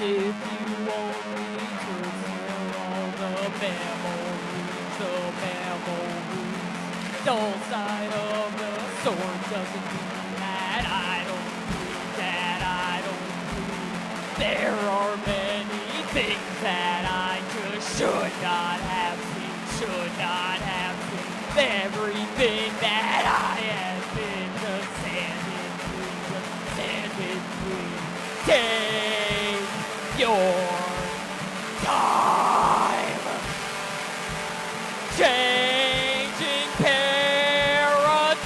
if you only could smell all the memories, dull side of the sword doesn't mean that I don't bleed, there are many things that I just should not have seen, everything that I have been, just sand in green, take your time, changing paradigm.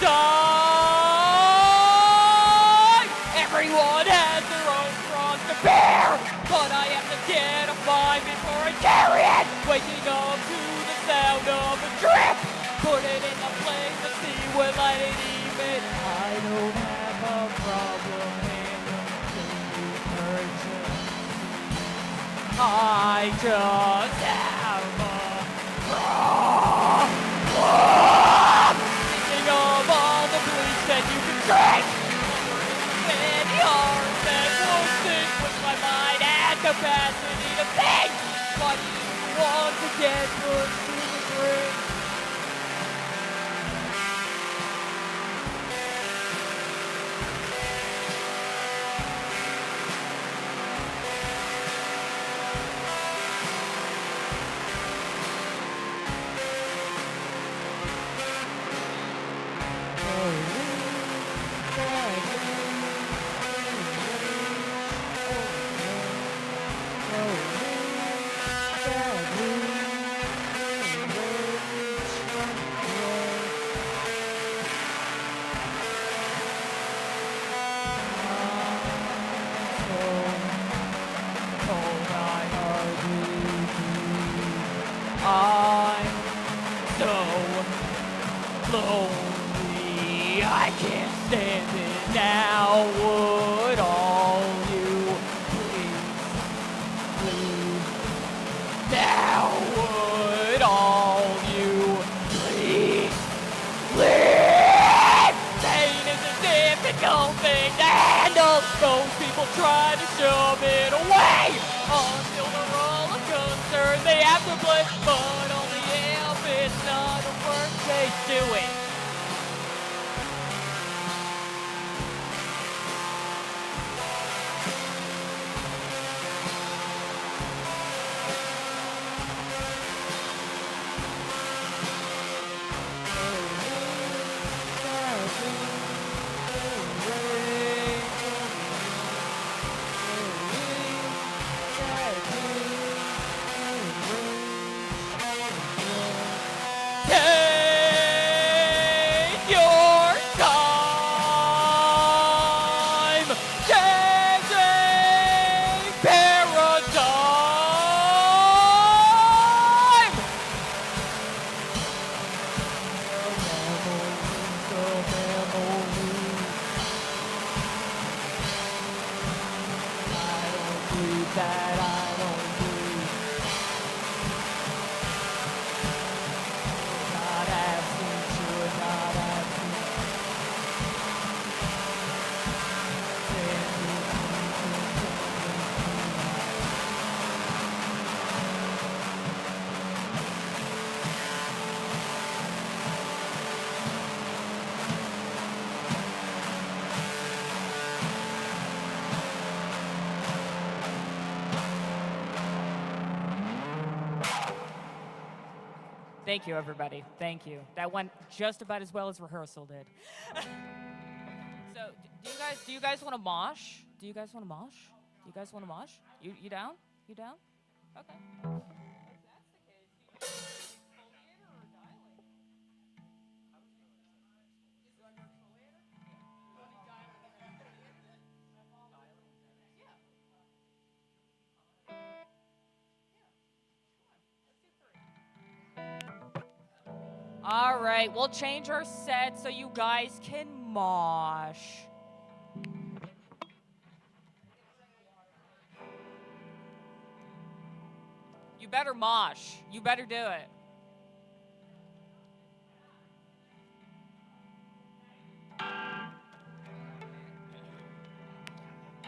Everyone has their own cross to bear, but I have to get a mine before I carry it. Waking up to the sound of a drip, put it in the flame to see what light it even. I don't have a problem handling purchase. I just have a problem thinking of all the bleach that you can drink. Many arms that won't think with my mind and capacity to think. Why do you want to get pushed to the brink? I'm so lonely, I can't stand it now. Would all you please? Now would all you please? Pain is a difficult thing to handle. Most people try to shove it away until they're all concerned they have to play, but only if it's not a work they do it. Thank you, everybody. Thank you. That went just about as well as rehearsal did. So, do you guys want to mosh? Do you guys want to mosh? Do you guys want to mosh? You down? You down? Okay. All right, we'll change our set so you guys can mosh. You better mosh. You better do it.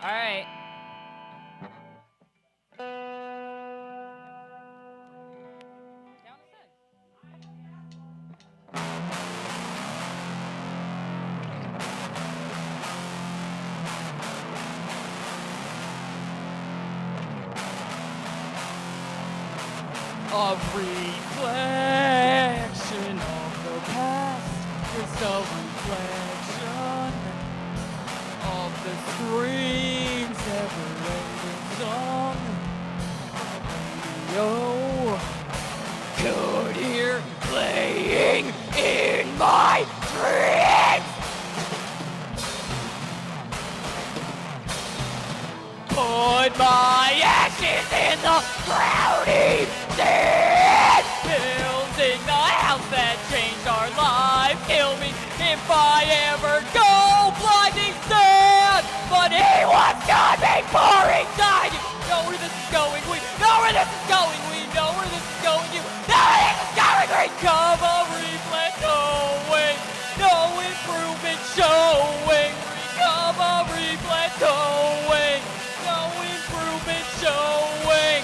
All right. A reflection of the past. It's a reflection of the screams never-ending song. Radio could hear playing in my dreams. Put my ashes in the crowded sand. Building the house that changed our lives. Kill me if I ever go blinding sand. But he was done before he died. You know where this is going. We know where this is going. We know where this is going. You know where this is going. Recovery plateauing. No improvement showing. Recovery plateauing. No improvement showing.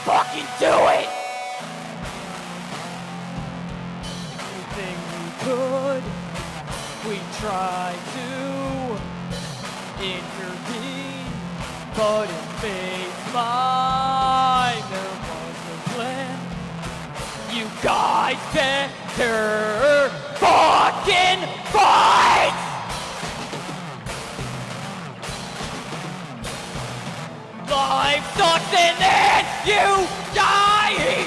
Fucking do it! Everything we could, we tried to intervene, but in fate's mind there was a plan. You guys better fucking fight! Life sucks and then you die.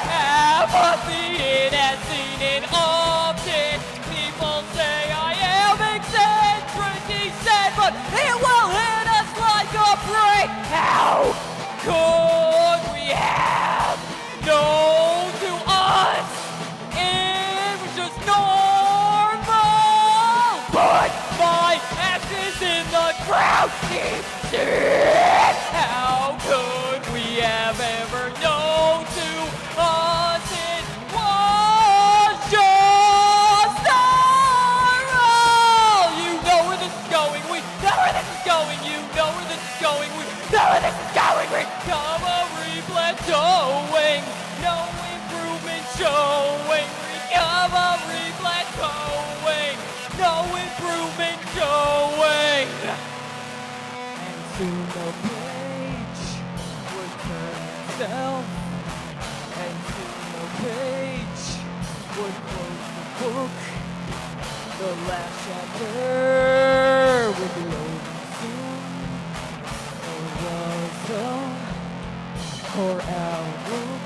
Apathy, it has seen it often. People say I am eccentric, he said, but it will hit us like a brick. How could we have known to us? It was just normal. Put my ashes in the ground. How could we have ever known to us it was just normal? You know where this is going, we know where this is going, you know where this is going, we know where this is going. Recovery plateauing, no improvement showing. Recovery plateauing, no improvement showing. Soon the page would turn itself, and soon the page would close the book. The last chapter would be over soon. Or outlook.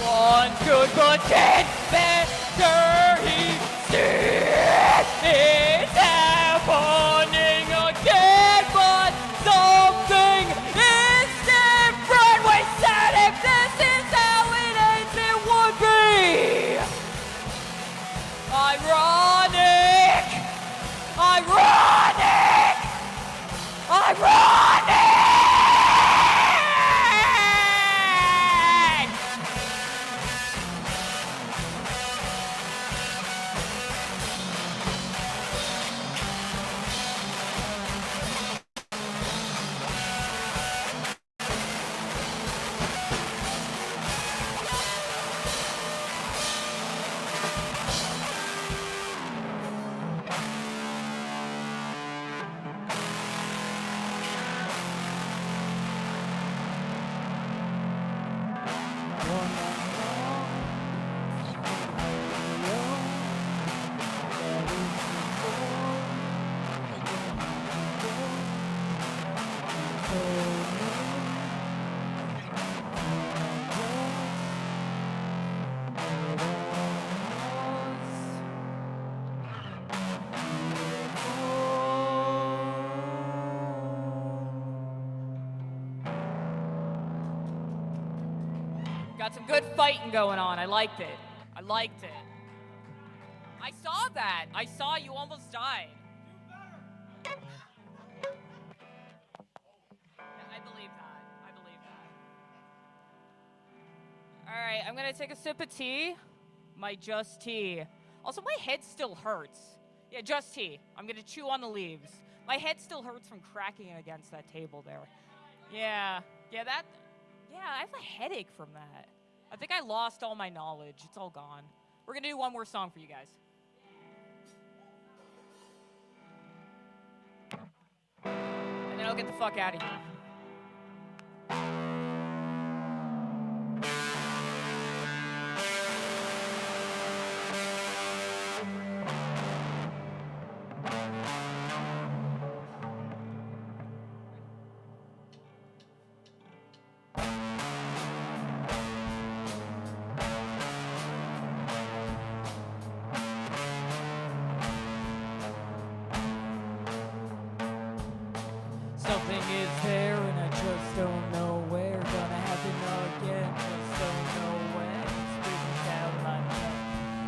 One could pretend better he sees it's happening again, but something is different. We said if this is how it ends, it would be ironic, ironic, ironic. Got some good fighting going on. I liked it. I liked it. I saw that. I saw you almost died. I believe that. I believe that. All right, I'm gonna take a sip of tea. My just tea. Also, my head still hurts. Yeah, just tea. I'm gonna chew on the leaves. My head still hurts from cracking against that table there. Yeah, I have a headache from that. I think I lost all my knowledge. It's all gone. We're going to do one more song for you guys. And then I'll get the fuck out of here. Something is there and I just don't know where. Gonna happen again, just don't know when. Spitting down my neck,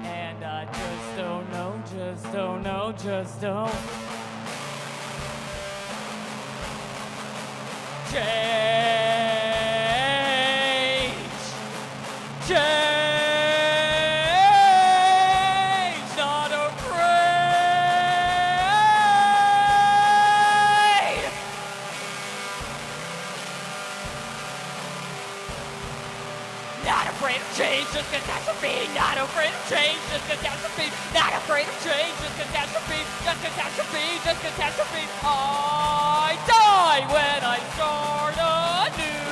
and I just don't know, just don't know, just don't. Change, change, not afraid. Not afraid of change, just catastrophe. Not afraid of change, just catastrophe. Not afraid of change, just catastrophe. Just catastrophe, just catastrophe. I die when I start anew.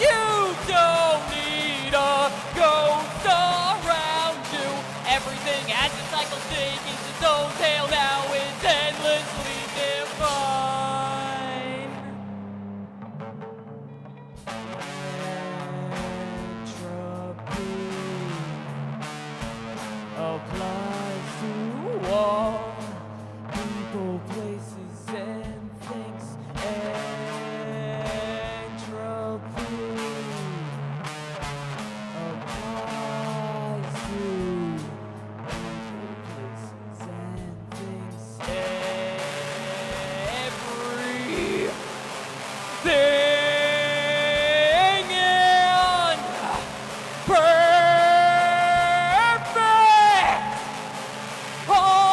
You don't need a ghost around you. Everything as it cycles taking its own tail now is endlessly divine. Applies to all people, places, and things. Entropy applies to people, places, and things. Everything in perfect harmony.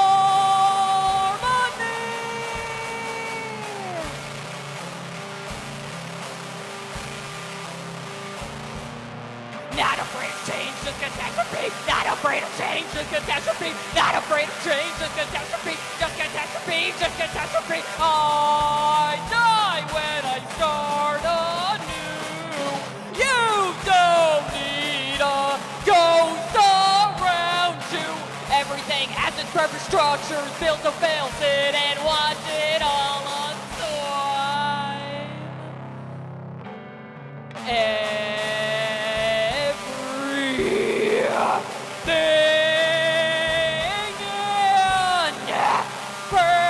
Not afraid of change, just catastrophe. Not afraid of change, just catastrophe. Not afraid of change, just catastrophe. Just catastrophe, just catastrophe. I die when I start anew. You don't need a ghost around you. Everything has its perfect structures built to fail, sit and watch it all unwind. Everything in perfect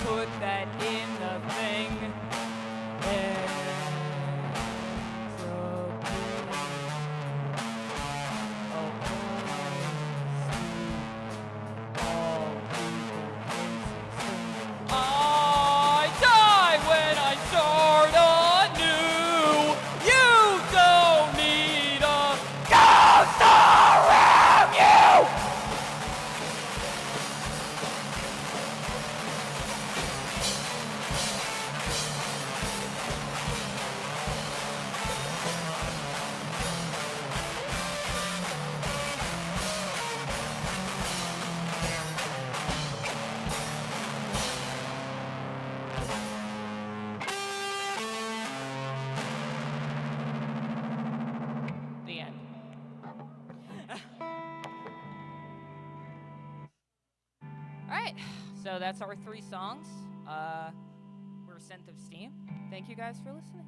put that in the thing. I die when I start anew. You don't need a ghost around you. The end. Alright, so that's our 3 songs. We're Scent of Steam. Thank you guys for listening.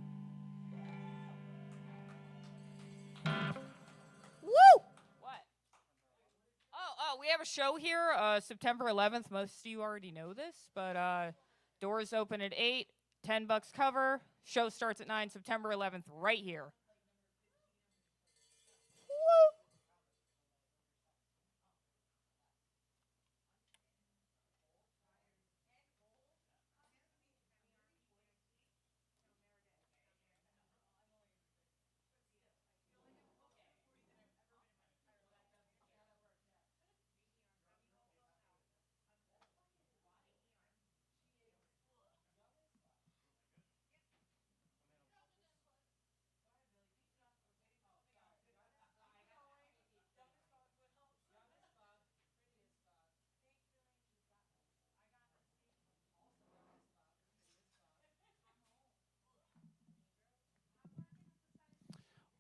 Woo! What? Oh, we have a show here, September 11th. Most of you already know this, but doors open at 8, $10 cover. Show starts at 9, September 11th, right here. Woo!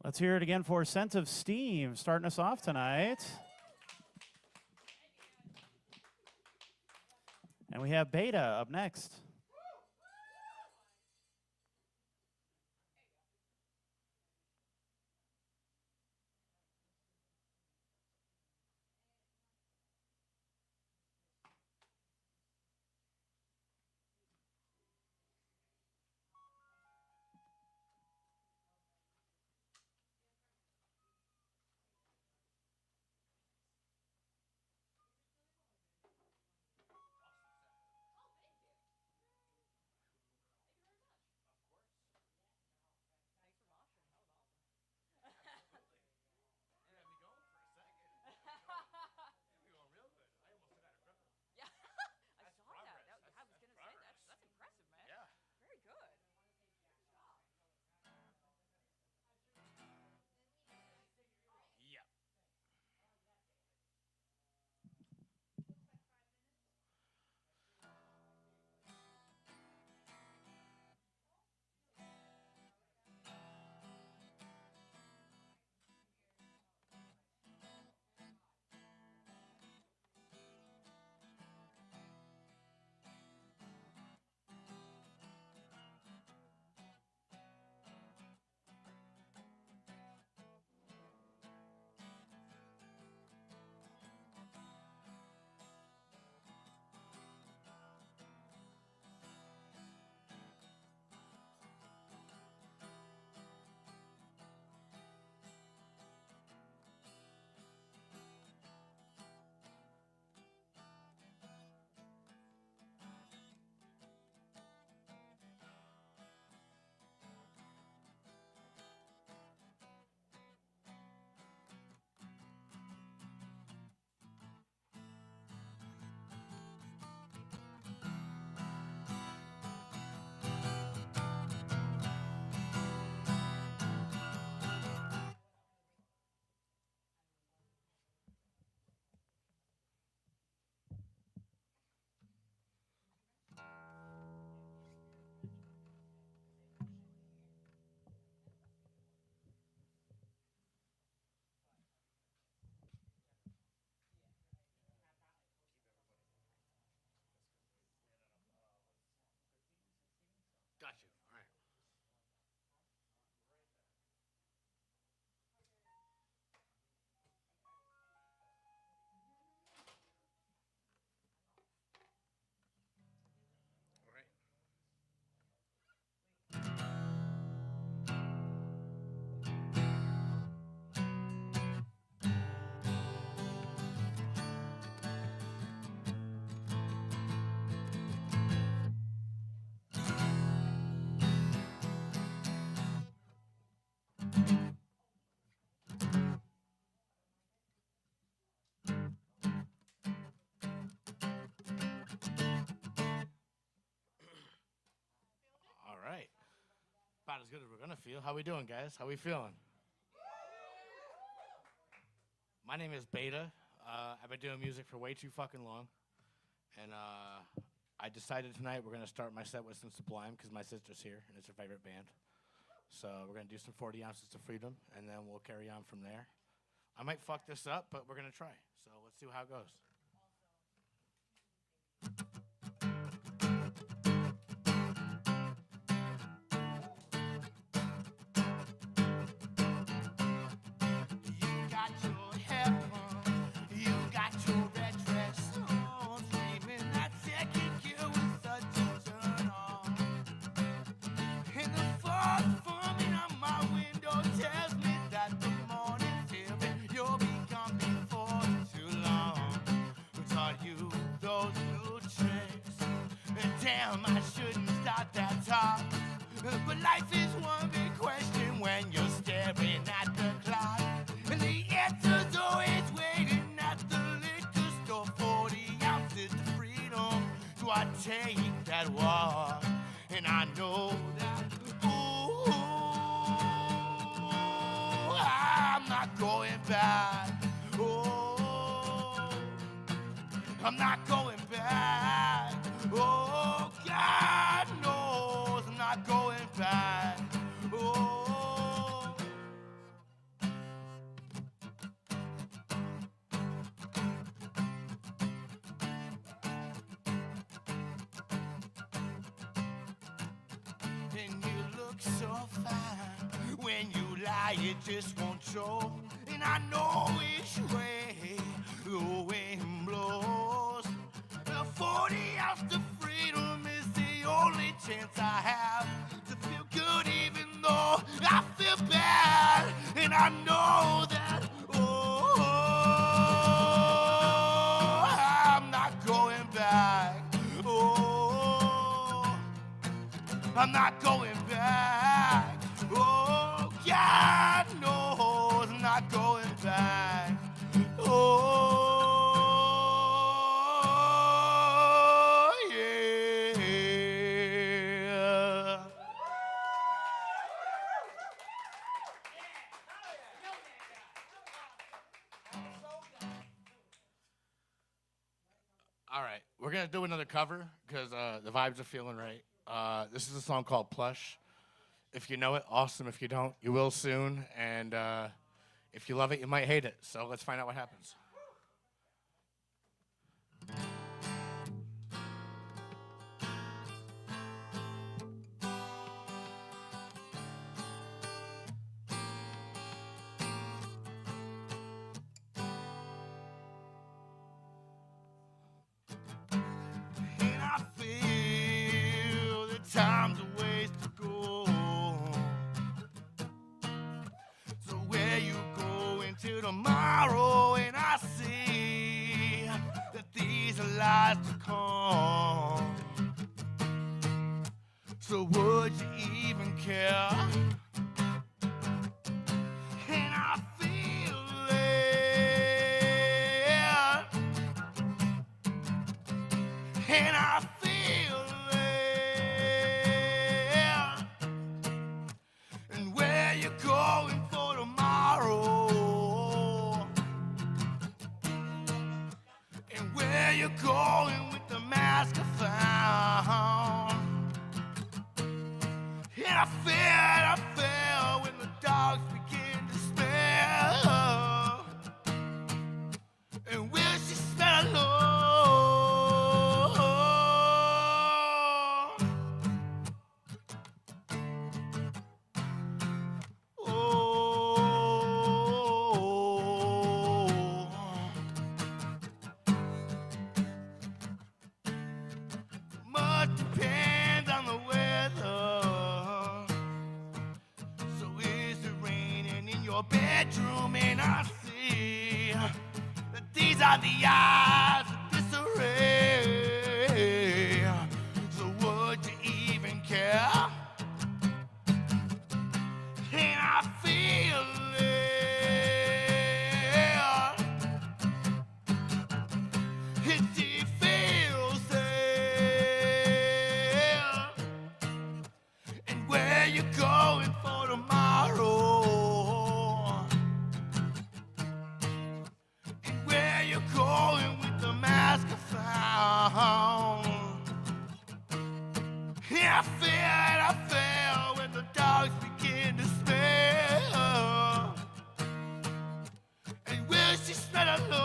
Let's hear it again for Scent of Steam, starting us off tonight. And we have Beta up next. Got you. All right. All right. All right. About as good as we're gonna feel. How we doing, guys? How we feeling? My name is Beta. I've been doing music for way too fucking long, and I decided tonight we're gonna start my set with some Sublime because my sister's here and it's her favorite band. So we're gonna do some 40 ounces of freedom, and then we'll carry on from there. I might fuck this up, but we're gonna try. So let's see how it goes. You got your hair on, you got your red dress on, screaming that second gear was such a turn on. And the fog forming on my window tells me that the morning's here, and you'll be gone before too long. Who taught you those new tricks? And damn, I shouldn't start that talk. But life is one big question when you're staring at the clock. And the answer's always waiting at the liquor store. 40 ounces of freedom. So I take that walk. And I know that, ooh, I'm not going back. Oh, I'm not going back. Oh, God knows I'm not going back. Oh, And you look so fine. When you lie, it just won't show. And I know which way the wind blows. The 40 ounce of freedom is the only chance I have to feel good, even though I feel bad. And I know that, I'm not going back. I'm not going back. Oh, God knows I'm not going back. Oh, yeah. All right, we're gonna do another cover because the vibes are feeling right. This is a song called Plush. If you know it, awesome. If you don't, you will soon. And if you love it, you might hate it. So let's find out what happens. And I feel the time's a ways to go. So where you go into tomorrow, and I see that these are lies to come. So would you even care? And I feel it. And I feel it. And where you going for tomorrow? And where you going with the mask I found? And I feel when the dogs begin to smell. And will she smell alone? Oh, much depends on the weather. So is it raining in your bedroom? And I see that these are the eyes of disarray. So would you even care? And I feel it. It feels it. And where you going for tomorrow? And where you going with the mask I found? Yeah, I feel when the dogs begin to smell. And will she smell alone?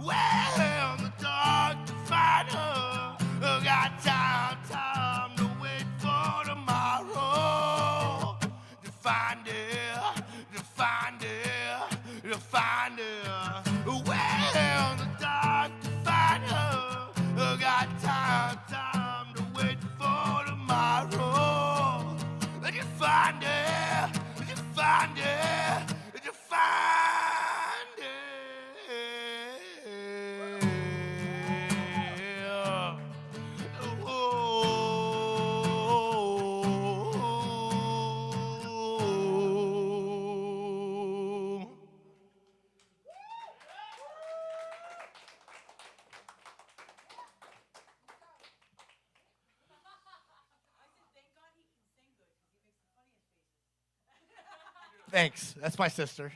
Well, the dog to find her. Got time to wait for tomorrow. To find her, to find her, to find her. Well, the dog to find her. Got time to wait for tomorrow. You find her, you find her, you find her. Thanks. That's my sister.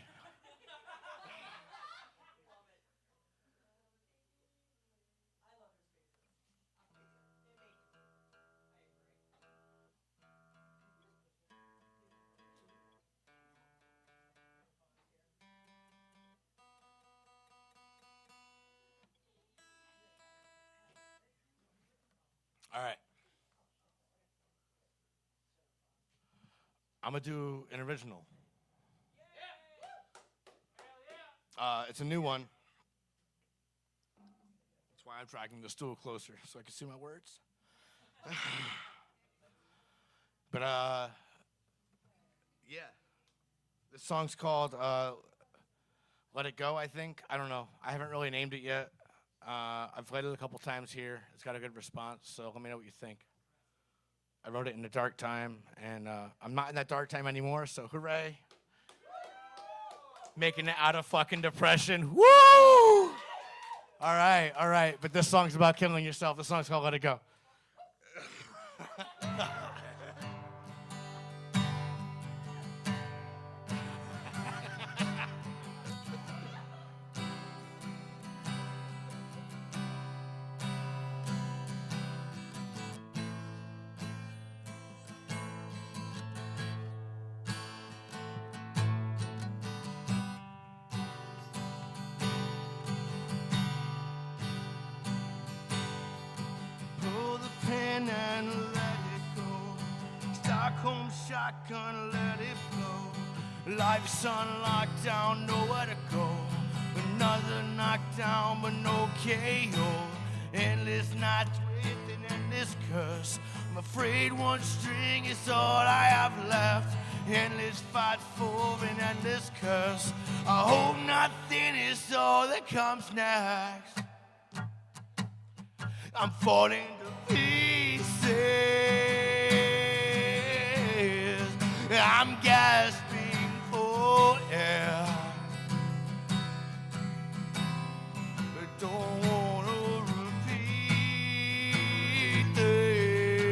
All right. I'm going to do an original. It's a new one. That's why I'm dragging the stool closer so I can see my words. But, yeah. This song's called Let It Go, I think. I don't know. I haven't really named it yet. I've played it a couple times here. It's got a good response, so let me know what you think. I wrote it in a dark time, and I'm not in that dark time anymore, so hooray. Making it out of fucking depression. Woo! All right. But this song's about killing yourself. This song's called Let It Go. Pull the pin and let it go. Stockholm shotgun, let it blow. Life's on lockdown, nowhere to go. Another knockdown, but no KO. Endless nights with an endless curse. I'm afraid one string is all I have left. Endless fight for an endless curse. I hope nothing is all that comes next. I'm falling to pieces. I'm gasping for air. I don't wanna repeat this,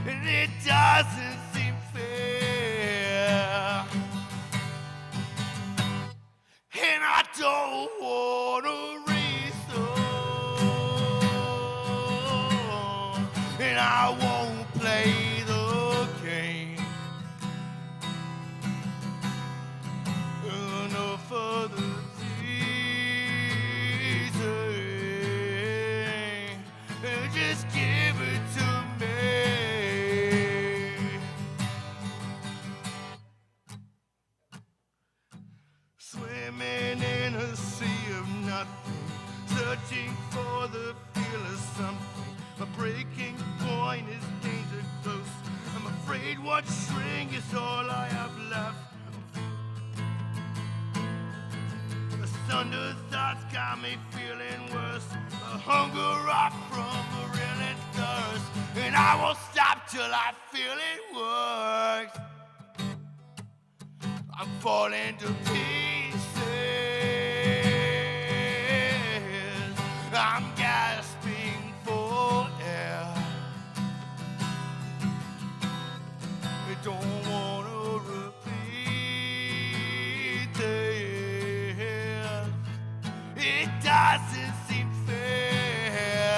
and it doesn't seem fair. And I don't wanna and I won't play the game. Enough of the teasing. Just give it to me. Swimming in a sea of nothing, searching for the feel of something. My breaking point is danger close. I'm afraid one string is all I have left. The thunder thoughts got me feeling worse. The hunger rock from the real thirst. And I won't stop till I feel it works. I'm falling to pieces. I'm gasping for air. I don't wanna repeat this. It doesn't seem fair.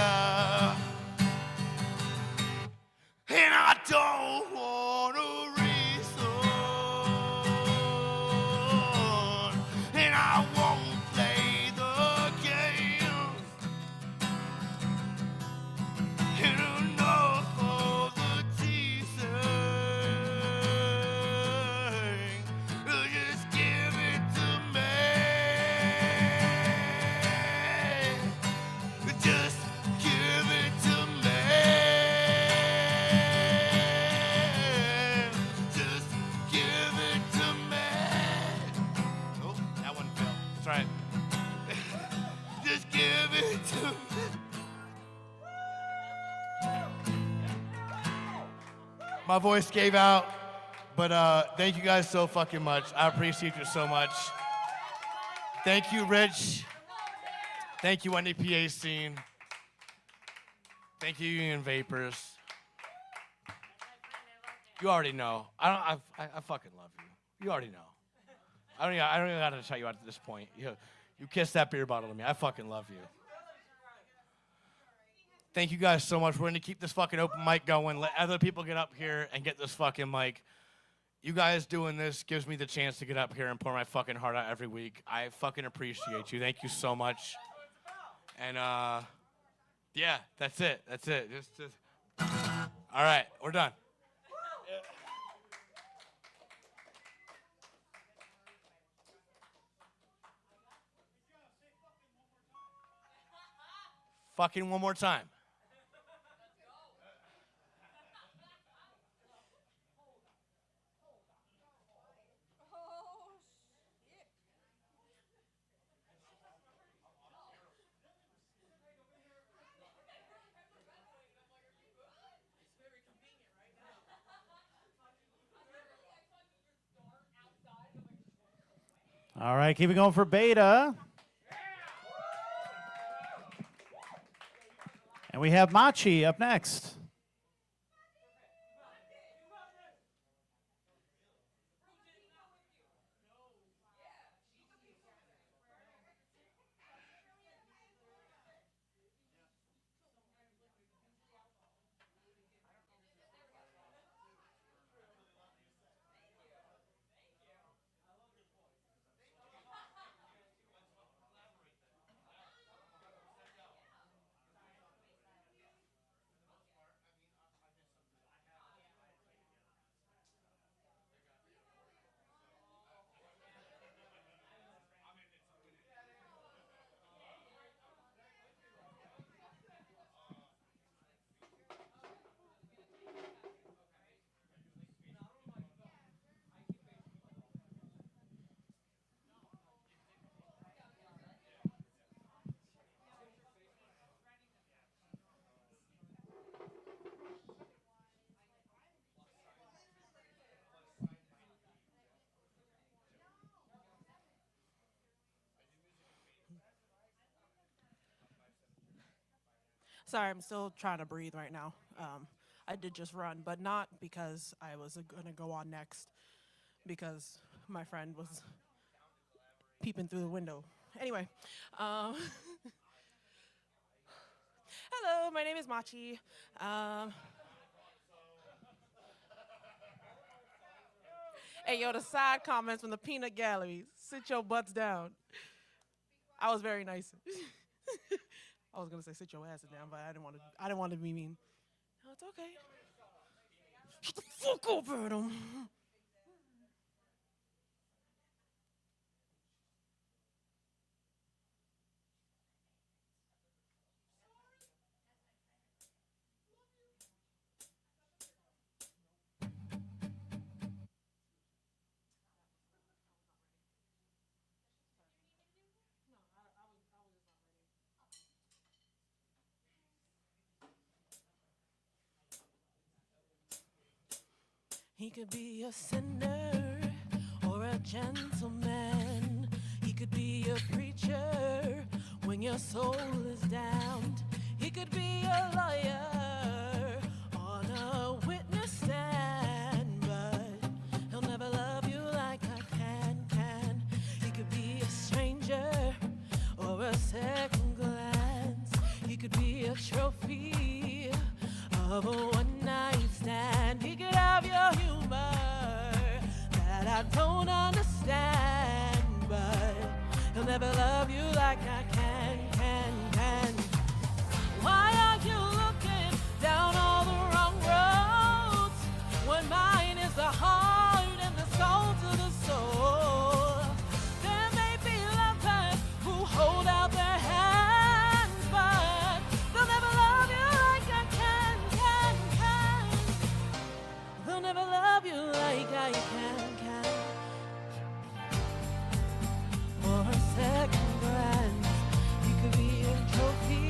And I don't wanna reason. And I won't play the game. And enough of the teasing. Just give it to me. Just give it to me. Just give it to me. Oh, that one fell. That's right. Just give it to me. My voice gave out, but thank you guys so fucking much. I appreciate you so much. Thank you, Rich. Thank you, NEPA Scene. Thank you, Union Vapors. You already know. I fucking love you. You already know. I don't even gotta tell you at this point. You kissed that beer bottle to me. I fucking love you. Thank you guys so much. We're going to keep this fucking open mic going. Let other people get up here and get this fucking mic. You guys doing this gives me the chance to get up here and pour my fucking heart out every week. I fucking appreciate you. Thank you so much. And Yeah, that's it. That's it. Just. All right, we're done. Fucking one more time. All right, keep it going for Beta. And we have Machi up next. Sorry, I'm still trying to breathe right now. I did just run, but not because I was going to go on next, because my friend was peeping through the window. Anyway, hello, my name is Machi. Hey, yo, the side comments from the peanut gallery. Sit your butts down. I was very nice. I was gonna say sit your asses down, but I didn't want to be mean. No, it's okay. Shut the fuck up, Adam. He could be a sinner or a gentleman. He could be a preacher when your soul is damned. He could be a lawyer on a witness stand, but he'll never love you like I can. He could be a stranger or a second glance. He could be a trophy of a one-night stand. He could have your humor that I don't understand, but he'll never love you like I can. Why are you looking down all the wrong roads when mine is the heart and the soul to the soul? There may be lovers who hold out their hands, but they'll never love you like I can. They'll never love you like I can. For a second glance, you could be a trophy.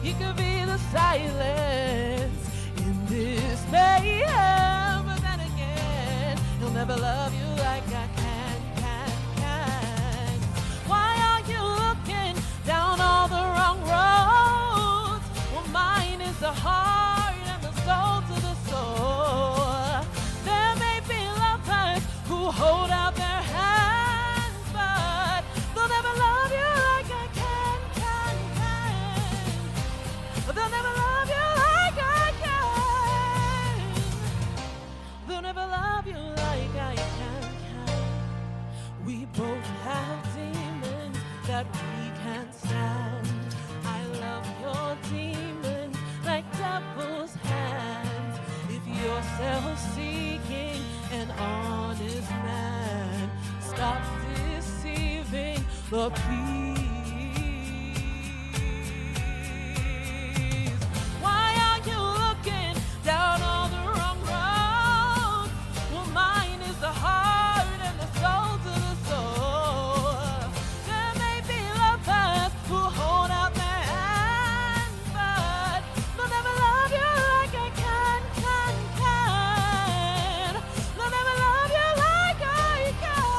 You could be the silence in this mayhem, but then again, he'll never love you like I can. Why are you looking down all the wrong roads? Well, mine is the heart and the soul to the soul. There may be lovers who hold out their hands, but they'll never love you like I can. They'll never love you like I can. They'll never love you like I can. We both have demons that we can't stand. but please, why are you looking down all the wrong road? Well, mine is the heart and the soul to the soul. There may be lovers who hold out their hand, but they'll never love you like I can. They'll never love you like I can.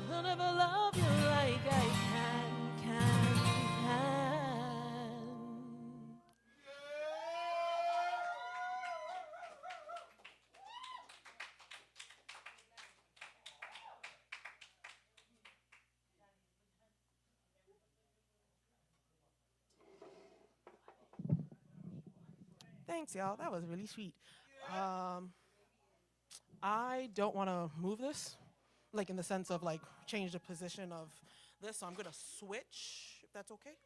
They'll never love you like I can. Thanks, y'all. That was really sweet. I don't want to move this, like in the sense of like change the position of this, so I'm gonna switch, if that's okay.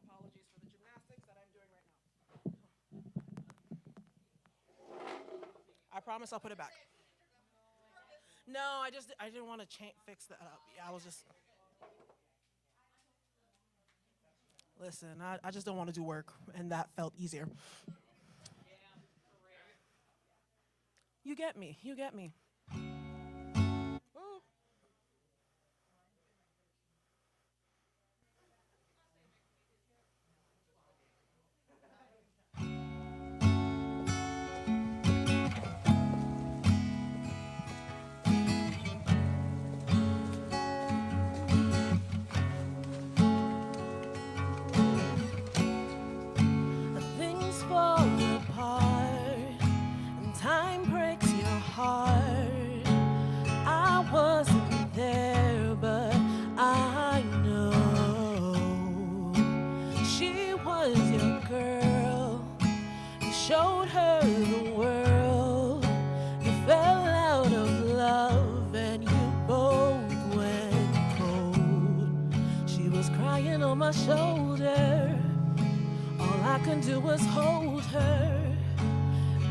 Apologies for the gymnastics that I'm doing right now. I promise I'll put it back. No, I didn't want to fix that up. Yeah, I was just. Listen, I just don't want to do work, and that felt easier. You get me. Ooh. Things fall apart and time breaks your heart. I wasn't there, but I know she was your girl. You showed her the world. You fell out of love and you both went cold. She was crying on my shoulder. All I could do was hold her,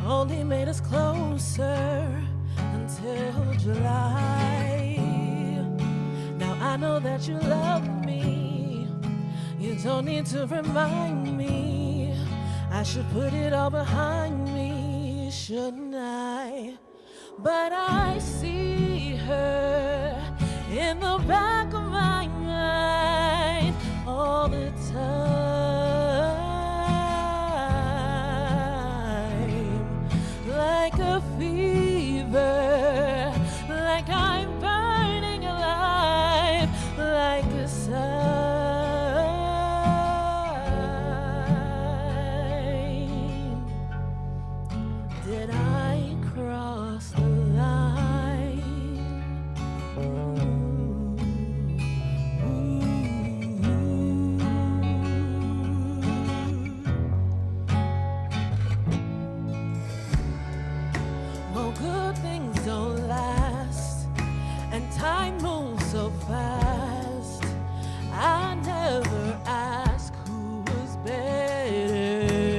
only made us closer until July. Now I know that you love me, you don't need to remind me. I should put it all behind me, shouldn't I? But I see her in the back of my mind all the time. Like a fever, like I'm burning alive, like a sign. Did I cross the line? Well, good things don't last, and time moves so fast. I never ask who was better,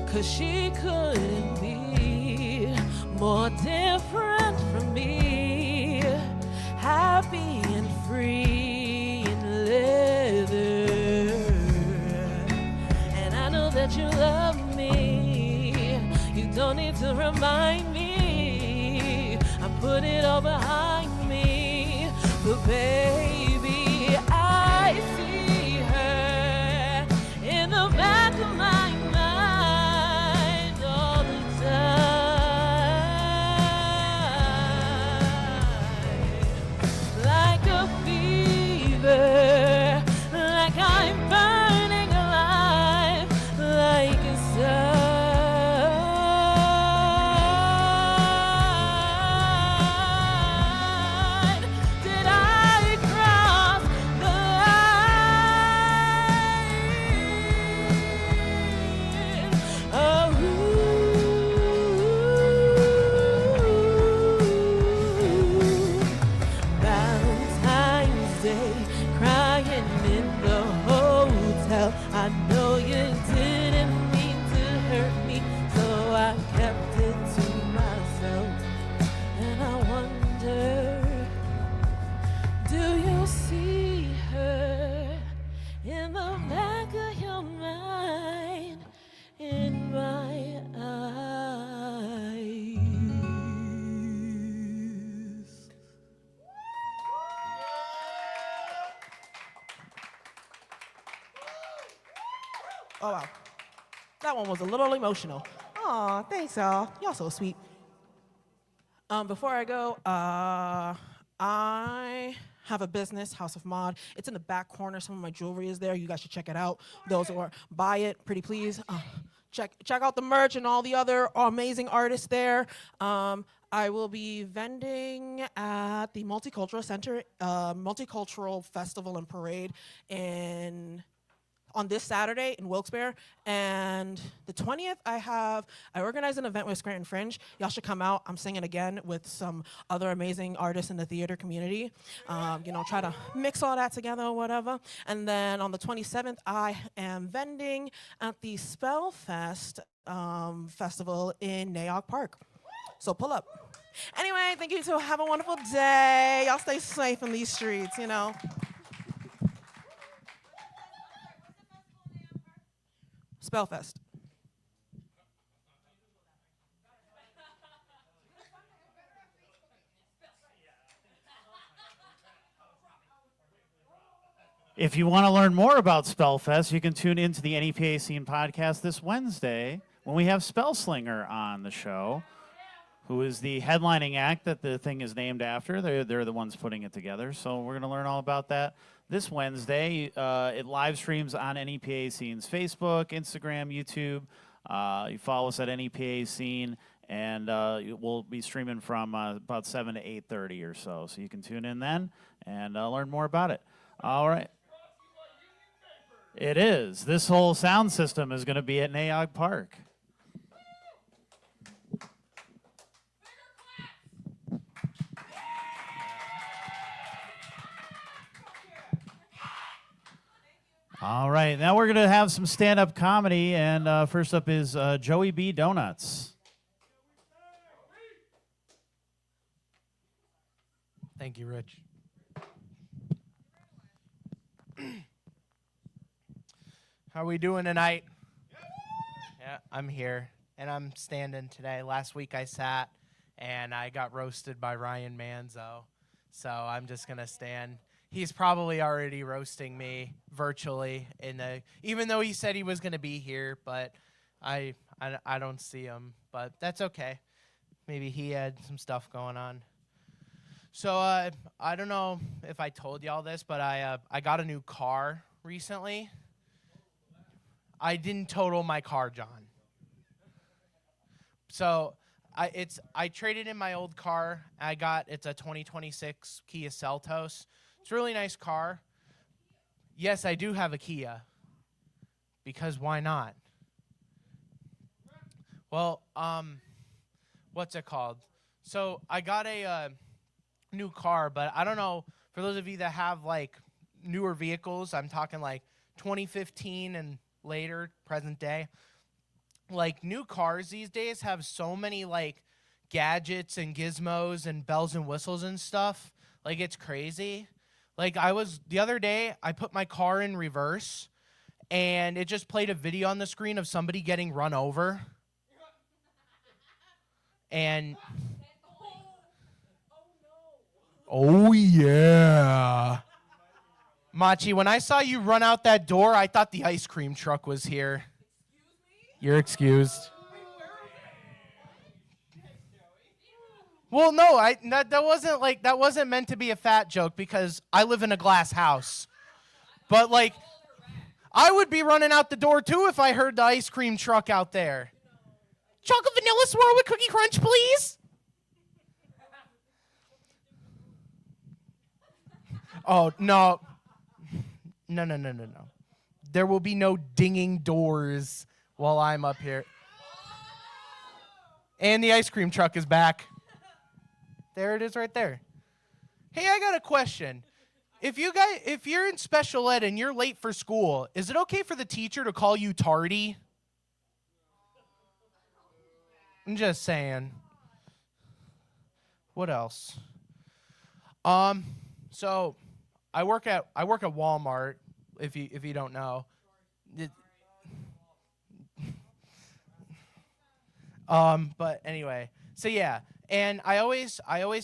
'cause she couldn't be more different from me. Happy and free in leather, and I know that you love me. You don't need to remind me. I put it all behind me. But baby, I see her in the back of my mind all the time. Like a fever, like I'm burning alive, like a sign. Did I cry? Oh, wow. That one was a little emotional. Aw, thanks, y'all. Y'all so sweet. Before I go, I have a business, House of Mod. It's in the back corner. Some of my jewelry is there. You guys should check it out. Those who are, buy it, pretty please. Check out the merch and all the other amazing artists there. I will be vending at the Multicultural Center, Multicultural Festival and Parade on this Saturday in Wilkes-Barre. And the 20th, I organized an event with Scranton Fringe. Y'all should come out. I'm singing again with some other amazing artists in the theater community. Try to mix all that together or whatever. And then on the 27th, I am vending at the Spellfest festival in Nayog Park. So pull up. Anyway, thank you. So have a wonderful day. Y'all stay safe in these streets, Spellfest. If you want to learn more about Spellfest, you can tune into the NEPA Scene podcast this Wednesday when we have Spellslinger on the show, who is the headlining act that the thing is named after. They're the ones putting it together. So we're going to learn all about that this Wednesday. It live streams on NEPA Scene's Facebook, Instagram, YouTube. You follow us at NEPA Scene, and we'll be streaming from about 7 to 8:30 or so. So you can tune in then and learn more about it. All right. It is. This whole sound system is going to be at Nayog Park. All right, now we're going to have some stand-up comedy, and first up is Joey B. Donuts. Thank you, Rich. How are we doing tonight? Yeah, I'm here, and I'm standing today. Last week I sat, and I got roasted by Ryan Manzo, so I'm just going to stand. He's probably already roasting me virtually, even though he said he was going to be here, but I don't see him, but that's okay. Maybe he had some stuff going on. So I don't know if I told y'all this, but I got a new car recently. I didn't total my car, John. So I traded in my old car. It's a 2026 Kia Seltos. It's a really nice car. Yes, I do have a Kia, because why not? Well, what's it called? So I got a new car, but I don't know, for those of you that have like newer vehicles, I'm talking like 2015 and later, present day, like new cars these days have so many like gadgets and gizmos and bells and whistles and stuff. Like, it's crazy. Like, the other day, I put my car in reverse, and it just played a video on the screen of somebody getting run over. And, oh yeah. Machi, when I saw you run out that door, I thought the ice cream truck was here. You're excused. Well, no, that wasn't meant to be a fat joke, because I live in a glass house. But like, I would be running out the door too if I heard the ice cream truck out there. Chocolate vanilla swirl with cookie crunch, please. Oh, no. No. There will be no dinging doors while I'm up here. And the ice cream truck is back. There it is right there. Hey, I got a question. If you're in special ed and you're late for school, is it okay for the teacher to call you tardy? I'm just saying. What else? So I work at Walmart, if you don't know. But anyway, so yeah. And I always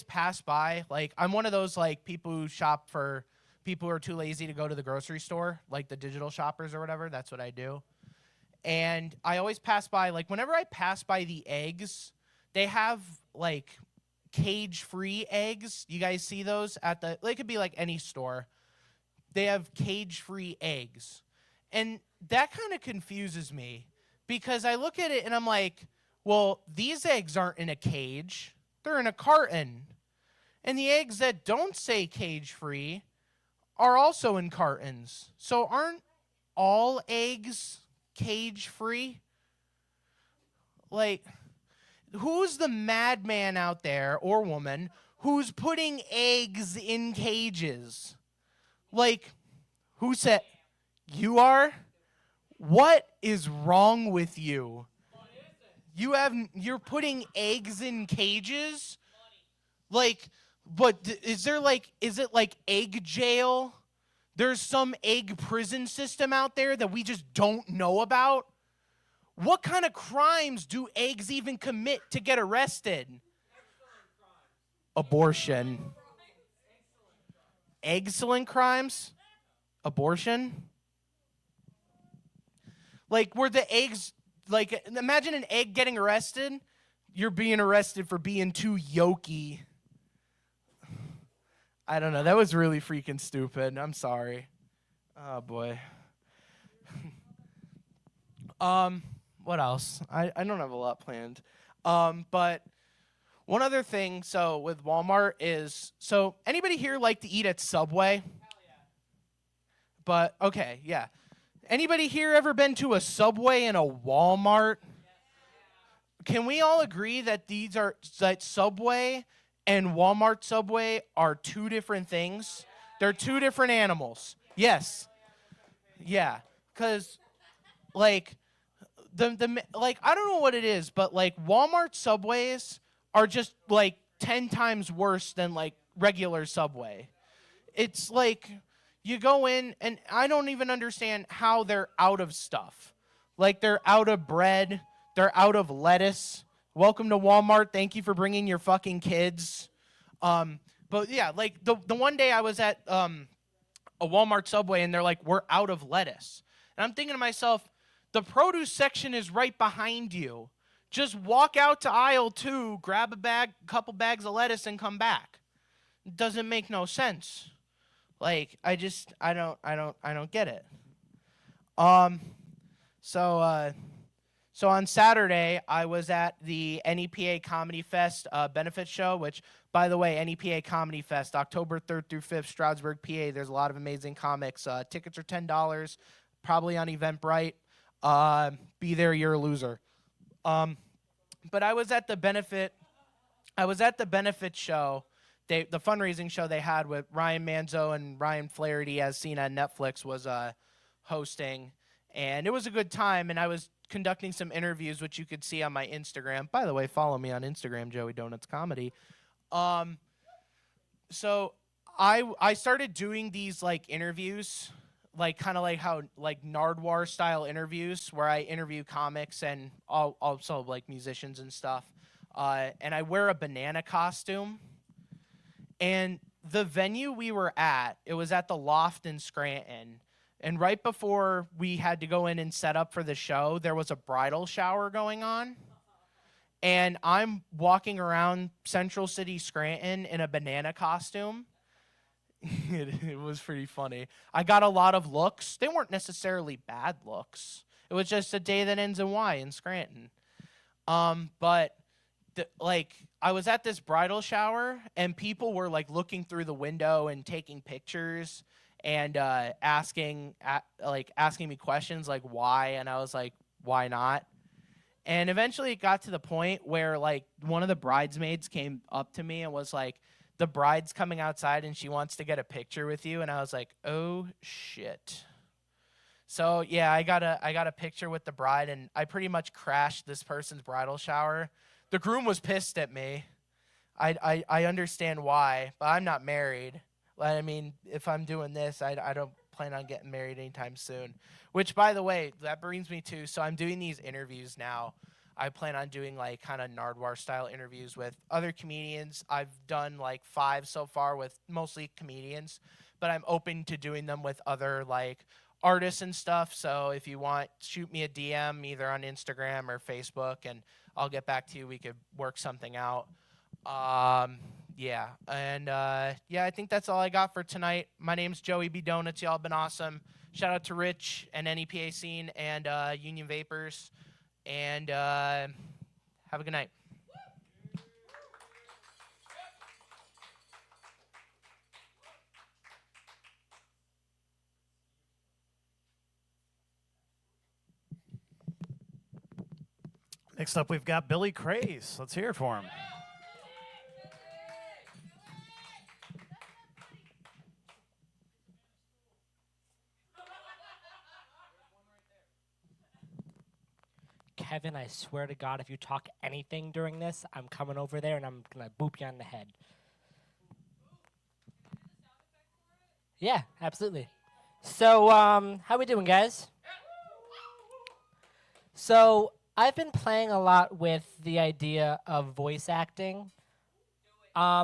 pass by, like, I'm one of those, like, people who shop for people who are too lazy to go to the grocery store, like the digital shoppers or whatever. That's what I do. And I always pass by, like, whenever I pass by the eggs, they have, like, cage-free eggs. You guys see those at the, they could be, like, any store. They have cage-free eggs. And that kind of confuses me because I look at it and I'm like, well, these eggs aren't in a cage. They're in a carton. And the eggs that don't say cage-free are also in cartons. So aren't all eggs cage-free? Like, who's the madman out there, or woman, who's putting eggs in cages? Like, who said, you are? What is wrong with you? You're putting eggs in cages? Like, but is it like egg jail? There's some egg prison system out there that we just don't know about? What kind of crimes do eggs even commit to get arrested? Abortion. Excellent crimes? Abortion? Like, were the eggs, like, imagine an egg getting arrested. You're being arrested for being too yolky. I don't know. That was really freaking stupid. I'm sorry. Oh, boy. What else? I don't have a lot planned. But one other thing, so with Walmart is, so anybody here like to eat at Subway? Hell yeah. But, okay, yeah. Anybody here ever been to a Subway and a Walmart? Can we all agree that that Subway and Walmart Subway are two different things? They're two different animals. Yes. Yeah. Because, like, like, I don't know what it is, but, like, Walmart Subways are just, like, 10 times worse than, like, regular Subway. It's like, you go in, and I don't even understand how they're out of stuff. Like, they're out of bread. They're out of lettuce. Welcome to Walmart. Thank you for bringing your fucking kids. But, yeah, like, the one day I was at a Walmart Subway, and they're like, we're out of lettuce. And I'm thinking to myself, the produce section is right behind you. Just walk out to aisle 2, grab a couple bags of lettuce, and come back. It doesn't make no sense. Like, I don't get it. So on Saturday, I was at the NEPA Comedy Fest benefit show, which, by the way, NEPA Comedy Fest, October 3rd through 5th, Stroudsburg, PA. There's a lot of amazing comics. Tickets are $10, probably on Eventbrite. Be there, you're a loser. But I was at the benefit show. The fundraising show they had with Ryan Manzo and Ryan Flaherty, as seen on Netflix, was hosting. And it was a good time, and I was conducting some interviews, which you could see on my Instagram. By the way, follow me on Instagram, Joey Donuts Comedy. So I started doing these, like, interviews, like, kind of like how, like, Nardwuar style interviews, where I interview comics and also, like, musicians and stuff. And I wear a banana costume. And the venue we were at, it was at the Loft in Scranton. And right before we had to go in and set up for the show, there was a bridal shower going on. And I'm walking around Central City, Scranton in a banana costume. It was pretty funny. I got a lot of looks. They weren't necessarily bad looks. It was just a day that ends in Y in Scranton. But I was at this bridal shower, and people were, like, looking through the window and taking pictures and asking me questions like why, and I was like, why not? And eventually it got to the point where, like, one of the bridesmaids came up to me and was like, the bride's coming outside and she wants to get a picture with you. And I was like, oh shit. So yeah, I got a picture with the bride, and I pretty much crashed this person's bridal shower. The groom was pissed at me. I understand why, but I'm not married. I mean, if I'm doing this, I don't plan on getting married anytime soon. Which, by the way, that brings me to, so I'm doing these interviews now. I plan on doing, like, kind of Nardwuar-style interviews with other comedians. I've done, like, 5 so far with mostly comedians, but I'm open to doing them with other, like, artists and stuff. So if you want, shoot me a DM either on Instagram or Facebook, and I'll get back to you. We could work something out. Yeah, and yeah, I think that's all I got for tonight. My name's Joey B. Donuts. Y'all been awesome. Shout out to Rich and NEPA Scene and Union Vapors. And have a good night. Next up, we've got Billy Craze. Let's hear it for him. Kevin, I swear to God, if you talk anything during this, I'm coming over there and I'm going to boop you on the head. Yeah, absolutely. So, how we doing, guys? So, I've been playing a lot with the idea of voice acting.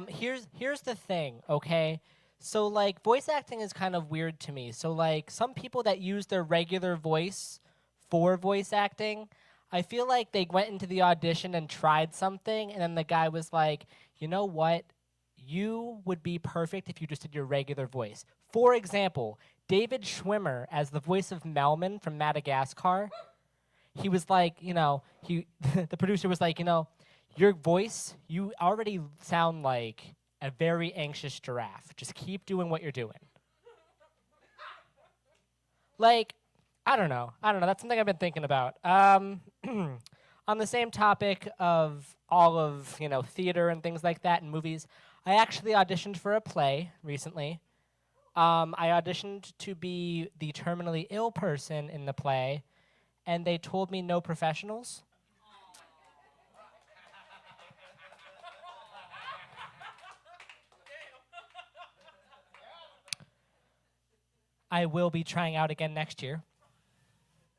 Here's the thing, okay? So, like, voice acting is kind of weird to me. So, like, some people that use their regular voice for voice acting, I feel like they went into the audition and tried something, and then the guy was like, you know what? You would be perfect if you just did your regular voice. For example, David Schwimmer as the voice of Melman from Madagascar, he was like, you know, the producer was like, you know, your voice, you already sound like a very anxious giraffe. Just keep doing what you're doing. Like, I don't know. That's something I've been thinking about. On the same topic of all of, you know, theater and things like that and movies, I actually auditioned for a play recently. I auditioned to be the terminally ill person in the play, and they told me no professionals. I will be trying out again next year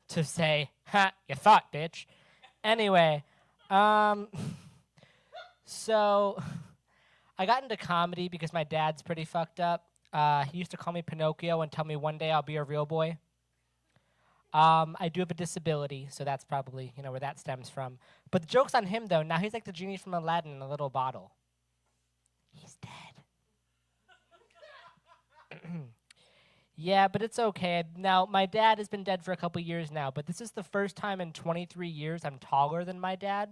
to say, ha, you thought, bitch. Anyway, so I got into comedy because my dad's pretty fucked up. He used to call me Pinocchio and tell me one day I'll be a real boy. I do have a disability, so that's probably, you know, where that stems from. But the joke's on him, though. Now he's like the genie from Aladdin in a little bottle. He's dead. Yeah, but it's okay. Now, my dad has been dead for a couple years now, but this is the first time in 23 years I'm taller than my dad.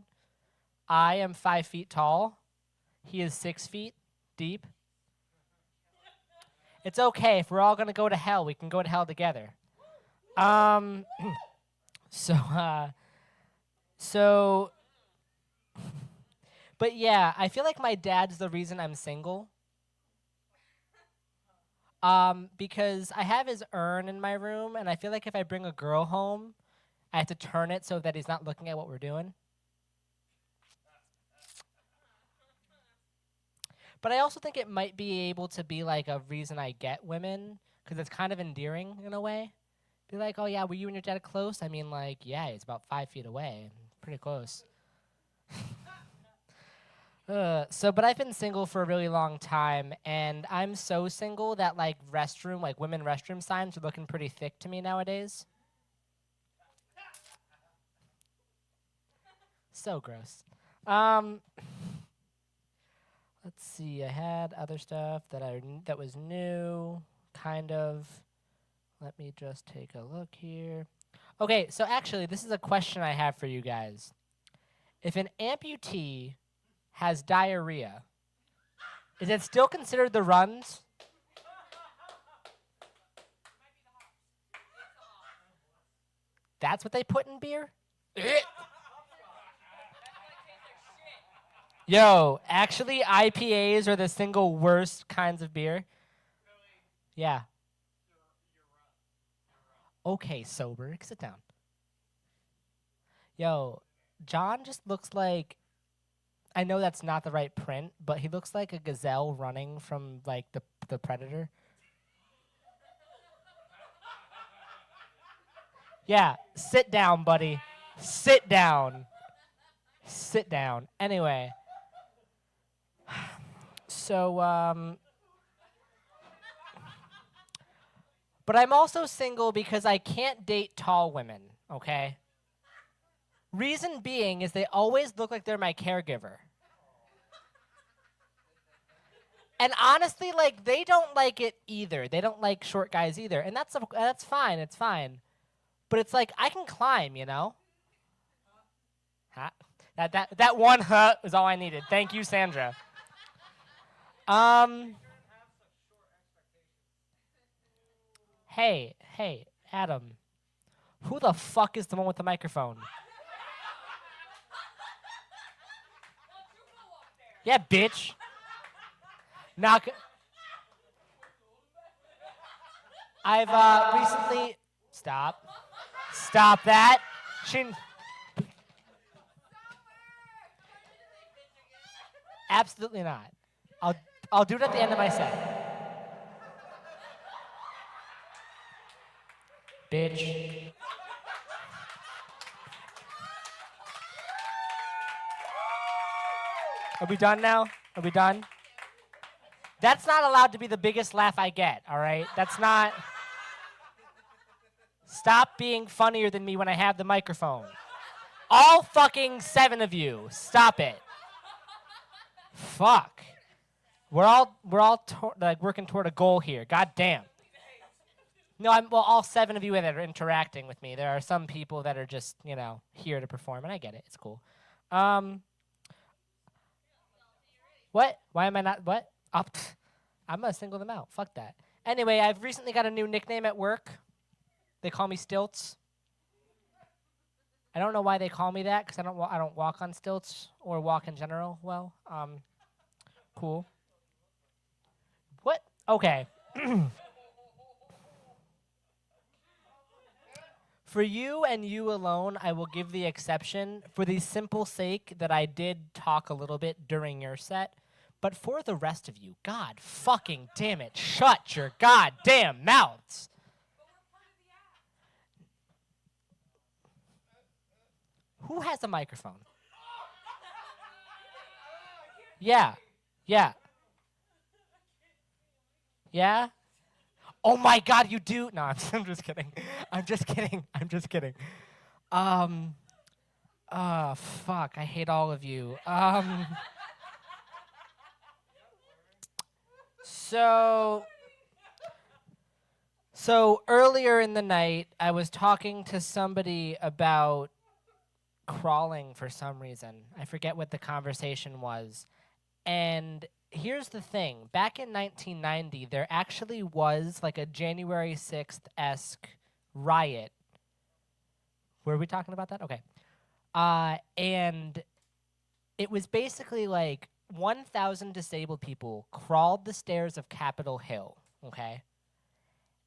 I am 5 feet tall. He is 6 feet deep. It's okay. If we're all going to go to hell, we can go to hell together. But yeah, I feel like my dad's the reason I'm single. Because I have his urn in my room, and I feel like if I bring a girl home, I have to turn it so that he's not looking at what we're doing. But I also think it might be able to be like a reason I get women, because it's kind of endearing in a way. Be like, oh yeah, were you and your dad close? I mean, like, yeah, it's about 5 feet away. Pretty close. But I've been single for a really long time, and I'm so single that, like, women restroom signs are looking pretty thick to me nowadays. So gross. Let's see, I had other stuff that was new, kind of. Let me just take a look here. Okay, so actually, this is a question I have for you guys. If an amputee has diarrhea, is it still considered the runs? That's what they put in beer? Yo, actually, IPAs are the single worst kinds of beer. Yeah. Okay, sober. Sit down. Yo, John just looks like, I know that's not the right print, but he looks like a gazelle running from, like, the predator. Yeah, sit down, buddy. Sit down. Sit down. Anyway. So, But I'm also single because I can't date tall women, okay? Reason being is they always look like they're my caregiver. And honestly, like, they don't like it either. They don't like short guys either. And that's fine, it's fine. But it's like, I can climb, you know? Huh? That one huh was all I needed. Thank you, Sandra. Hey, Adam. Who the fuck is the one with the microphone? Yeah, bitch. I've recently... Stop that. Absolutely not. I'll do it at the end of my set. Bitch. Are we done now? Are we done? That's not allowed to be the biggest laugh I get, all right? That's not... Stop being funnier than me when I have the microphone. All fucking 7 of you. Stop it. Fuck. We're all like working toward a goal here. God damn. No, all 7 of you that are interacting with me. There are some people that are just, you know, here to perform, and I get it. It's cool. What? Why am I not? What? I'm gonna single them out. Fuck that. Anyway, I've recently got a new nickname at work. They call me Stilts. I don't know why they call me that, because I don't walk on stilts or walk in general well. Cool. What? Okay. For you and you alone, I will give the exception for the simple sake that I did talk a little bit during your set. But for the rest of you, God fucking damn it, shut your goddamn mouths. Who has a microphone? Yeah. Oh my God, you do? No, I'm just kidding. I'm just kidding. Fuck, I hate all of you. So earlier in the night, I was talking to somebody about crawling for some reason. I forget what the conversation was. And here's the thing. Back in 1990, there actually was like a January 6th-esque riot. Were we talking about that? Okay. And it was basically like 1,000 disabled people crawled the stairs of Capitol Hill, okay?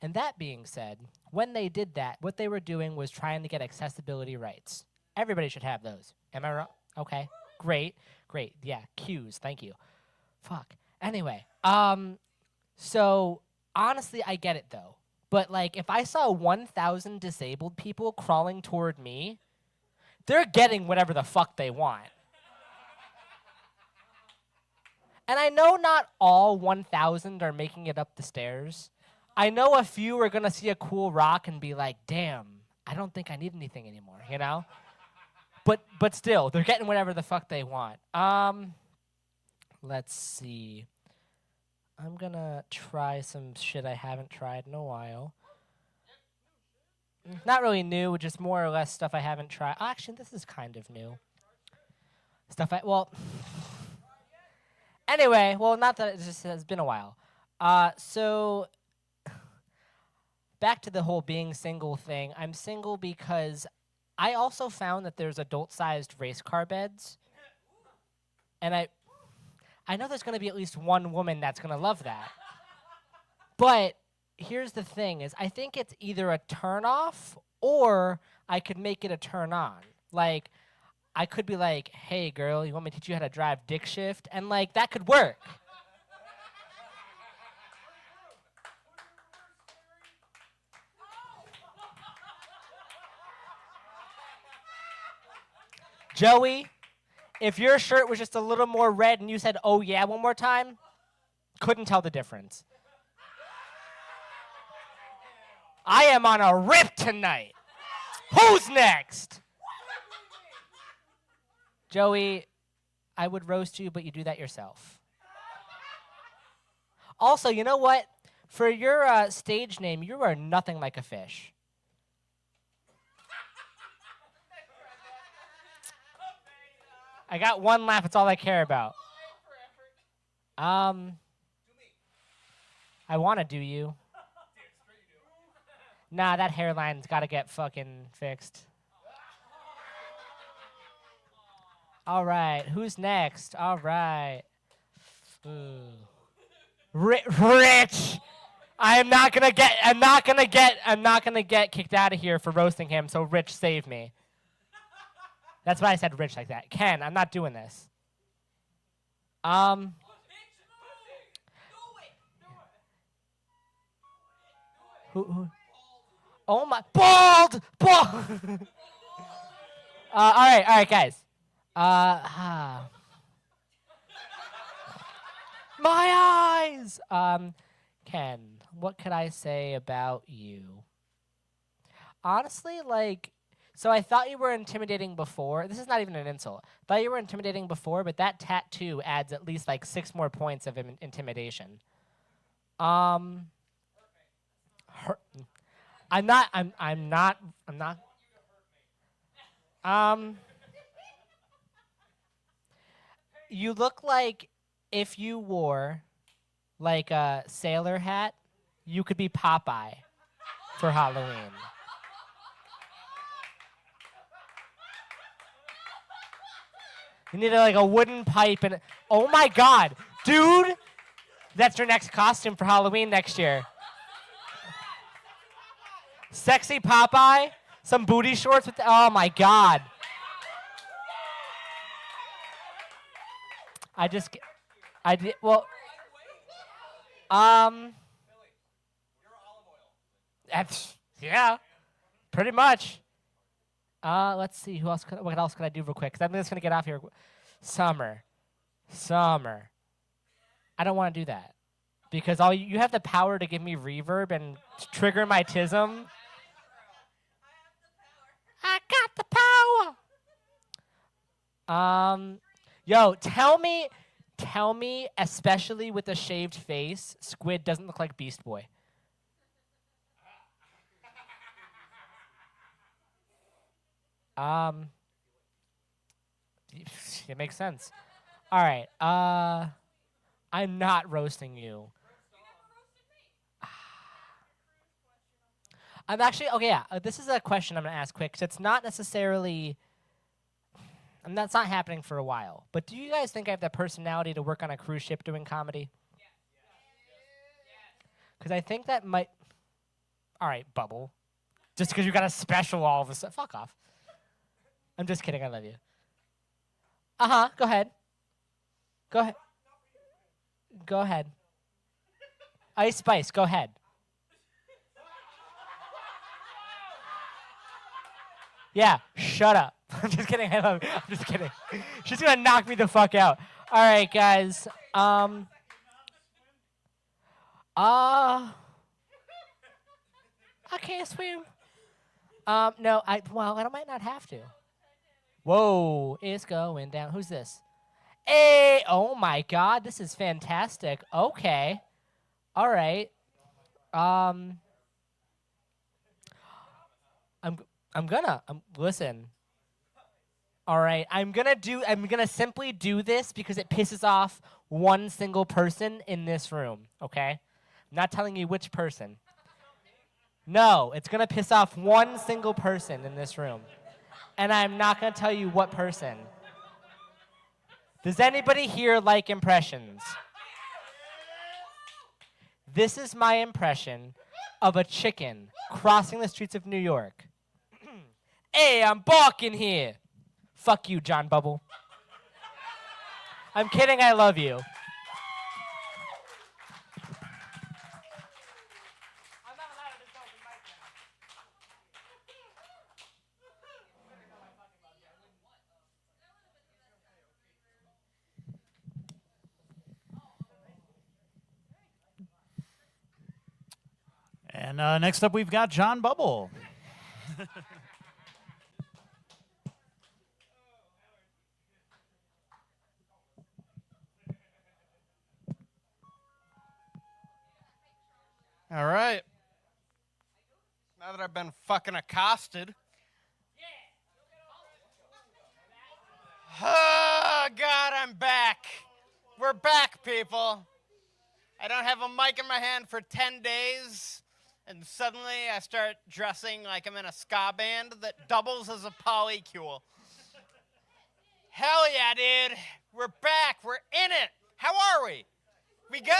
And that being said, when they did that, what they were doing was trying to get accessibility rights. Everybody should have those. Am I wrong? Okay. Great. Yeah, cues. Thank you. Fuck. Anyway, so honestly, I get it though. But like, if I saw 1,000 disabled people crawling toward me, they're getting whatever the fuck they want. And I know not all 1,000 are making it up the stairs. I know a few are gonna see a cool rock and be like, damn, I don't think I need anything anymore, you know? But still, they're getting whatever the fuck they want. Let's see. I'm gonna try some shit I haven't tried in a while. Not really new, just more or less stuff I haven't tried. Actually, this is kind of new. Anyway, not that it just has been a while. So back to the whole being single thing. I'm single because I also found that there's adult-sized race car beds. And I know there's going to be at least one woman that's going to love that. But here's the thing is I think it's either a turn-off or I could make it a turn-on. Like, I could be like, hey, girl, you want me to teach you how to drive dick shift? And, like, that could work. Joey, if your shirt was just a little more red and you said, oh, yeah, one more time, couldn't tell the difference. I am on a rip tonight. Who's next? Joey, I would roast you, but you do that yourself. Also, you know what? For your stage name, you are nothing like a fish. I got one laugh. It's all I care about. I want to do you. Nah, that hairline's got to get fucking fixed. All right, who's next? All right. Rich. I'm not gonna get kicked out of here for roasting him. So Rich, save me. That's why I said Rich like that. Ken, I'm not doing this. Who? Oh my, bald. All right, guys. My eyes. Ken, what could I say about you? Honestly, like, so I thought you were intimidating before. This is not even an insult. Thought you were intimidating before, but that tattoo adds at least like 6 more points of intimidation. I'm not. You look like if you wore like a sailor hat, you could be Popeye for Halloween. You need like a wooden pipe and oh my god, dude, that's your next costume for Halloween next year. Sexy Popeye, some booty shorts with oh my god. I did well. That's yeah, pretty much. Let's see what else could I do real quick? Cause I'm just gonna get off here. Summer. I don't want to do that because you have the power to give me reverb and trigger my tism. I got the power. Yo, tell me, especially with a shaved face, Squid doesn't look like Beast Boy. It makes sense. All right. I'm not roasting you. I'm actually okay. Yeah, this is a question I'm gonna ask quick. 'Cause it's not necessarily. And that's not happening for a while. But do you guys think I have the personality to work on a cruise ship doing comedy? Because I think that might. All right, Bubble. Just because you got a special all of a sudden. Fuck off. I'm just kidding. I love you. Go ahead. Go ahead. Ice Spice, go ahead. Yeah, shut up. I'm just kidding. I love you. I'm just kidding. She's going to knock me the fuck out. All right, guys. I can't swim. No, I might not have to. Whoa, it's going down. Who's this? Hey, oh my God, this is fantastic. Okay. All right. Listen. All right, I'm gonna simply do this because it pisses off one single person in this room, okay? I'm not telling you which person. No, it's gonna piss off one single person in this room. And I'm not gonna tell you what person. Does anybody here like impressions? This is my impression of a chicken crossing the streets of New York. Hey, I'm barking here. Fuck you, John Bubble. I'm kidding, I love you. And next up, we've got John Bubble. All right. Now that I've been fucking accosted. Oh, God, I'm back. We're back, people. I don't have a mic in my hand for 10 days, and suddenly I start dressing like I'm in a ska band that doubles as a polycule. Hell yeah, dude. We're back. We're in it. How are we? We good?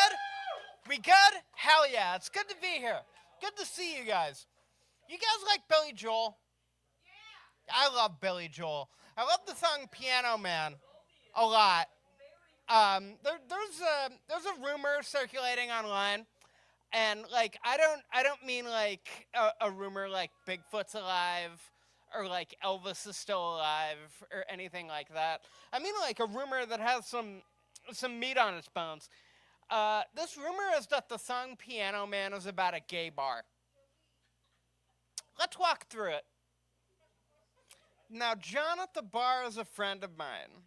We good? Hell yeah. It's good to be here. Good to see you guys. You guys like Billy Joel? Yeah. I love Billy Joel. I love the song Piano Man a lot. There's a rumor circulating online, and like I don't mean like a rumor like Bigfoot's alive or like Elvis is still alive or anything like that. I mean like a rumor that has some meat on its bones. This rumor is that the song Piano Man is about a gay bar. Let's walk through it. Now, John at the bar is a friend of mine.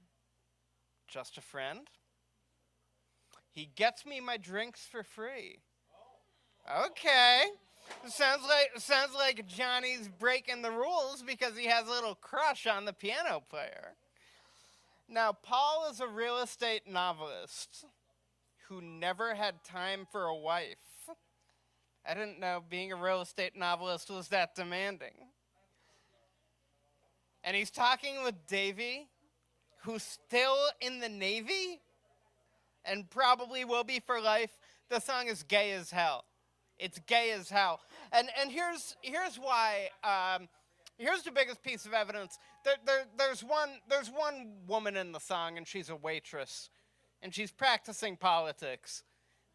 Just a friend. He gets me my drinks for free. Okay. Sounds like Johnny's breaking the rules because he has a little crush on the piano player. Now, Paul is a real estate novelist who never had time for a wife. I didn't know being a real estate novelist was that demanding. And he's talking with Davey, who's still in the Navy and probably will be for life. The song is gay as hell. It's gay as hell. And here's why. Here's the biggest piece of evidence. There's one woman in the song, and she's a waitress, and she's practicing politics.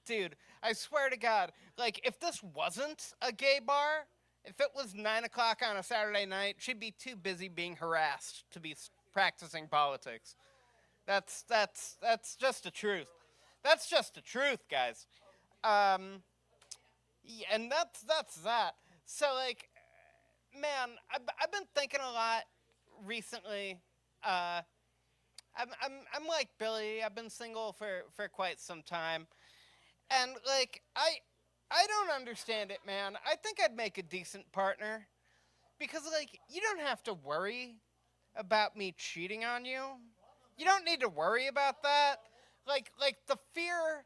Dude, I swear to God, like, if this wasn't a gay bar, if it was 9 o'clock on a Saturday night, she'd be too busy being harassed to be practicing politics. That's just the truth. That's just the truth, guys. Yeah, and that's that. So, like, man, I've been thinking a lot recently. I'm like Billy. I've been single for quite some time. And, like, I don't understand it, man. I think I'd make a decent partner. Because, like, you don't have to worry about me cheating on you. You don't need to worry about that. Like the fear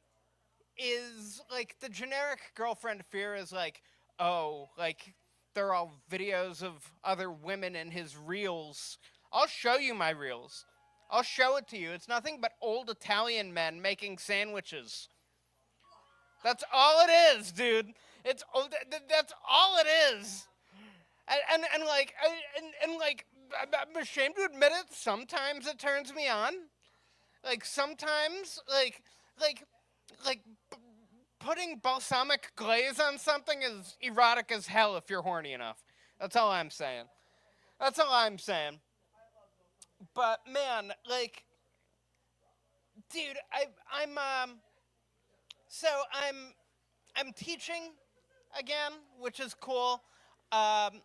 is, like, the generic girlfriend fear is, like, oh, like, there are all videos of other women in his reels. I'll show you my reels. I'll show it to you. It's nothing but old Italian men making sandwiches. That's all it is, dude. That's all it is. And I'm ashamed to admit it. Sometimes it turns me on. Like sometimes, like putting balsamic glaze on something is erotic as hell if you're horny enough. That's all I'm saying. That's all I'm saying. But man, like, dude, I'm teaching again, which is cool. I'm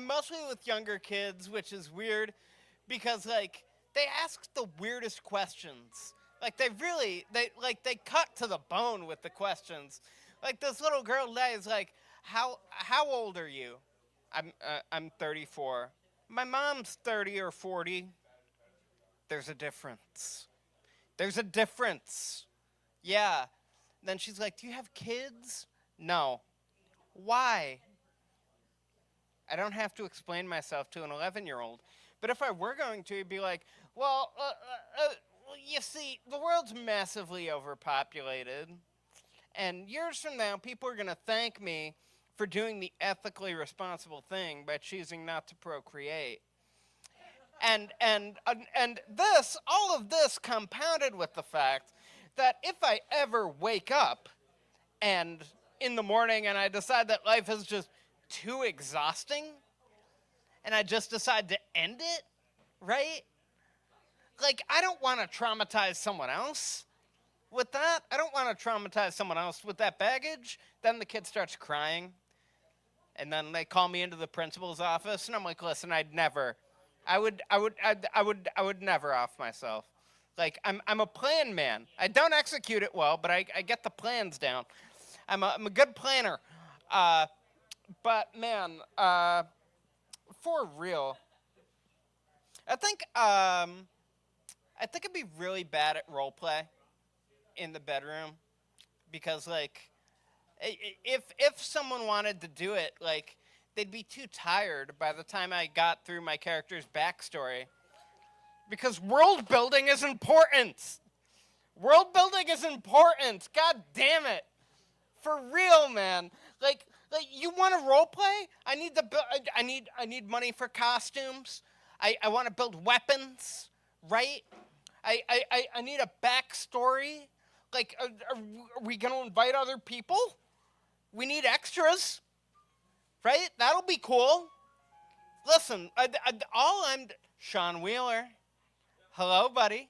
mostly with younger kids, which is weird because like they ask the weirdest questions. Like they cut to the bone with the questions. Like this little girl today is like, how old are you? I'm 34. My mom's 30 or 40. There's a difference. There's a difference. Yeah. Then she's like, do you have kids? No. Why? I don't have to explain myself to an 11-year-old. But if I were going to, it'd be like, well, you see, the world's massively overpopulated. And years from now, people are going to thank me for doing the ethically responsible thing by choosing not to procreate. And this, all of this compounded with the fact that if I ever wake up and in the morning and I decide that life is just too exhausting and I just decide to end it, right? Like, I don't want to traumatize someone else. with that, I don't want to traumatize someone else with that baggage. Then the kid starts crying. And then they call me into the principal's office, and I'm like, listen, I would never off myself. Like, I'm a plan man. I don't execute it well, but I get the plans down. I'm a good planner. But man, for real, I think I'd be really bad at role play in the bedroom, because like, if someone wanted to do it, like, they'd be too tired by the time I got through my character's backstory. Because world building is important. World building is important. God damn it. For real, man. Like you want to role play? I need to build. I need money for costumes. I want to build weapons, right? I need a backstory. Like, are we gonna invite other people? We need extras, right? That'll be cool. Listen, Sean Wheeler. Hello, buddy.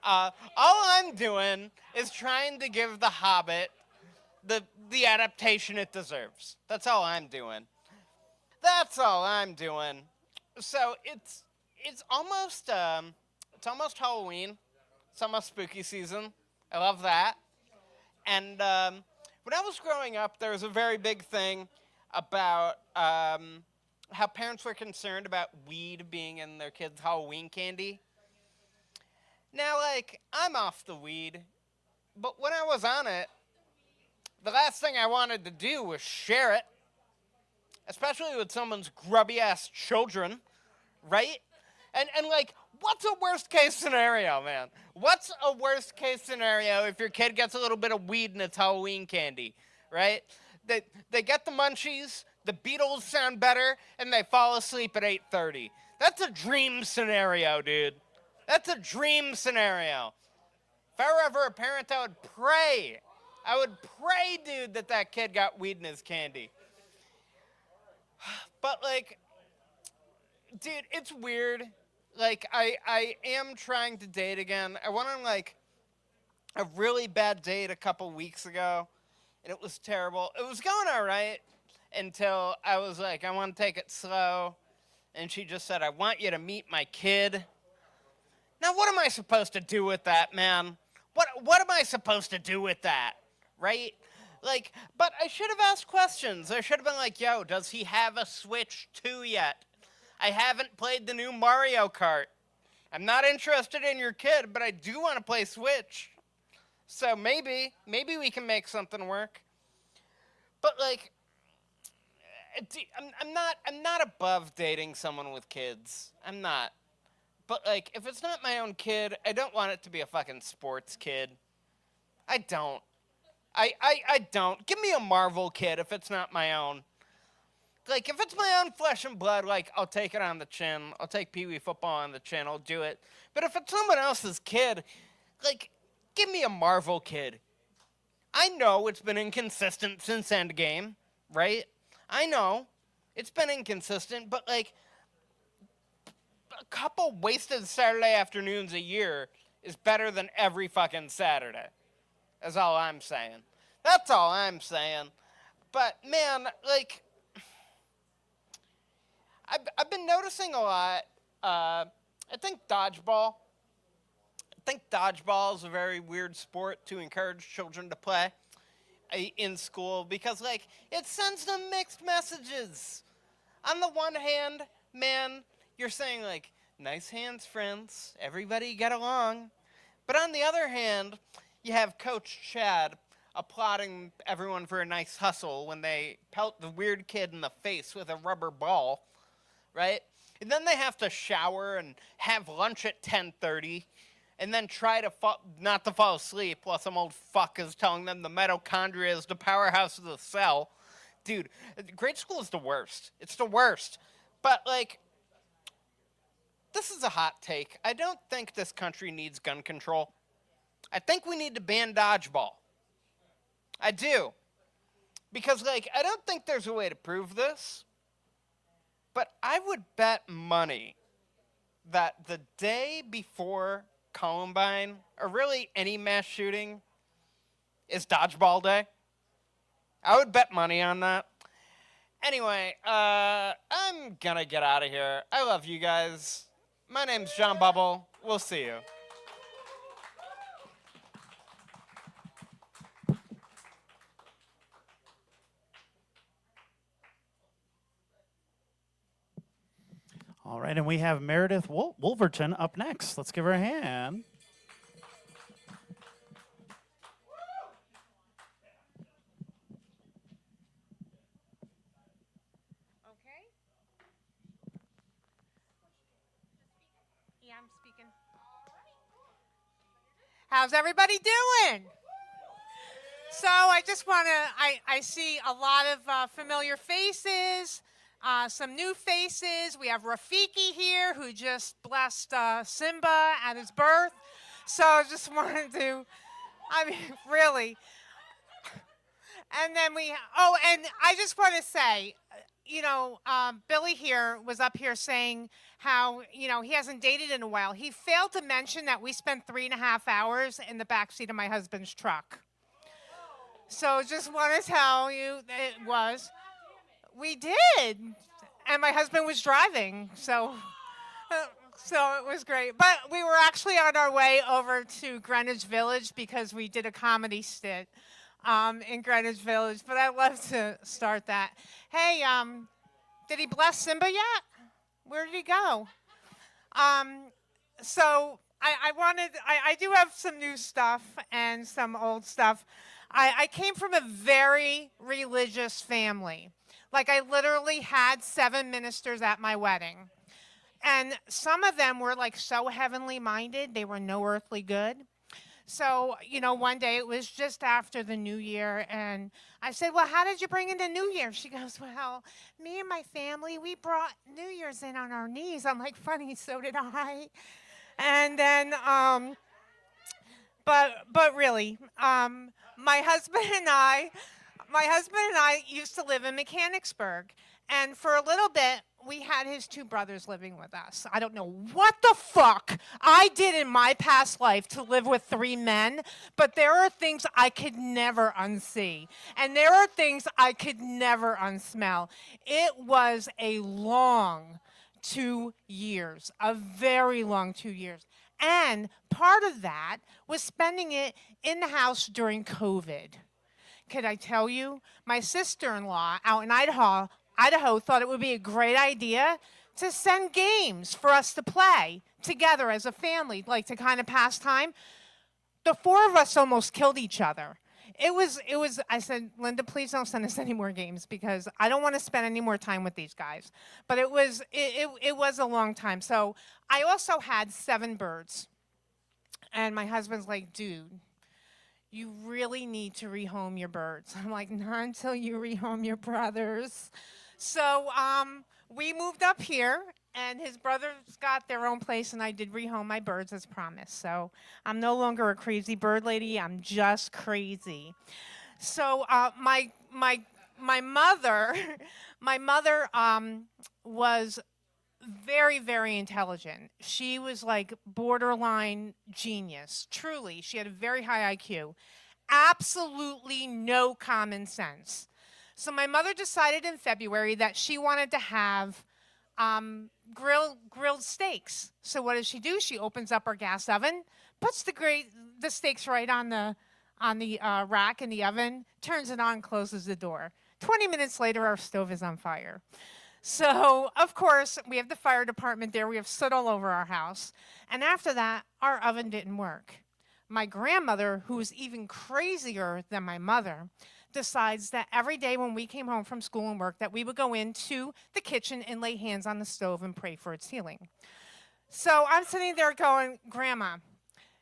All I'm doing is trying to give The Hobbit the adaptation it deserves. That's all I'm doing. That's all I'm doing. So it's almost Halloween. It's almost spooky season. I love that. And when I was growing up, there was a very big thing about how parents were concerned about weed being in their kids' Halloween candy. Now, like, I'm off the weed, but when I was on it, the last thing I wanted to do was share it, especially with someone's grubby-ass children, right? And like, what's a worst-case scenario, man? What's a worst-case scenario if your kid gets a little bit of weed in its Halloween candy, right? They get the munchies, the Beatles sound better, and they fall asleep at 8:30. That's a dream scenario, dude. That's a dream scenario. If I were ever a parent, I would pray. Dude, that kid got weed in his candy. But, like, dude, it's weird. Like, I am trying to date again. I went on, like, a really bad date a couple weeks ago, and it was terrible. It was going all right until I was like, I want to take it slow. And she just said, I want you to meet my kid. Now, what am I supposed to do with that, man? What am I supposed to do with that, right? Like, but I should have asked questions. I should have been like, yo, does he have a Switch 2 yet? I haven't played the new Mario Kart. I'm not interested in your kid, but I do want to play Switch. So maybe we can make something work. But like, I'm not above dating someone with kids. I'm not. But like, if it's not my own kid, I don't want it to be a fucking sports kid. I don't. I don't. Give me a Marvel kid if it's not my own. Like, if it's my own flesh and blood, like, I'll take it on the chin. I'll take Pee Wee football on the chin. I'll do it. But if it's someone else's kid, like, give me a Marvel kid. I know it's been inconsistent since Endgame, right? I know it's been inconsistent, but, like, a couple wasted Saturday afternoons a year is better than every fucking Saturday. That's all I'm saying. That's all I'm saying. But, man, like, I've been noticing a lot. I think dodgeball is a very weird sport to encourage children to play in school because, like, it sends them mixed messages. On the one hand, man, you're saying, like, nice hands, friends. Everybody get along. But on the other hand, you have Coach Chad applauding everyone for a nice hustle when they pelt the weird kid in the face with a rubber ball, right? And then they have to shower and have lunch at 10:30 and then try to not to fall asleep while some old fuck is telling them the mitochondria is the powerhouse of the cell. Dude, grade school is the worst. It's the worst. But, like, this is a hot take. I don't think this country needs gun control. I think we need to ban dodgeball. I do. Because, like, I don't think there's a way to prove this, but I would bet money that the day before Columbine, or really any mass shooting, is dodgeball day. I would bet money on that. Anyway, I'm gonna get out of here. I love you guys. My name's John Bubble. We'll see you. All right, and we have Meredith Wolverton up next. Let's give her a hand. Okay. Yeah, I'm speaking. How's everybody doing? So I just want to, I see a lot of familiar faces, some new faces. We have Rafiki here who just blessed Simba at his birth. So I just wanted to, I mean, really. And then and I just want to say, you know, Billy here was up here saying how, you know, he hasn't dated in a while. He failed to mention that we spent 3.5 hours in the backseat of my husband's truck. So just want to tell you that it was. We did. And my husband was driving. So it was great. But we were actually on our way over to Greenwich Village because we did a comedy stint in Greenwich Village. But I'd love to start that. Hey, did he bless Simba yet? Where did he go? So I do have some new stuff and some old stuff. I came from a very religious family. Like, I literally had 7 ministers at my wedding. And some of them were, like, so heavenly minded, they were no earthly good. So, you know, one day it was just after the New Year, and I said, well, how did you bring in the New Year? She goes, well, me and my family, we brought New Year's in on our knees. I'm like, funny, so did I. And then, but really, my husband and I used to live in Mechanicsburg. And for a little bit, we had his 2 brothers living with us. I don't know what the fuck I did in my past life to live with 3 men, but there are things I could never unsee. And there are things I could never unsmell. It was a long 2 years, a very long 2 years. And part of that was spending it in the house during COVID. Could I tell you? My sister-in-law out in Idaho thought it would be a great idea to send games for us to play together as a family, like to kind of pass time. The 4 of us almost killed each other. It was, I said, Linda, please don't send us any more games because I don't want to spend any more time with these guys. But it was a long time. So I also had 7 birds. And my husband's like, dude, you really need to rehome your birds. I'm like, not until you rehome your brothers. So we moved up here, and his brothers got their own place, and I did rehome my birds as promised. So I'm no longer a crazy bird lady. I'm just crazy. So my mother, was very, very intelligent. She was like borderline genius. Truly, she had a very high IQ. Absolutely no common sense. So my mother decided in February that she wanted to have grilled steaks. So what does she do? She opens up her gas oven, puts the steaks right on the rack in the oven, turns it on, closes the door. 20 minutes later, our stove is on fire. So, of course, we have the fire department there. We have soot all over our house. And after that, our oven didn't work. My grandmother, who is even crazier than my mother, decides that every day when we came home from school and work that we would go into the kitchen and lay hands on the stove and pray for its healing. So I'm sitting there going, Grandma,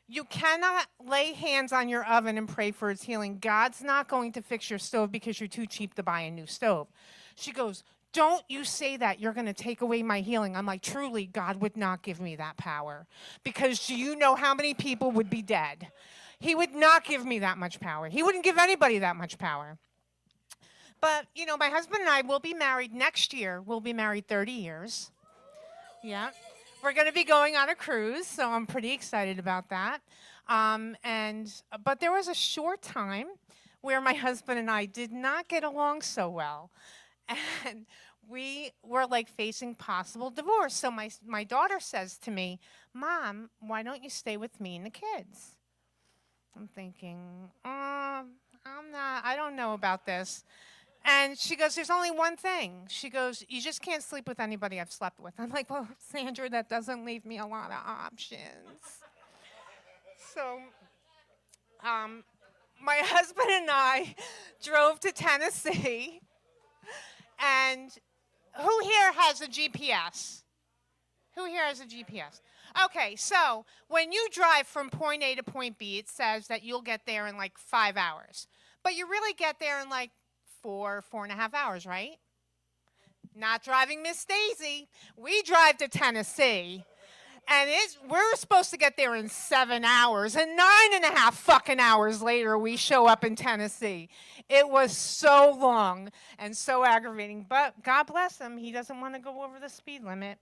you cannot lay hands on your oven and pray for its healing. God's not going to fix your stove because you're too cheap to buy a new stove. She goes, don't you say that. You're going to take away my healing. I'm like, truly, God would not give me that power. Because do you know how many people would be dead? He would not give me that much power. He wouldn't give anybody that much power. But, you know, my husband and I will be married next year. We'll be married 30 years. Yeah. We're going to be going on a cruise, so I'm pretty excited about that. But there was a short time where my husband and I did not get along so well. And we were like facing possible divorce. So my daughter says to me, Mom, why don't you stay with me and the kids? I'm thinking, I don't know about this. And she goes, there's only one thing. She goes, you just can't sleep with anybody I've slept with. I'm like, well, Sandra, that doesn't leave me a lot of options. So my husband and I drove to Tennessee. And who here has a GPS? Who here has a GPS? Okay, so when you drive from point A to point B, it says that you'll get there in like 5 hours. But you really get there in like 4.5 hours, right? Not driving Miss Daisy. We drive to Tennessee, and we're supposed to get there in 7 hours, and 9.5 fucking hours later, we show up in Tennessee. It was so long and so aggravating, but God bless him, he doesn't want to go over the speed limit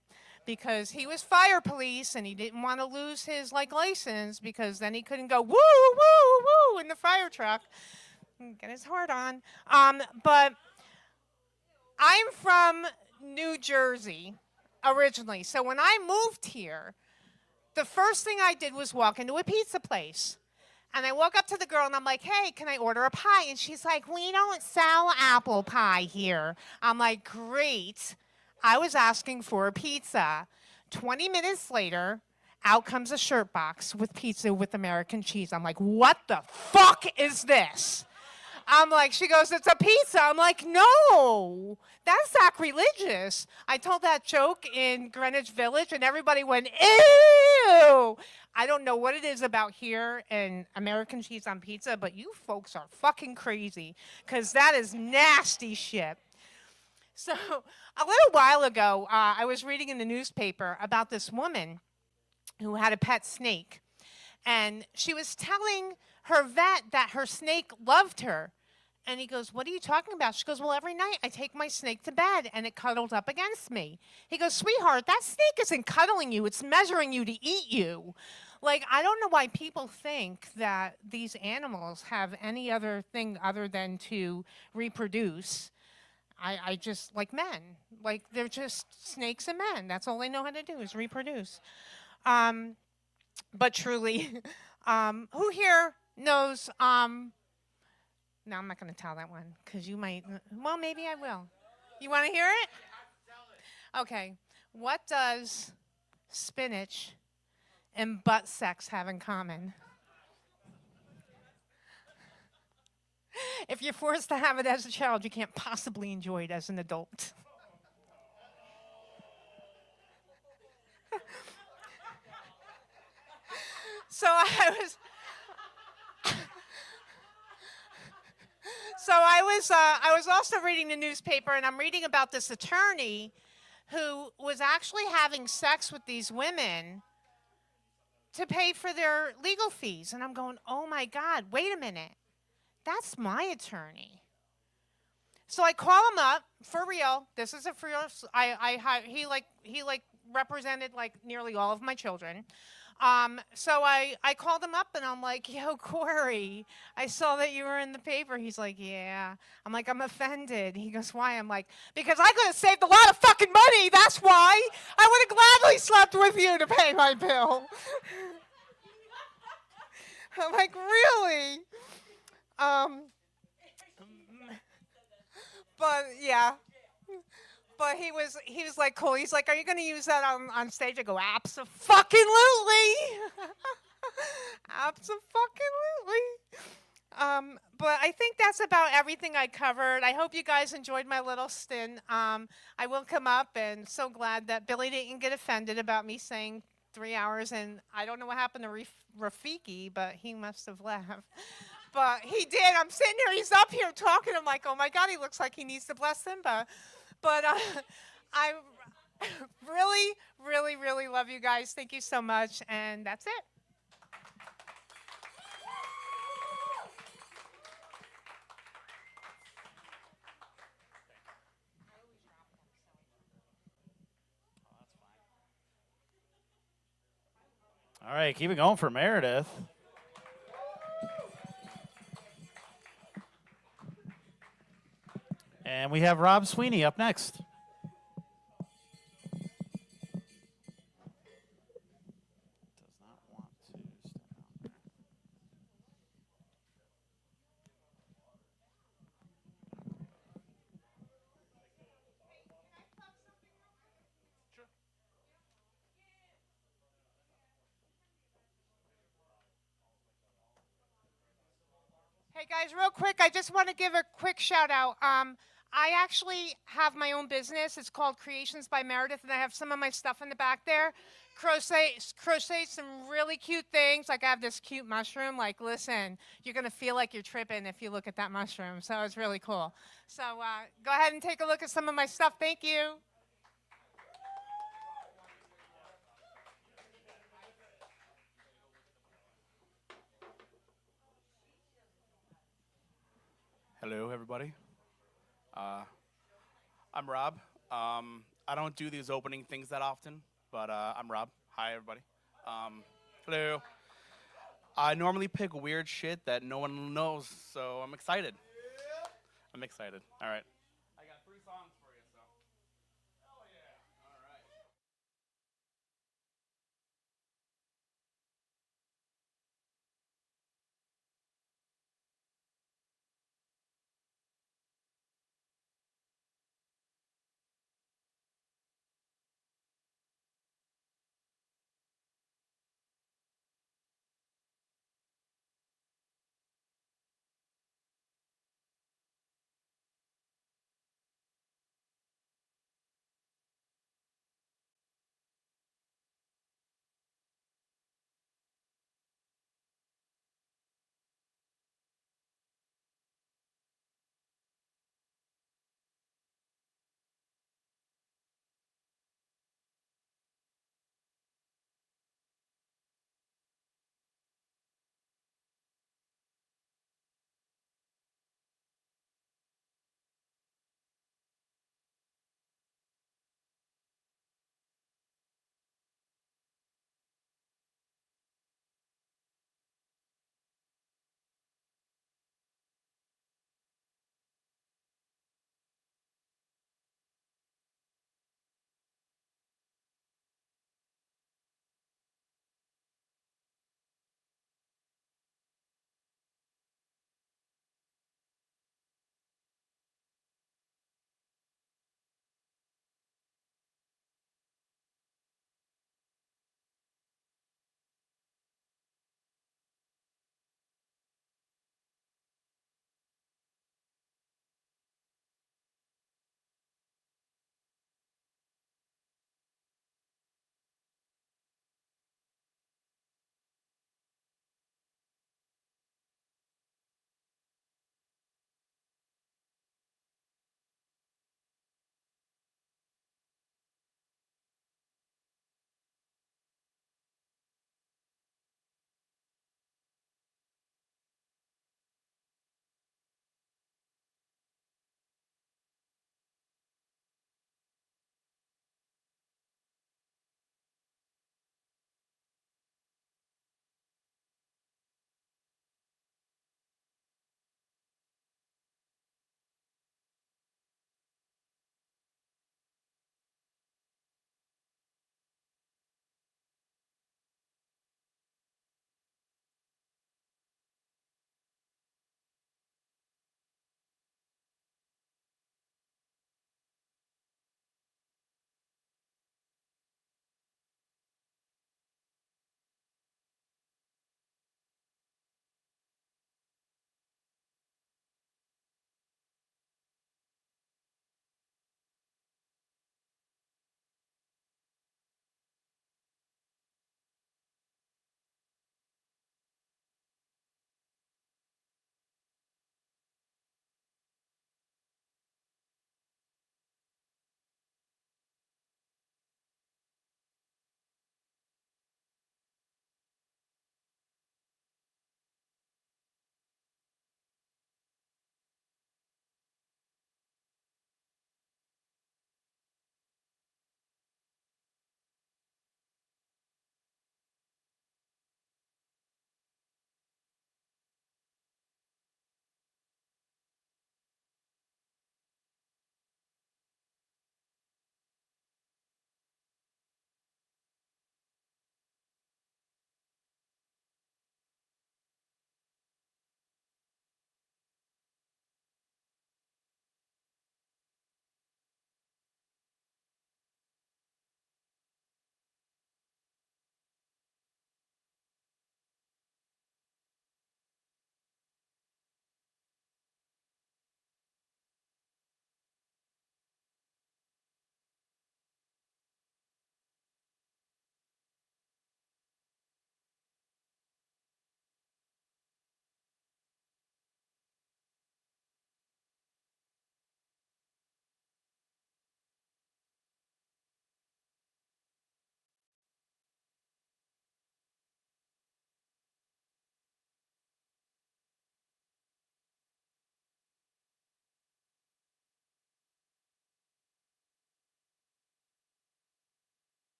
because he was fire police, and he didn't want to lose his license because then he couldn't go woo, woo, woo in the fire truck. Get his heart on. But I'm from New Jersey originally. So when I moved here, the first thing I did was walk into a pizza place. And I walk up to the girl and I'm like, hey, can I order a pie? And she's like, we don't sell apple pie here. I'm like, great. I was asking for a pizza. 20 minutes later, out comes a shirt box with pizza with American cheese. I'm like, what the fuck is this? I'm like, she goes, it's a pizza. I'm like, no, that's sacrilegious. I told that joke in Greenwich Village, and everybody went, ew. I don't know what it is about here and American cheese on pizza, but you folks are fucking crazy, because that is nasty shit. So a little while ago, I was reading in the newspaper about this woman who had a pet snake. And she was telling her vet that her snake loved her. And he goes, what are you talking about? She goes, well, every night I take my snake to bed and it cuddles up against me. He goes, sweetheart, that snake isn't cuddling you. It's measuring you to eat you. Like, I don't know why people think that these animals have any other thing other than to reproduce. I just, like men, like they're just snakes and men. That's all they know how to do is reproduce. But truly, who here knows, no, I'm not going to tell that one because you might, well, maybe I will. You want to hear it? Okay. What does spinach and butt sex have in common? If you're forced to have it as a child, you can't possibly enjoy it as an adult. So I was also reading the newspaper, and I'm reading about this attorney who was actually having sex with these women to pay for their legal fees. And I'm going, oh my God, wait a minute. That's my attorney. So I call him up, for real. This is a for real. He represented like nearly all of my children. So I called him up and I'm like, yo, Corey, I saw that you were in the paper. He's like, yeah. I'm like, I'm offended. He goes, why? I'm like, because I could have saved a lot of fucking money. That's why. I would have gladly slept with you to pay my bill. I'm like, really? But yeah. But he was like, cool. He's like, are you going to use that on stage? I go, abso-fucking-lutely. Abso-fucking-lutely. But I think that's about everything I covered. I hope you guys enjoyed my little stint. I will come up, and so glad that Billy didn't get offended about me saying 3 hours. And I don't know what happened to Rafiki, but he must have laughed. But he did. I'm sitting here. He's up here talking. I'm like, oh, my God, he looks like he needs to bless Simba. But I really, really, really love you guys. Thank you so much. And that's it. All right, keep it going for Meredith. And we have Rob Sweeney up next. Does not want to step out. Hey guys, real quick, I just want to give a quick shout out. I actually have my own business. It's called Creations by Meredith, and I have some of my stuff in the back there. Crochet some really cute things. Like I have this cute mushroom. Like, listen, you're gonna feel like you're tripping if you look at that mushroom. So it's really cool. So go ahead and take a look at some of my stuff. Thank you. Hello, everybody. I'm Rob. I don't do these opening things that often, but I'm Rob. Hi, everybody. Hello. I normally pick weird shit that no one knows, so I'm excited. I'm excited. All right. I got 3 songs for you, so. Hell yeah. All right.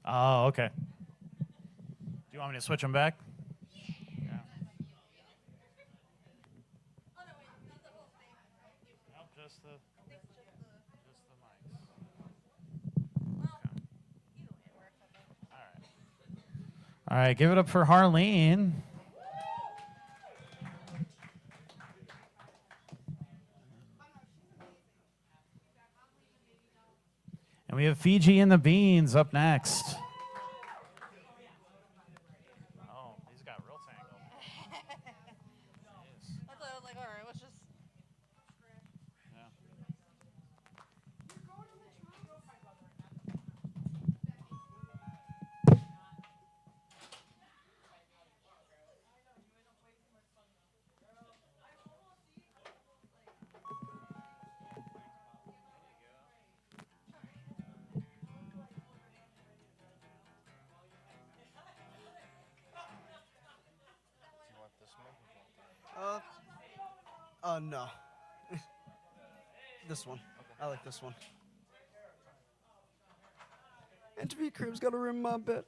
Oh, okay. Do you want me to switch them back? Yeah. Nope, just the mics. Okay. All right, give it up for Harleen. And we have Fiji and the Beans up next. Oh, these got real tangled. I was like, all right, let's just. Yeah. No. This one. I like this one. Interview crib's got a room in my bed.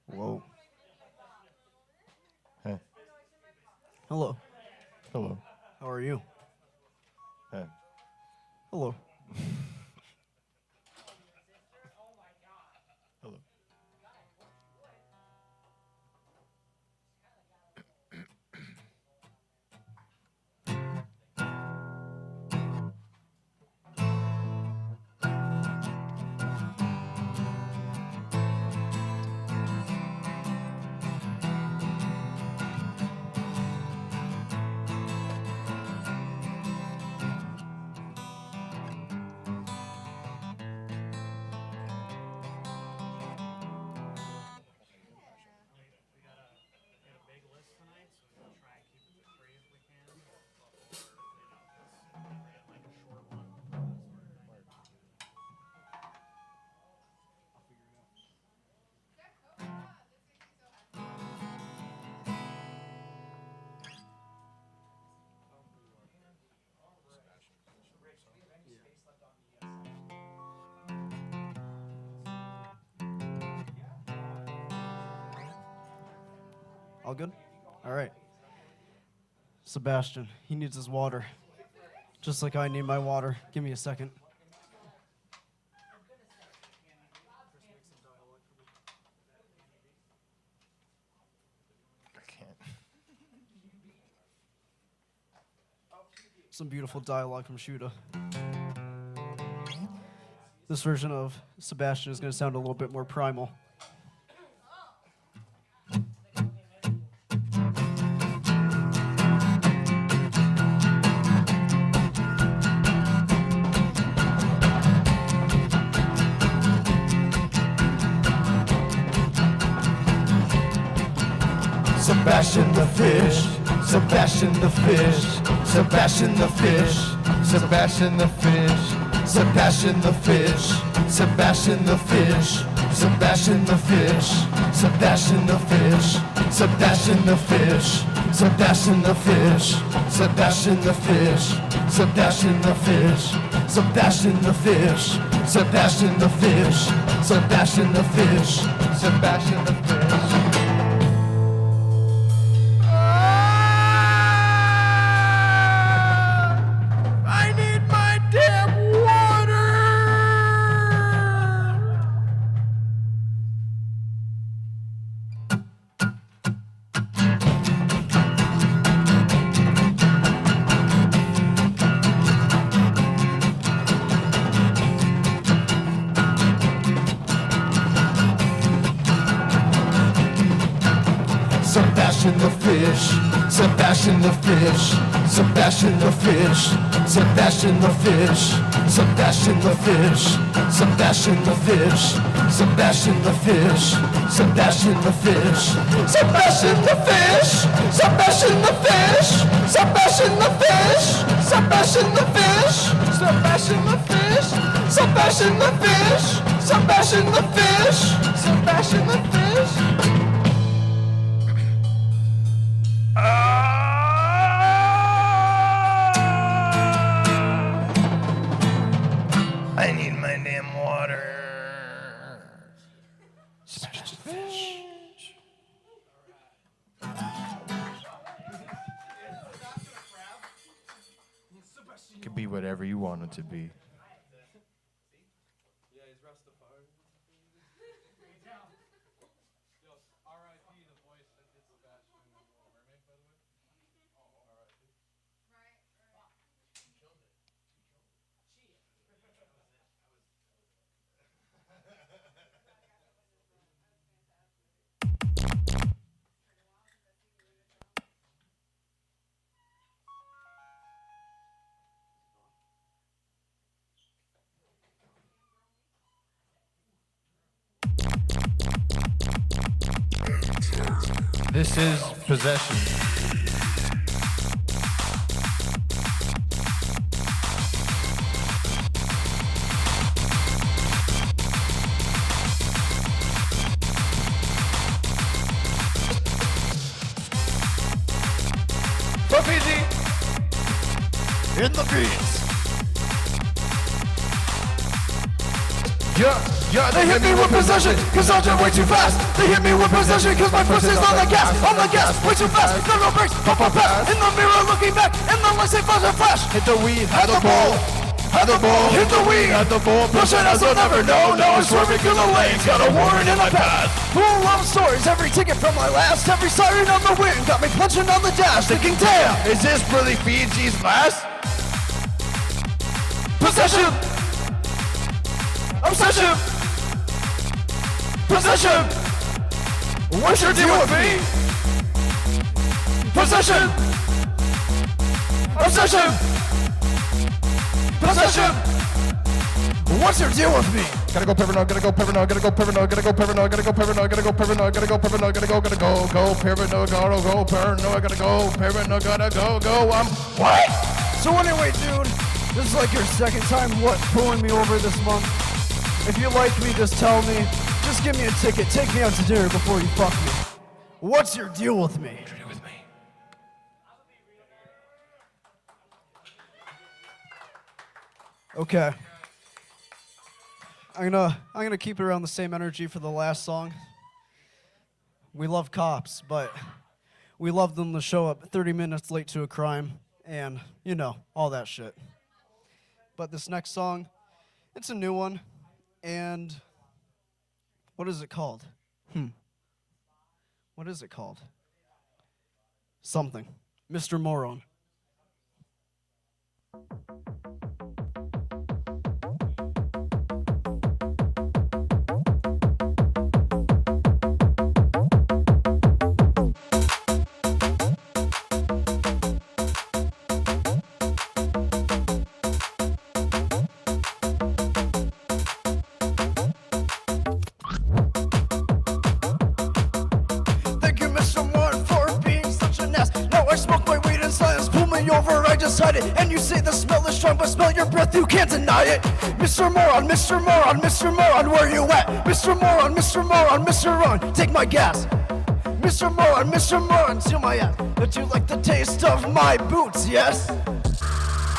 Whoa. Hey. Hello. Hello. How are you? Hey. Hello. Hello. All good? All right. Sebastian, he needs his water. Just like I need my water. Give me a second. I can't. Some beautiful dialogue from Shuda. This version of Sebastian is going to sound a little bit more primal. Sebastian the fish, Sebastian the fish, Sebastian the fish, Sebastian the fish, Sebastian the fish, Sebastian the fish, Sebastian the fish, Sebastian the fish, Sebastian the fish, Sebastian the fish, Sebastian the fish, Sebastian the fish, Sebastian the fish, Sebastian the fish, Sebastian the fish, Sebastian the fish. I need my damn water! Sebastian the fish, Sebastian the fish, Sebastian the fish, Sebastian the fish, Sebastian the fish, Sebastian the fish, Sebastian the fish, Sebastian the fish, Sebastian the fish, Sebastian the fish, Stop bashing the fish. Stop bashing the fish. Stop bashing the fish. Stop bashing the fish. Stop bashing the fish. Stop bashing the fish. I need my damn water. It could be whatever you want it to be. This is Possession. Profeji in the beats. Yeah, they hit me with possession, cause I jump way too fast. They hit me with possession, cause my pussy's on the gas. On the gas, way too fast, no brakes, pop, pass. In the mirror looking back, and the lights say flash and flash. Hit the weed, had the ball, hit the weed, had the ball. Push it as I'll never know, now I'm swerving through the lanes. Got a warrant in my path. Full of stories, every ticket from my last. Every siren on the wind, got me punching on the dash. Thinking, damn, Is this really Fiji's last? possession, obsession, possession. What's your deal with me? Possession, obsession, possession. What's your deal with me? Gotta go paranoid, gotta go paranoid, gotta go paranoid, gotta go paranoid, gotta go paranoid, gotta go paranoid, gotta go paranoid, gotta go paranoid, gotta go paranoid, gotta go, I'm What? So anyway, dude, this is like your second time pulling me over this month. If you like me, just tell me. Just give me a ticket. Take me out to dinner before you fuck me. What's your deal with me? Okay. I'm gonna keep it around the same energy for the last song. We love cops, but we love them to show up 30 minutes late to a crime and, you know, all that shit. But this next song, it's a new one, and what is it called? What is it called? Something. Mr. Moron. Thank you, Mr. Moran, for being such an ass. Now I smoke my weed in silence. Pull me over, I just hide it. And you say the smell is strong, but smell your breath, you can't deny it. Mr. Moron, Mr. Moron, Mr. Moron, where you at? Mr. Moron, Mr. Moron, Mr. Moron, take my gas. Mr. Moran, steal my ass. But you like the taste of my boots, yes?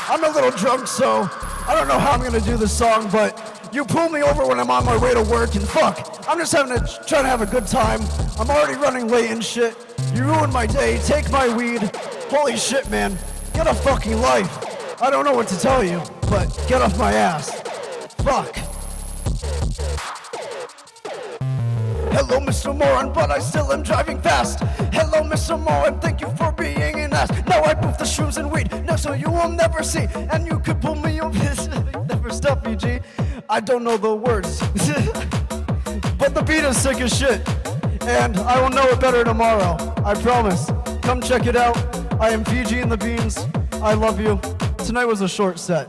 I'm a little drunk, so I don't know how I'm gonna do this song, but you pull me over when I'm on my way to work, and fuck, I'm just trying to have a good time. I'm already running late and shit. You ruined my day, take my weed. Holy shit, man, get a fucking life. I don't know what to tell you, but get off my ass. Fuck. Hello, Mr. Moran, but I still am driving fast. Hello, Mr. Moran, thank you for being an ass. Now I poof the shrooms and weed, no, so you will never see. And you could pull me over, never stop me, G. I don't know the words, but the beat is sick as shit. And I will know it better tomorrow, I promise. Come check it out. I am Fiji and the Beans. I love you. Tonight was a short set.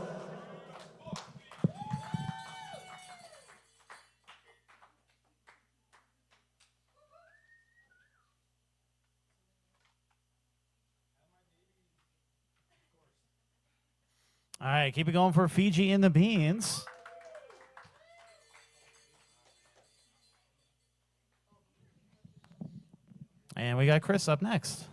All right, keep it going for Fiji and the Beans. And we got Chris up next.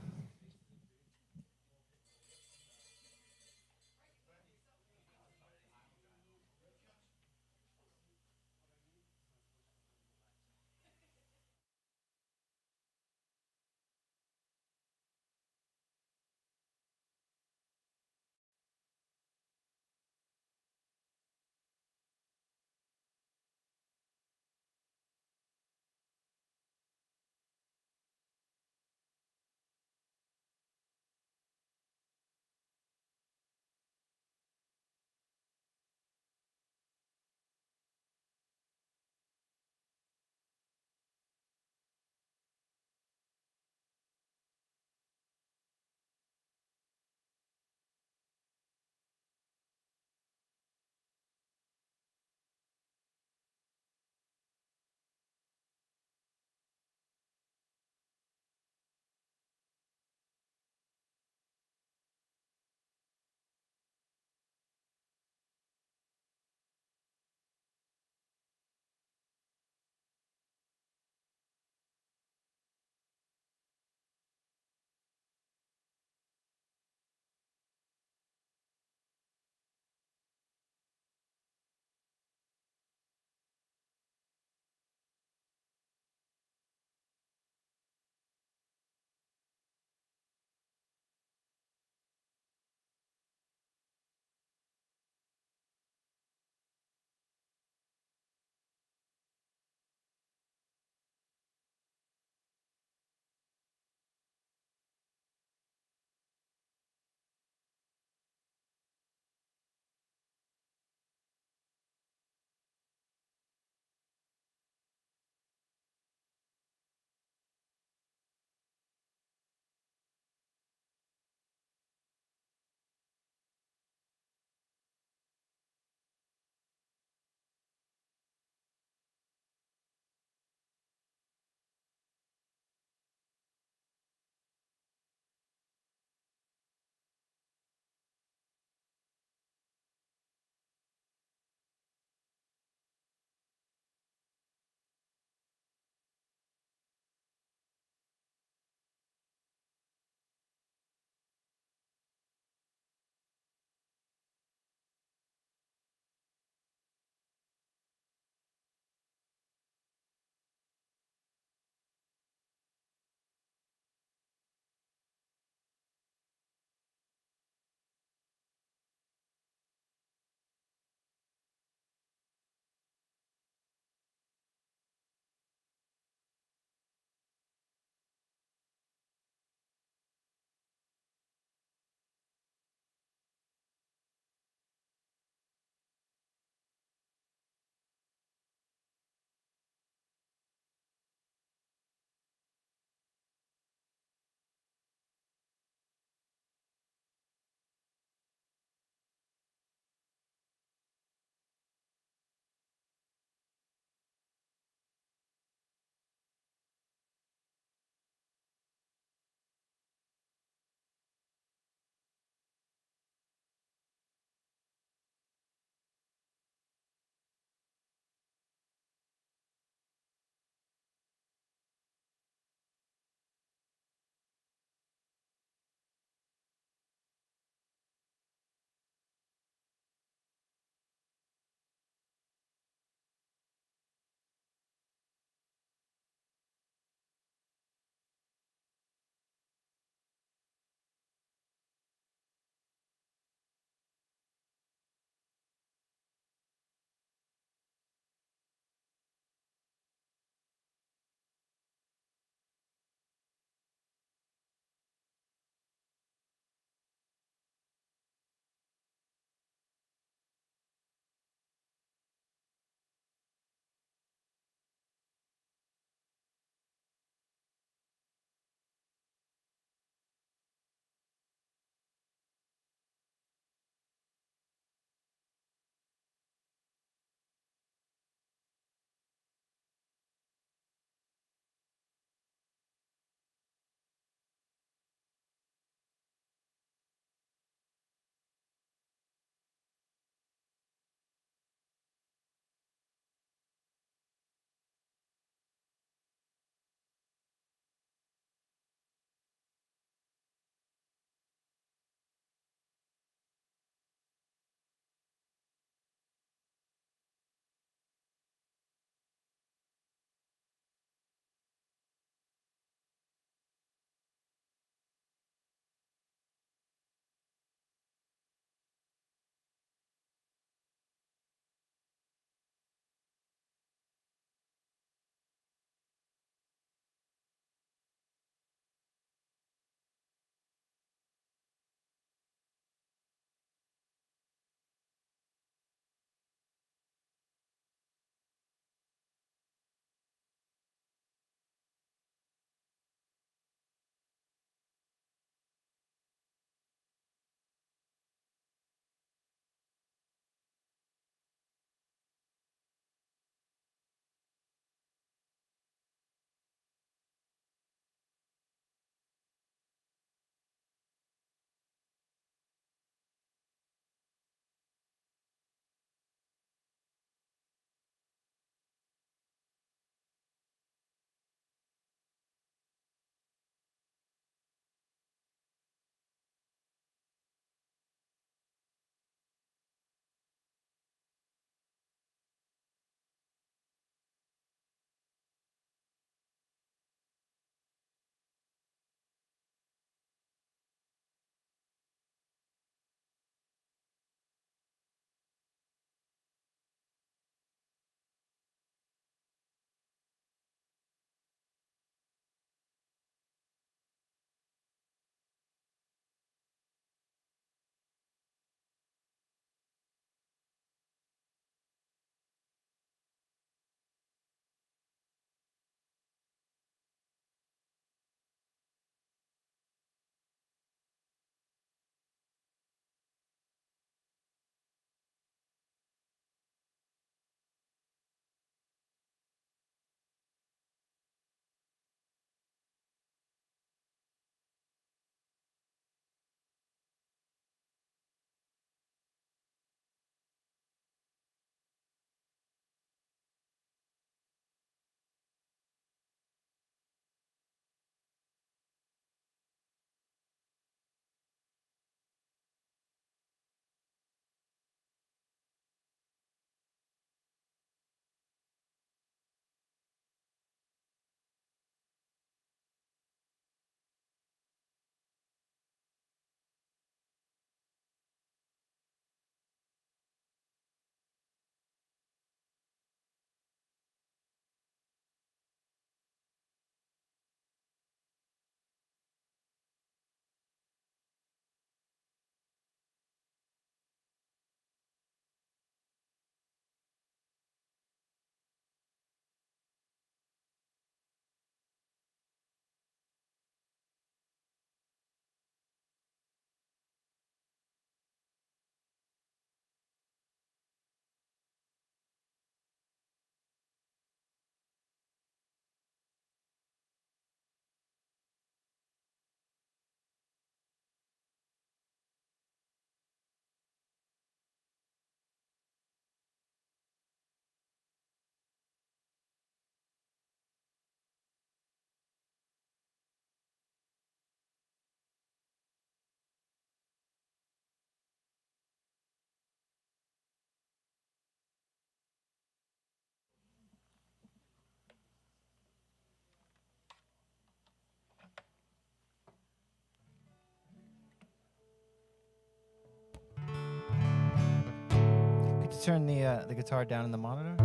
turn the guitar down in the monitor?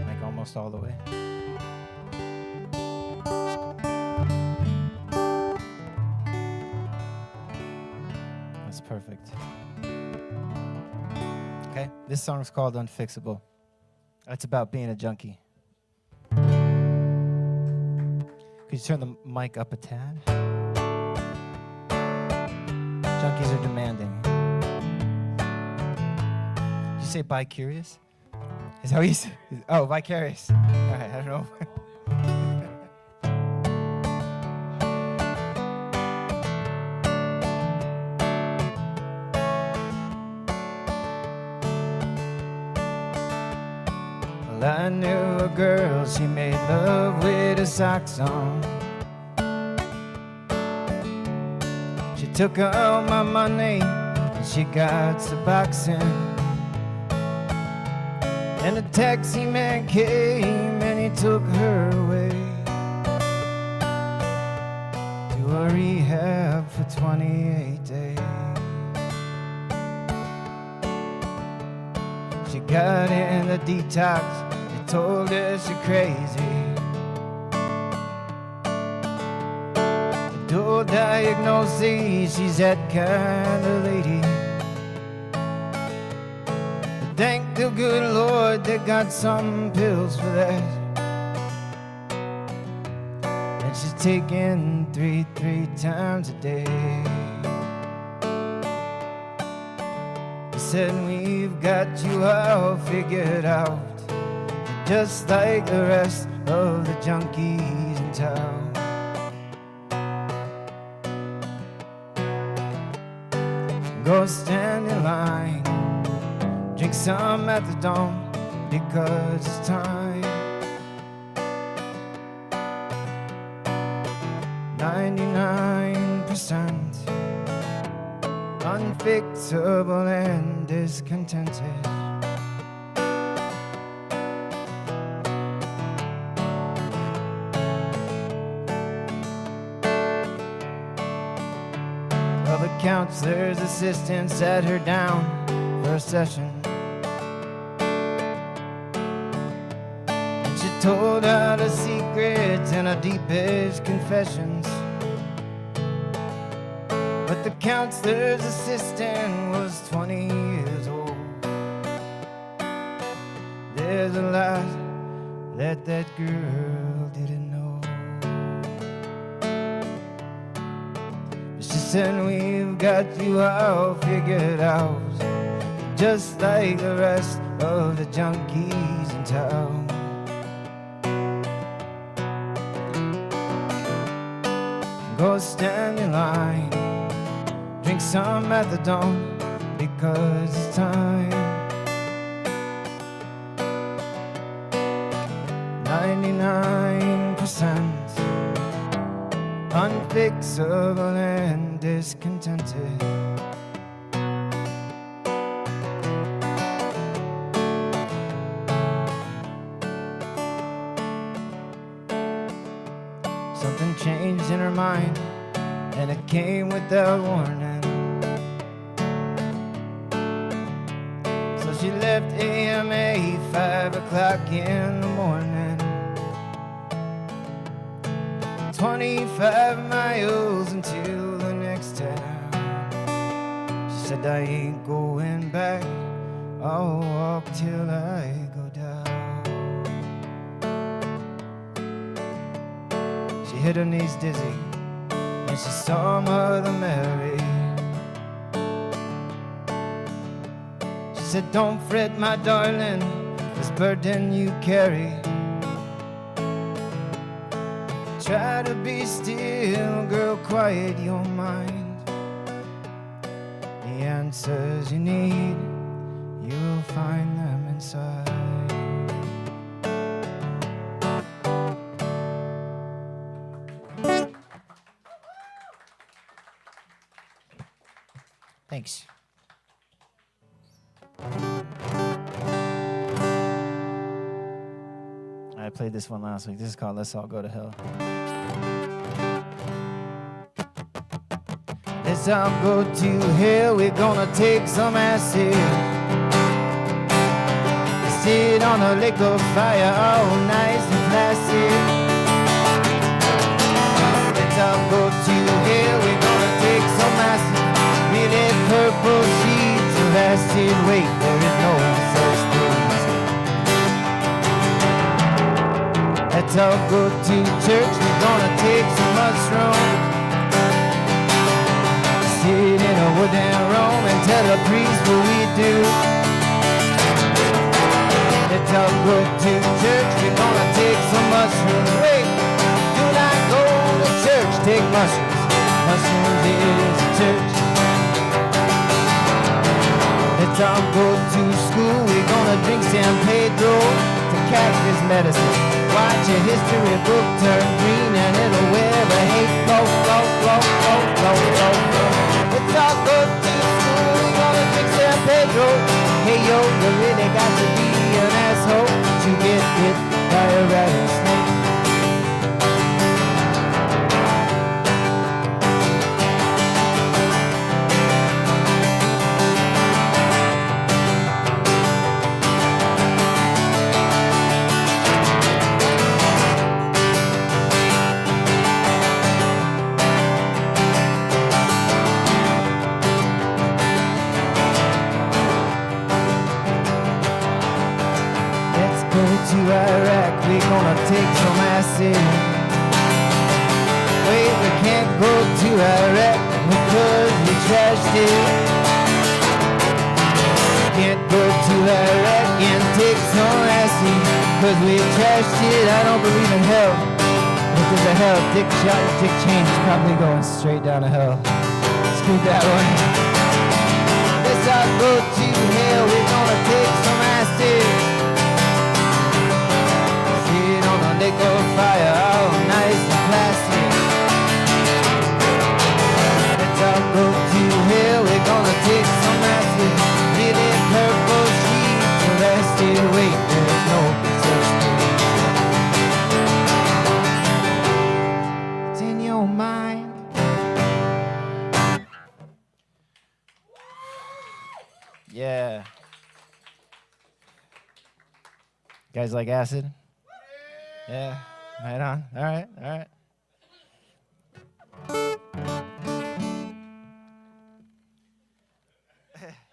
Like almost all the way. That's perfect. Okay, this song's called Unfixable. It's about being a junkie. Could you turn the mic up a tad? Junkies are demanding. Did you say bi-curious? Is that what you said? Oh, vicarious. All right, I don't know. Well, I knew a girl, she made love with her socks on. She took all my money and she got Suboxone. And a taxi man came and he took her away to a rehab for 28 days. She got in the detox, they told her she crazy. The dual diagnosis, she's that kind of lady. But thank the good Lord they got some pills for that. And she's taking three times a day. Said we've got you all figured out, just like the rest of the junkies in town. Go stand in line, drink some at the dawn, because it's time. 99% unfixable and discontented. Well, the counselor's assistant sat her down for a session. And she told her the secrets and her deepest confessions. But the counselor's assistant was 20 years old. There's a lot that girl didn't know. She said we've got you all figured out, just like the rest of the junkies in town. Go stand in line, drink some at the dawn, because it's time. 99% unfixable and discontented. Something changed in her mind, and it came without warning. So she left AMA 5 o'clock in the morning. 25 miles until the next town. She said, I ain't going back, I'll walk till I go down. She hit her knees dizzy, and she saw Mother Mary. She said, don't fret, my darling, this burden you carry. Try to be still, girl, quiet your mind. The answers you need, you'll find them inside. Thanks. I played this one last week. This is called Let's All Go to Hell. There's Let's all go to hell, we're gonna take some acid. Sit on a lake of fire, all nice and placid. Let's all go to hell, we're gonna take some acid. Really purple sheets of acid, wait, there is no such thing. Let's all go to church, we're gonna take some mushrooms. Sit in a wooden room and tell the priest what we do. Let's all go to church, we're gonna take some mushrooms. Wait, do not go to church, take mushrooms. Mushrooms is a church. Let's all go to school, we're gonna drink San Pedro to catch this medicine. Watch a history book turn green and it'll wear a hate flow, flow, flow, flow, flow, flow, flow. Let's all go to school, we're gonna drink San Pedro. Hey yo, you really got to be an asshole to get bit by a rattlesnake. To Iraq, we're gonna take some acid. Wait, we can't go to Iraq because we trashed it. Can't go to Iraq and take some acid because we trashed it. I don't believe in hell. If there's a hell, Dick Cheney's probably going straight down to hell. Screw that one. Let's all go to hell, we're gonna take some acid. Lake of fire, all nice and classy. Let's all go to hell, we're gonna take some acid. Really purple sheets of acid. Wait, there's no such thing. It's in your mind. Yeah. You guys like acid? Yeah, right on. All right, all right.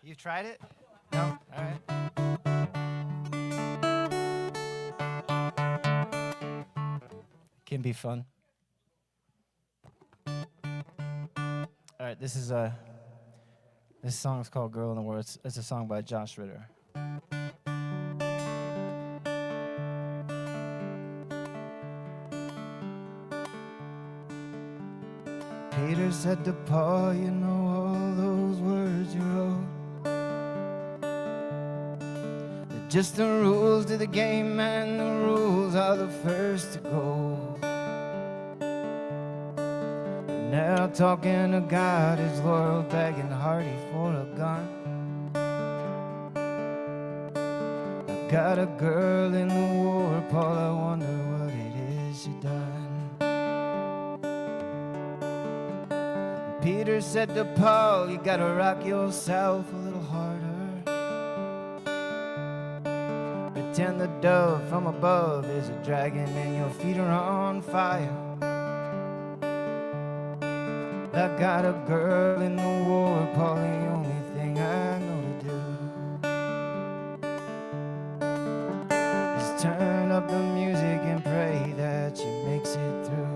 You tried it? No? All right. Can be fun. All right, this song's called Girl in the World. It's a song by Josh Ritter. Peter said to Paul, you know all those words you wrote. They're just the rules to the game, and the rules are the first to go. And now talking to God is loyal, begging Hardy for a gun. I got a girl in the war, Paul, I wonder what it is she done. Peter said to Paul, you gotta rock yourself a little harder. Pretend the dove from above is a dragon and your feet are on fire. I got a girl in the war, Paul, the only thing I know to do is turn up the music and pray that she makes it through.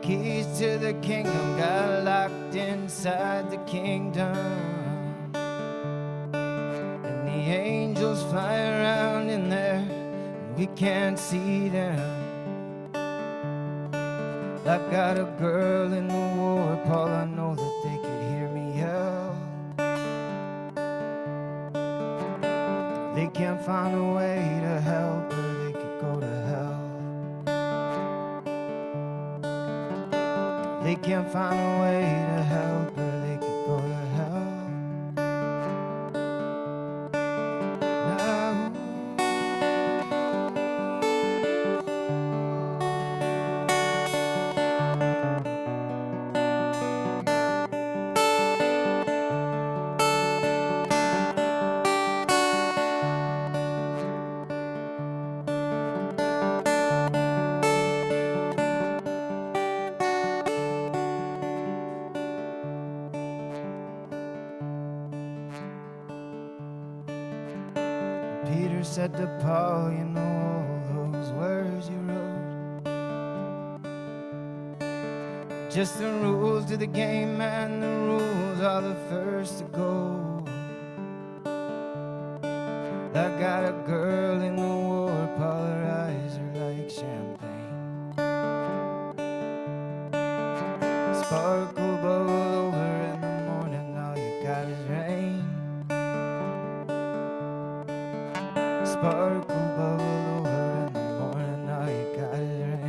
Keys to the kingdom got locked inside the kingdom, and the angels fly around in there, and we can't see them. I got a girl in the war, Paul, I know that they could hear me yell. They can't find a way to help her, they could go to hell. They can't find a way to help her, they could go to hell. Now, stranger said to Paul, you know all those words you wrote. Just the rules to the game, and the rules are the first to go. I got a girl in the war, Paul, her eyes are like champagne. Sparkle bubble over in the morning, all you got is rain. Sparkle bubble over in the morning, all you got is rain.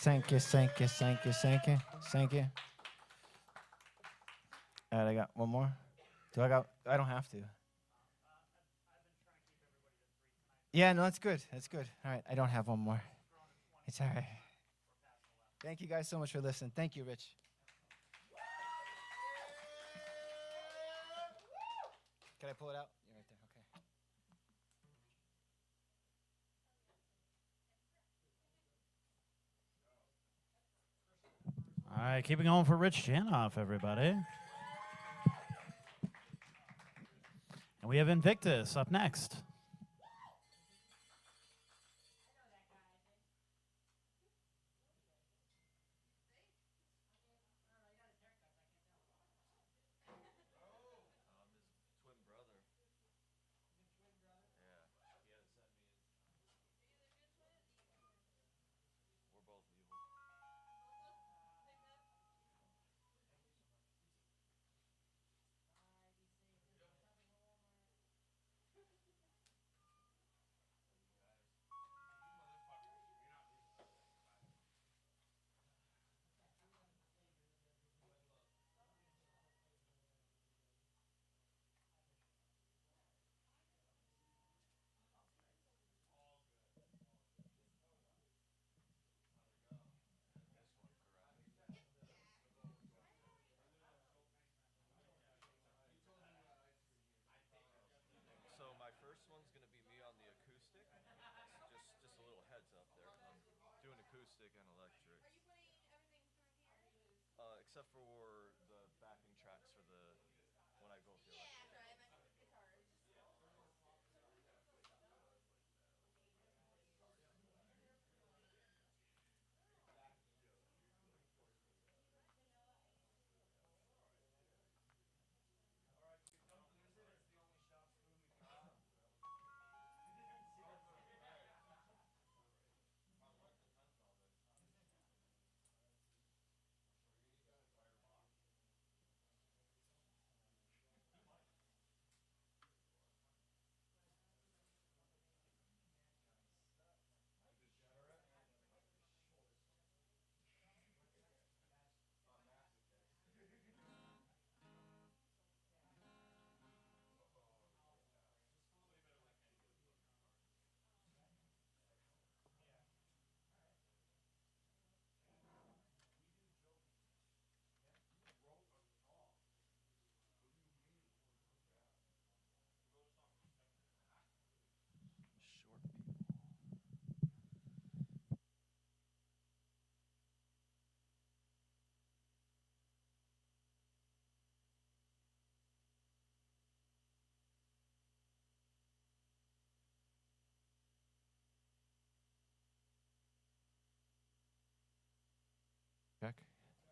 Thank you, thank you, thank you, thank you, thank you. All right, I got one more. Do I got? I don't have to. Yeah, no, that's good. That's good. All right, I don't have one more. It's all right. Thank you guys so much for listening. Thank you, Rich. Can I pull it out? You're right there. Okay. All right, keeping going for Rich Janoff, everybody. And we have Invictus up next. So my first one's gonna be me on the acoustic. Just a little heads up there. I'm doing acoustic and electric. Are you playing everything from here? Except for the backing tracks for the when I go with the electric.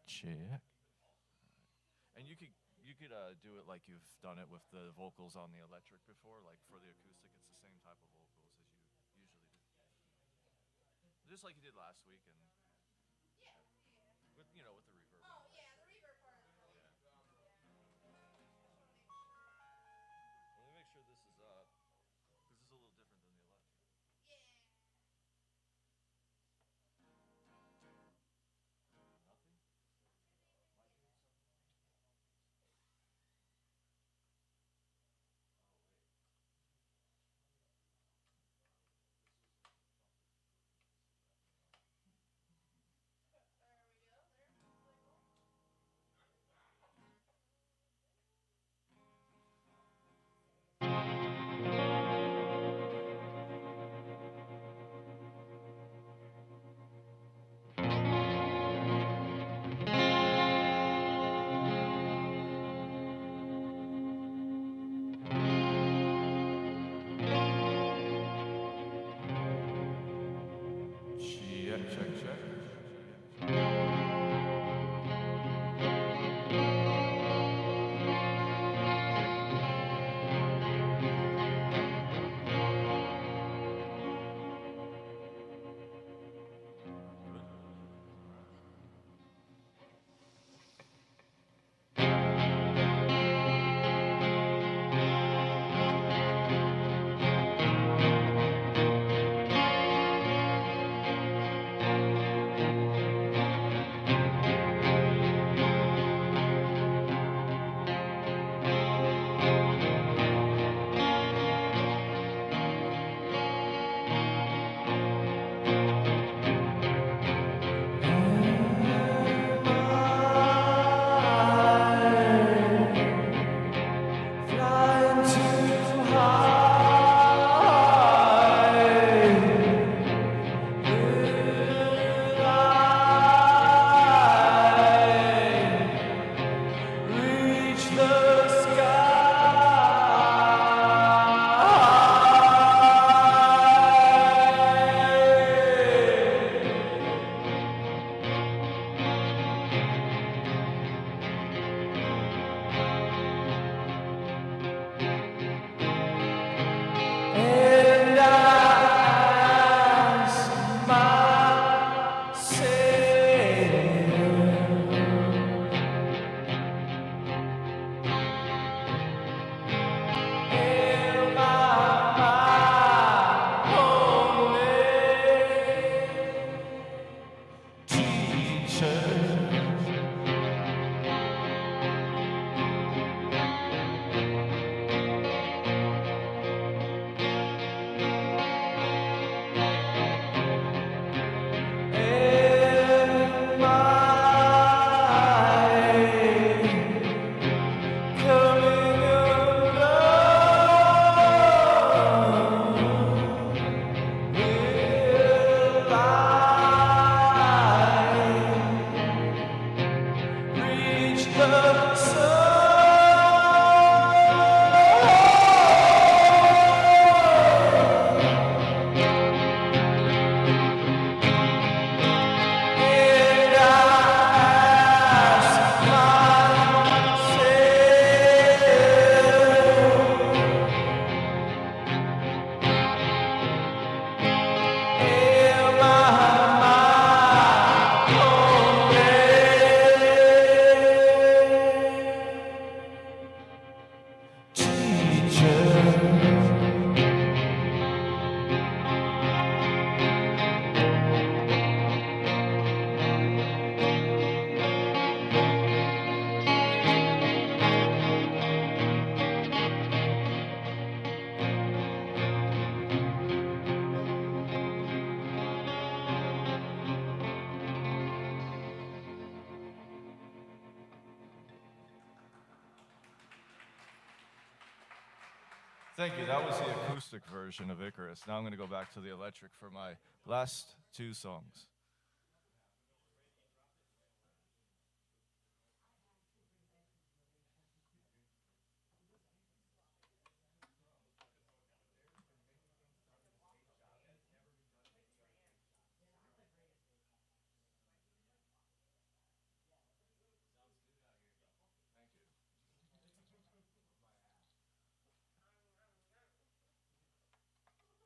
Check. And you could do it like you've done it with the vocals on the electric before. Like for the acoustic, it's the same type of vocals as you usually do. Just like you did last week, and with with the reverb. Oh yeah, the reverb part. Let me make sure this is up. This is a little different than the electric. Thank you. That was the acoustic version of Icarus. Now I'm going to go back to the electric for my last two songs.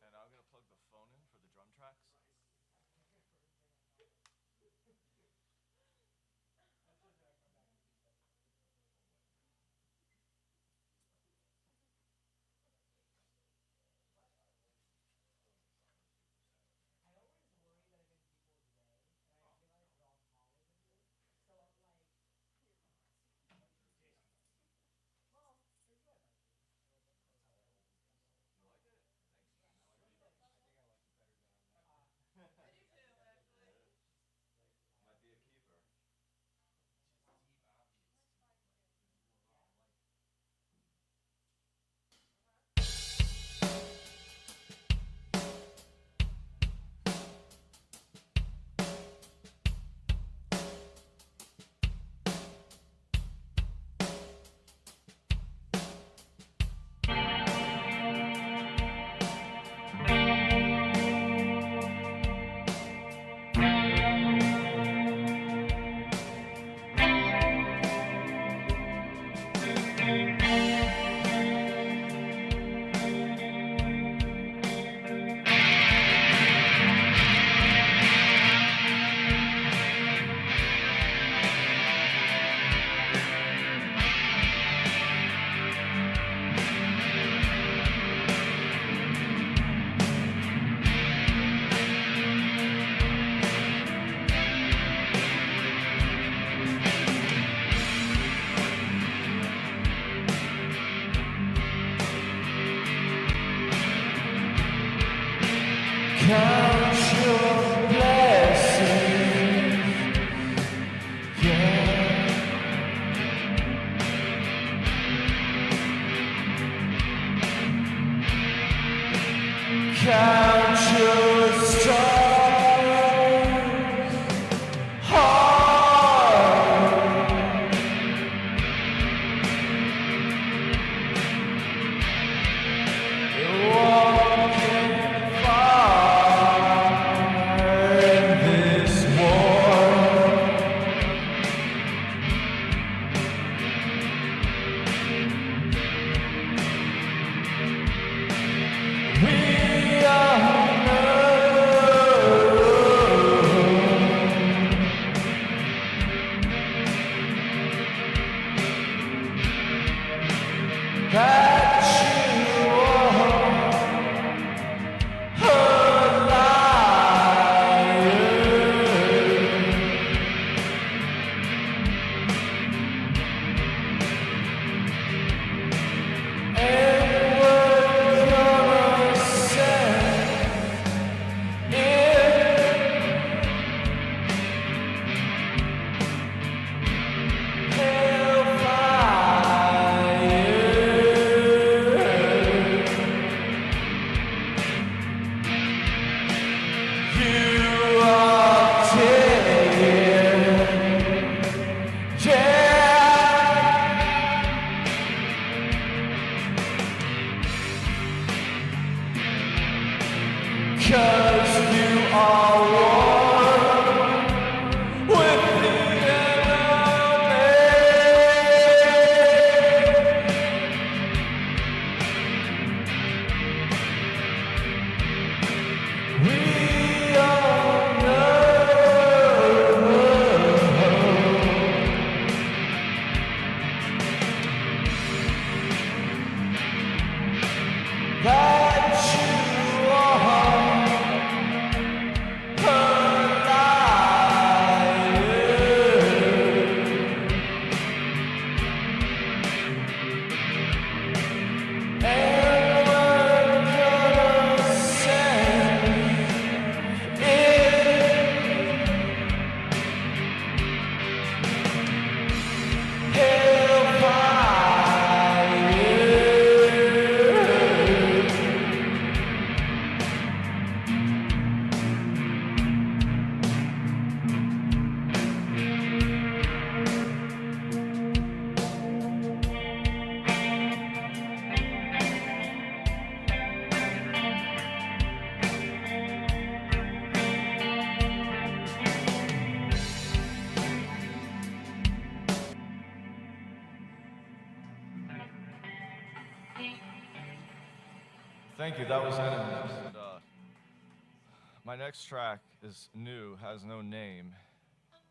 And I'm going to plug the phone in for the drum tracks. Count your blessings, yeah. Count your stars hard. You're walking hellfire. Thank you. That was Enemies. And, my next track is new, has no name.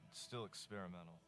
It's still experimental.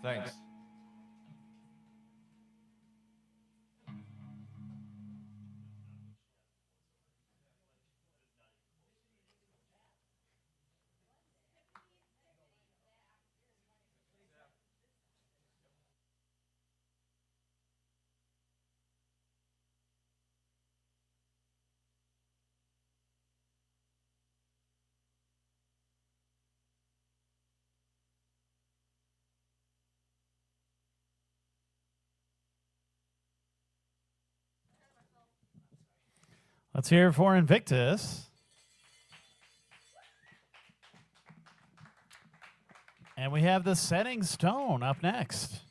Thanks. Let's hear it for Invictus. And we have the Setting Stone up next.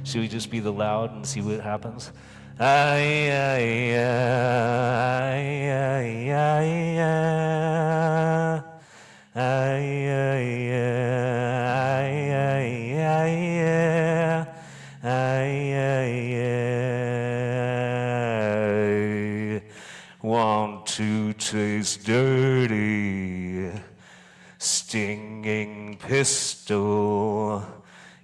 Should we just be the loud and see what happens? Want to taste dirty, stinging pistol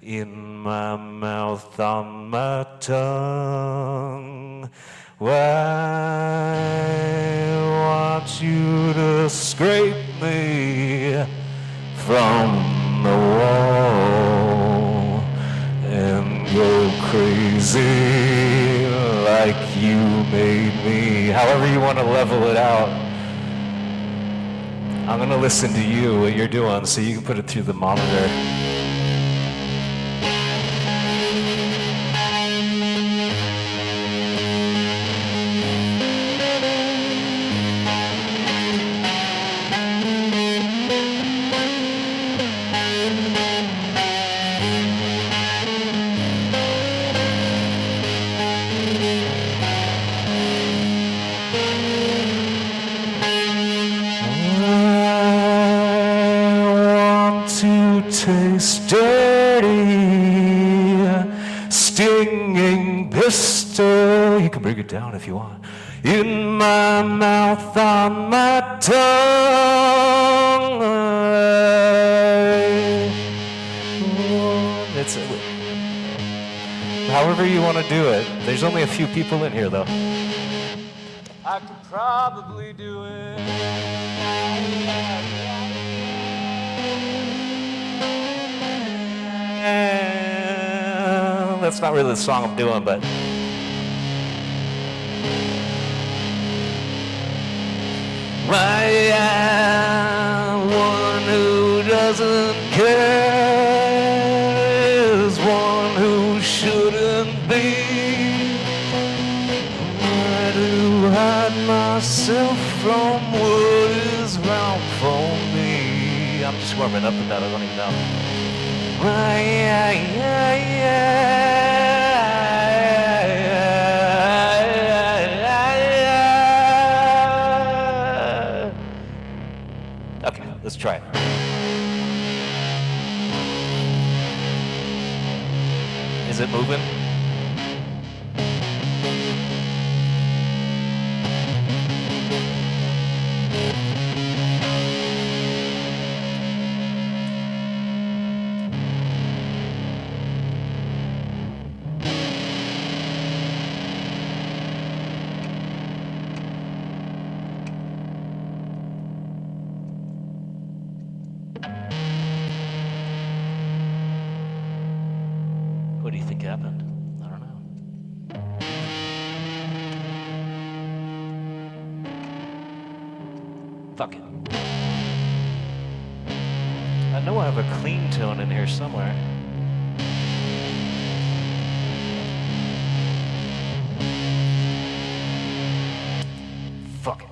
in my mouth, on my tongue. Why want you to scrape me from the wall and go crazy like you made me? However you want to level it out. I'm going to listen to you, what you're doing, so you can put it through the monitor. Taste dirty, stinging pistol. You can bring it down if you want. In my mouth, on my tongue. It's however you want to do it. There's only a few people in here, though. I could probably do it. That's not really the song I'm doing, but I am one who doesn't care, is one who shouldn't be. I do hide myself from what is wrong for me. I'm just warming up with that, I don't even know. Is it moving? What do you think happened? I don't know. Fuck it. I know I have a clean tone in here somewhere. Fuck it.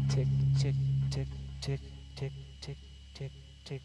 Tick, tick, tick, tick, tick, tick, tick, tick.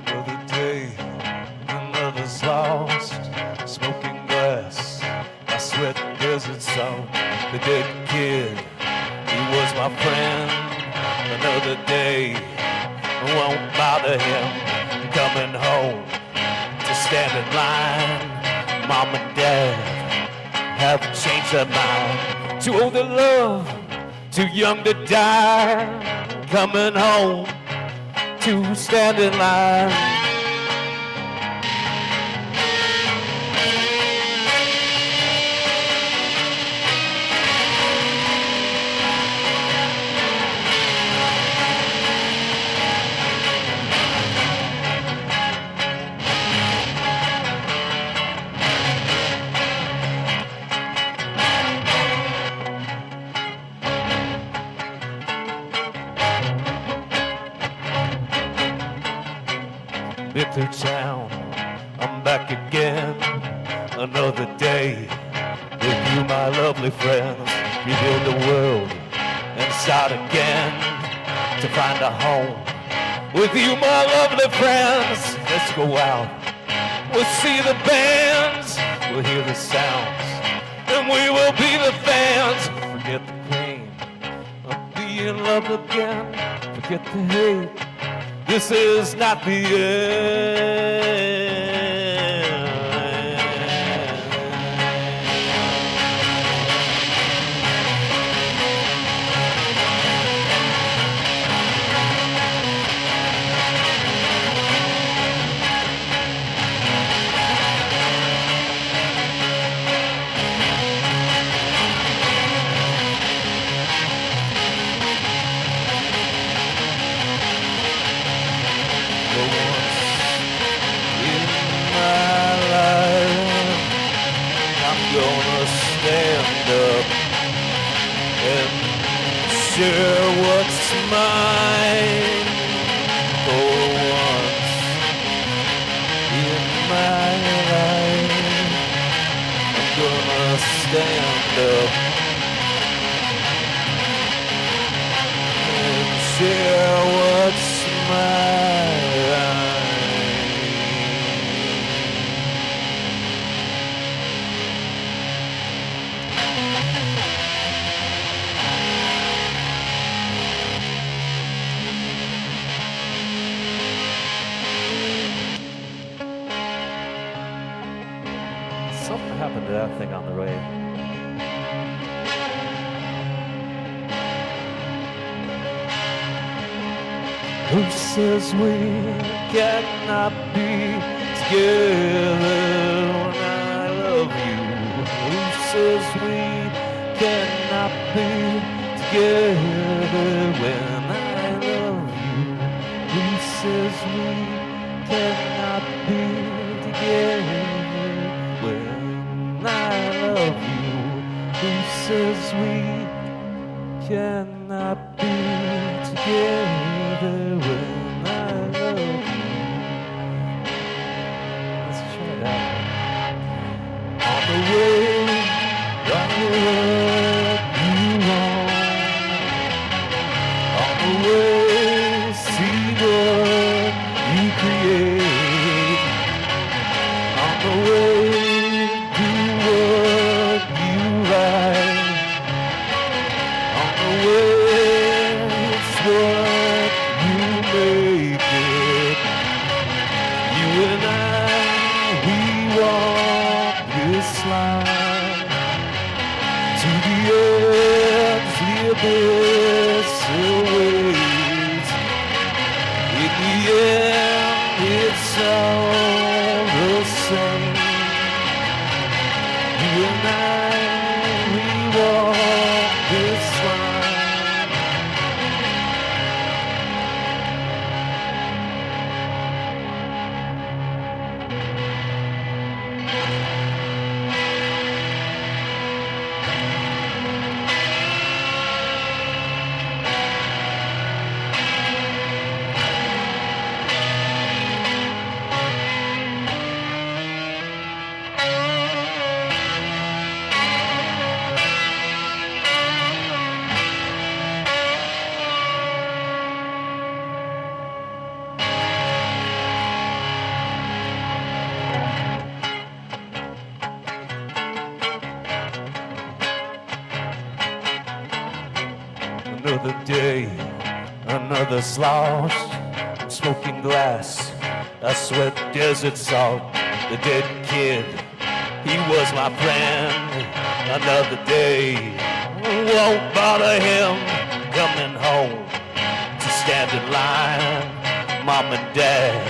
Another day, another's lost. Smoking glass, I sweat desert salt. The dead kid, he was my friend. Another day, won't bother him. Coming home to stand in line. Mom and dad have changed their mind. Too old to love, too young to die. Coming home to stand in line. Been through town, I'm back again. Another day with you, my lovely friends. Rebuild the world and start again to find a home with you, my lovely friends. Let's go out, we'll see the bands, we'll hear the sounds, and we will be the fans. Forget the pain of being in love again. Forget the hate. This is not the end. share what's mine for once in my life. I'm gonna stand up and share what's mine. Something happened to that thing on the way. Who says we cannot be together when I love you? Who says we cannot be together when I love you? Who says we cannot be together when I love you? Who says we cannot be together when I love you? Let's try that one. On the way, on the road you on. On the way, see what you create. On the way, do what you like. On the way, it's what you make it. You and I, we walk this line to the edge, the abyss awaits. In the end, it's all the same. You and I, we walk this line. Another day, another slosh. I'm smoking glass, I sweat desert salt. The dead kid, he was my friend. Another day, won't bother him. Coming home to stand in line. Mom and Dad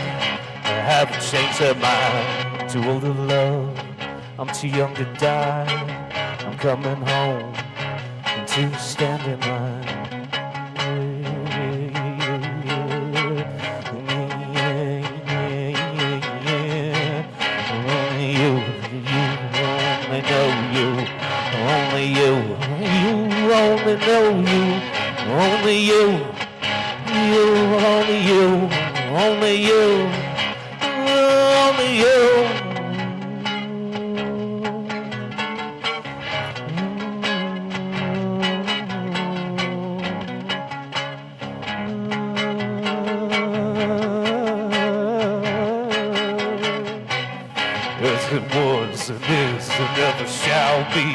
haven't changed their mind. Too old to love, I'm too young to die. I'm coming home to stand in line. Only you only know you, only you, only you, only you, only you. As it was and is and never shall be.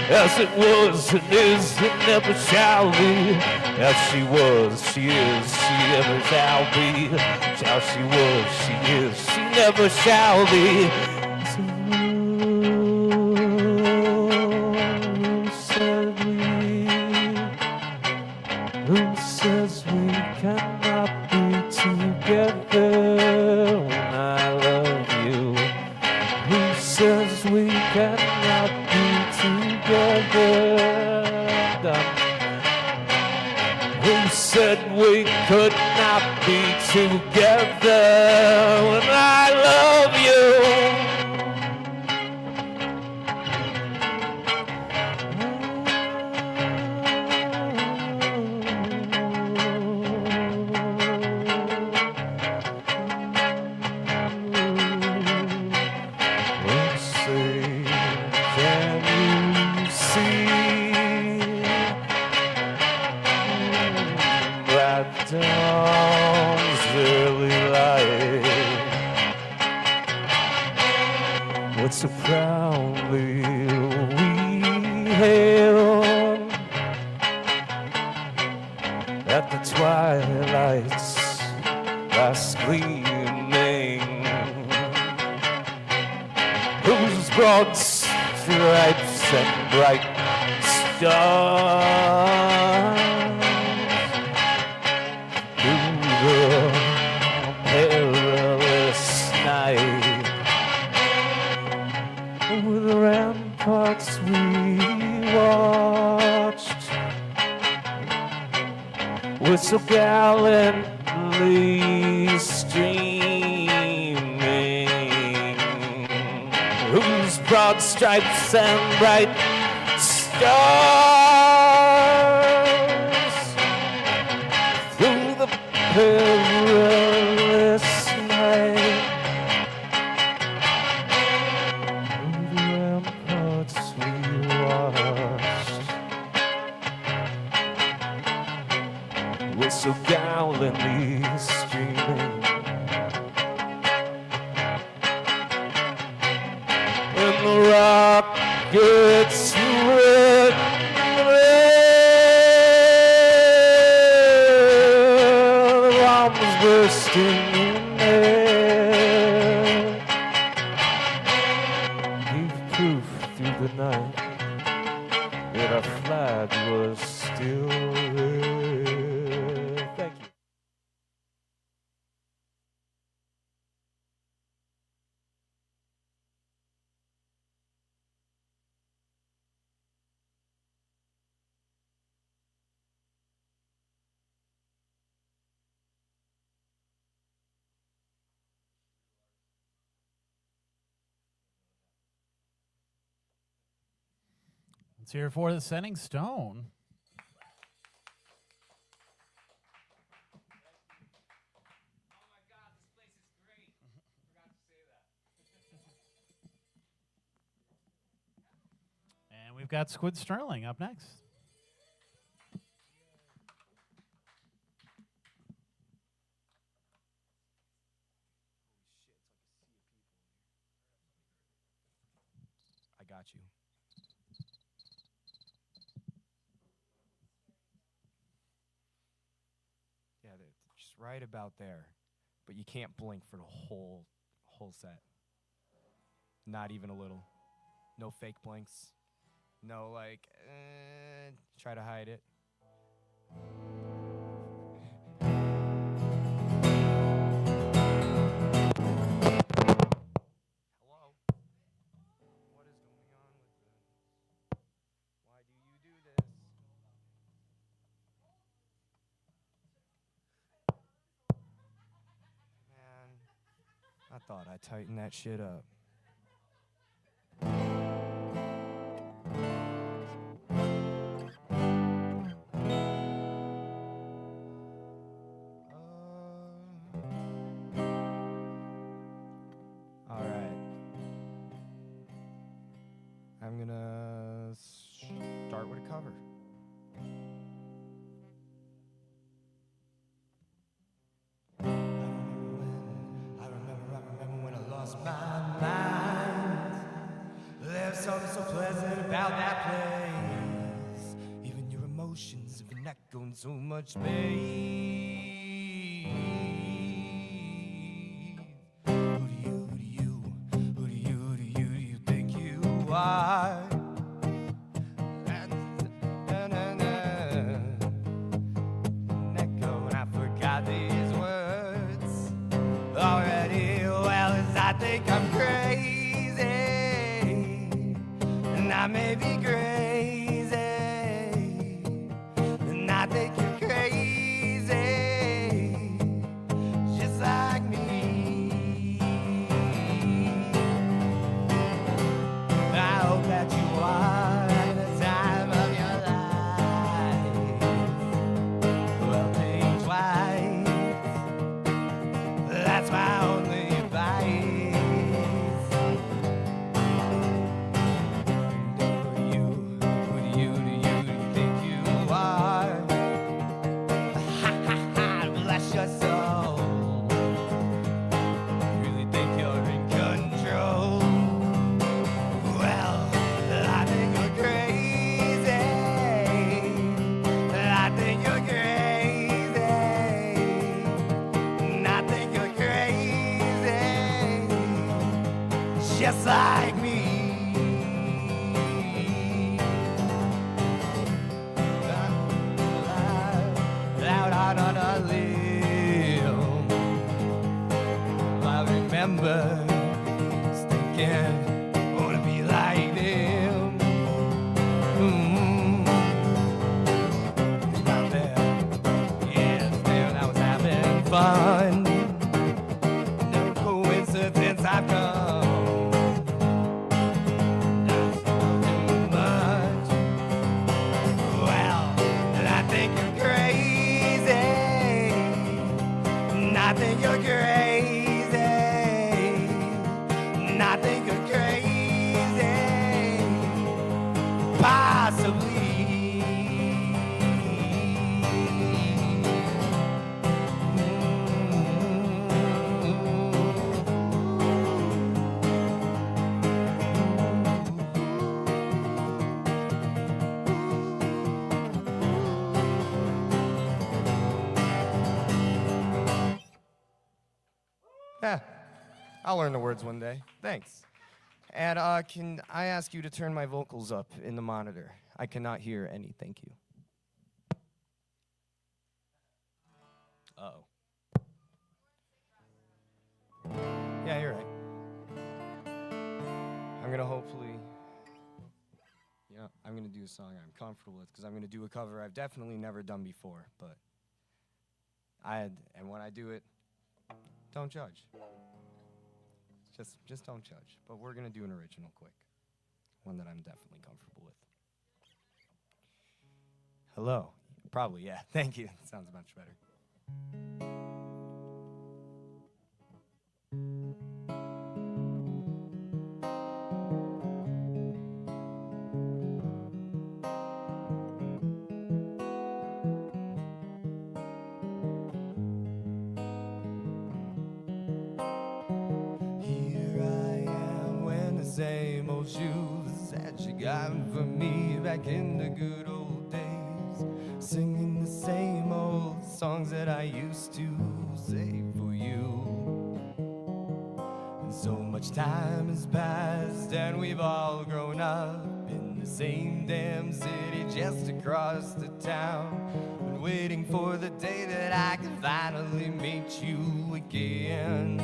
As it was and is and never shall be. As she was, she is, she never shall be. Shall she was, she is, she never shall be. Who says we cannot be together when I love you? Who says we cannot be together? Who said we could not be together when I love you? dawn's early light, what so proudly we hailed at the twilight's last gleaming, whose broad stripes and bright stars through the perilous night, over the ramparts we watched, were so gallantly streaming, whose broad stripes and bright stars through the perilous night, over the ramparts we watched, were so gallantly streaming. And the rockets red, the bombs bursting in air, gave proof through the night that our flag was still there. Thank you. Let's hear it for the Setting Stone. And we've got Squid Sterling up next. I got you. Yeah, they're just right about there, but you can't blink for the whole set. Not even a little. No fake blinks. No like, try to hide it. Hello? What is going on with this? Why do you do this? Man, I thought I tightened that shit up. All right. I'm gonna start with a cover. I remember when I lost my mind. There's something so pleasant about that place. Even your emotions have been echoing so much space. Who do you think you are? An echo, and I forgot these words already. Well, as I think I'm crazy, and I may be crazy, and I think you're crazy, just like me. I hope that you are having the time of your life. Well, think twice. That's my only advice. Who do you think you are? just like me. Out on a limb, I remember thinking, wanna be like them. Out there, yes, then I was having fun. No coincidence, I've come. That's too much. Well, and I think you're crazy. And I think you're crazy. And I think you're crazy. Possibly. Yeah, I'll learn the words one day. Thanks. And can I ask you to turn my vocals up in the monitor? I cannot hear any. Thank you. Uh-oh. Yeah, you're right. I'm gonna hopefully, I'm gonna do a song I'm comfortable with, because I'm gonna do a cover I've definitely never done before, but and when I do it, don't judge. Just don't judge. But we're gonna do an original quick. One that I'm definitely comfortable with. Hello. Probably, yeah. Thank you. Sounds much better. Same old shoes that you got for me back in the good old days, singing the same old songs that I used to say for you. And so much time has passed and we've all grown up in the same damn city just across the town, been waiting for the day that I can finally meet you again.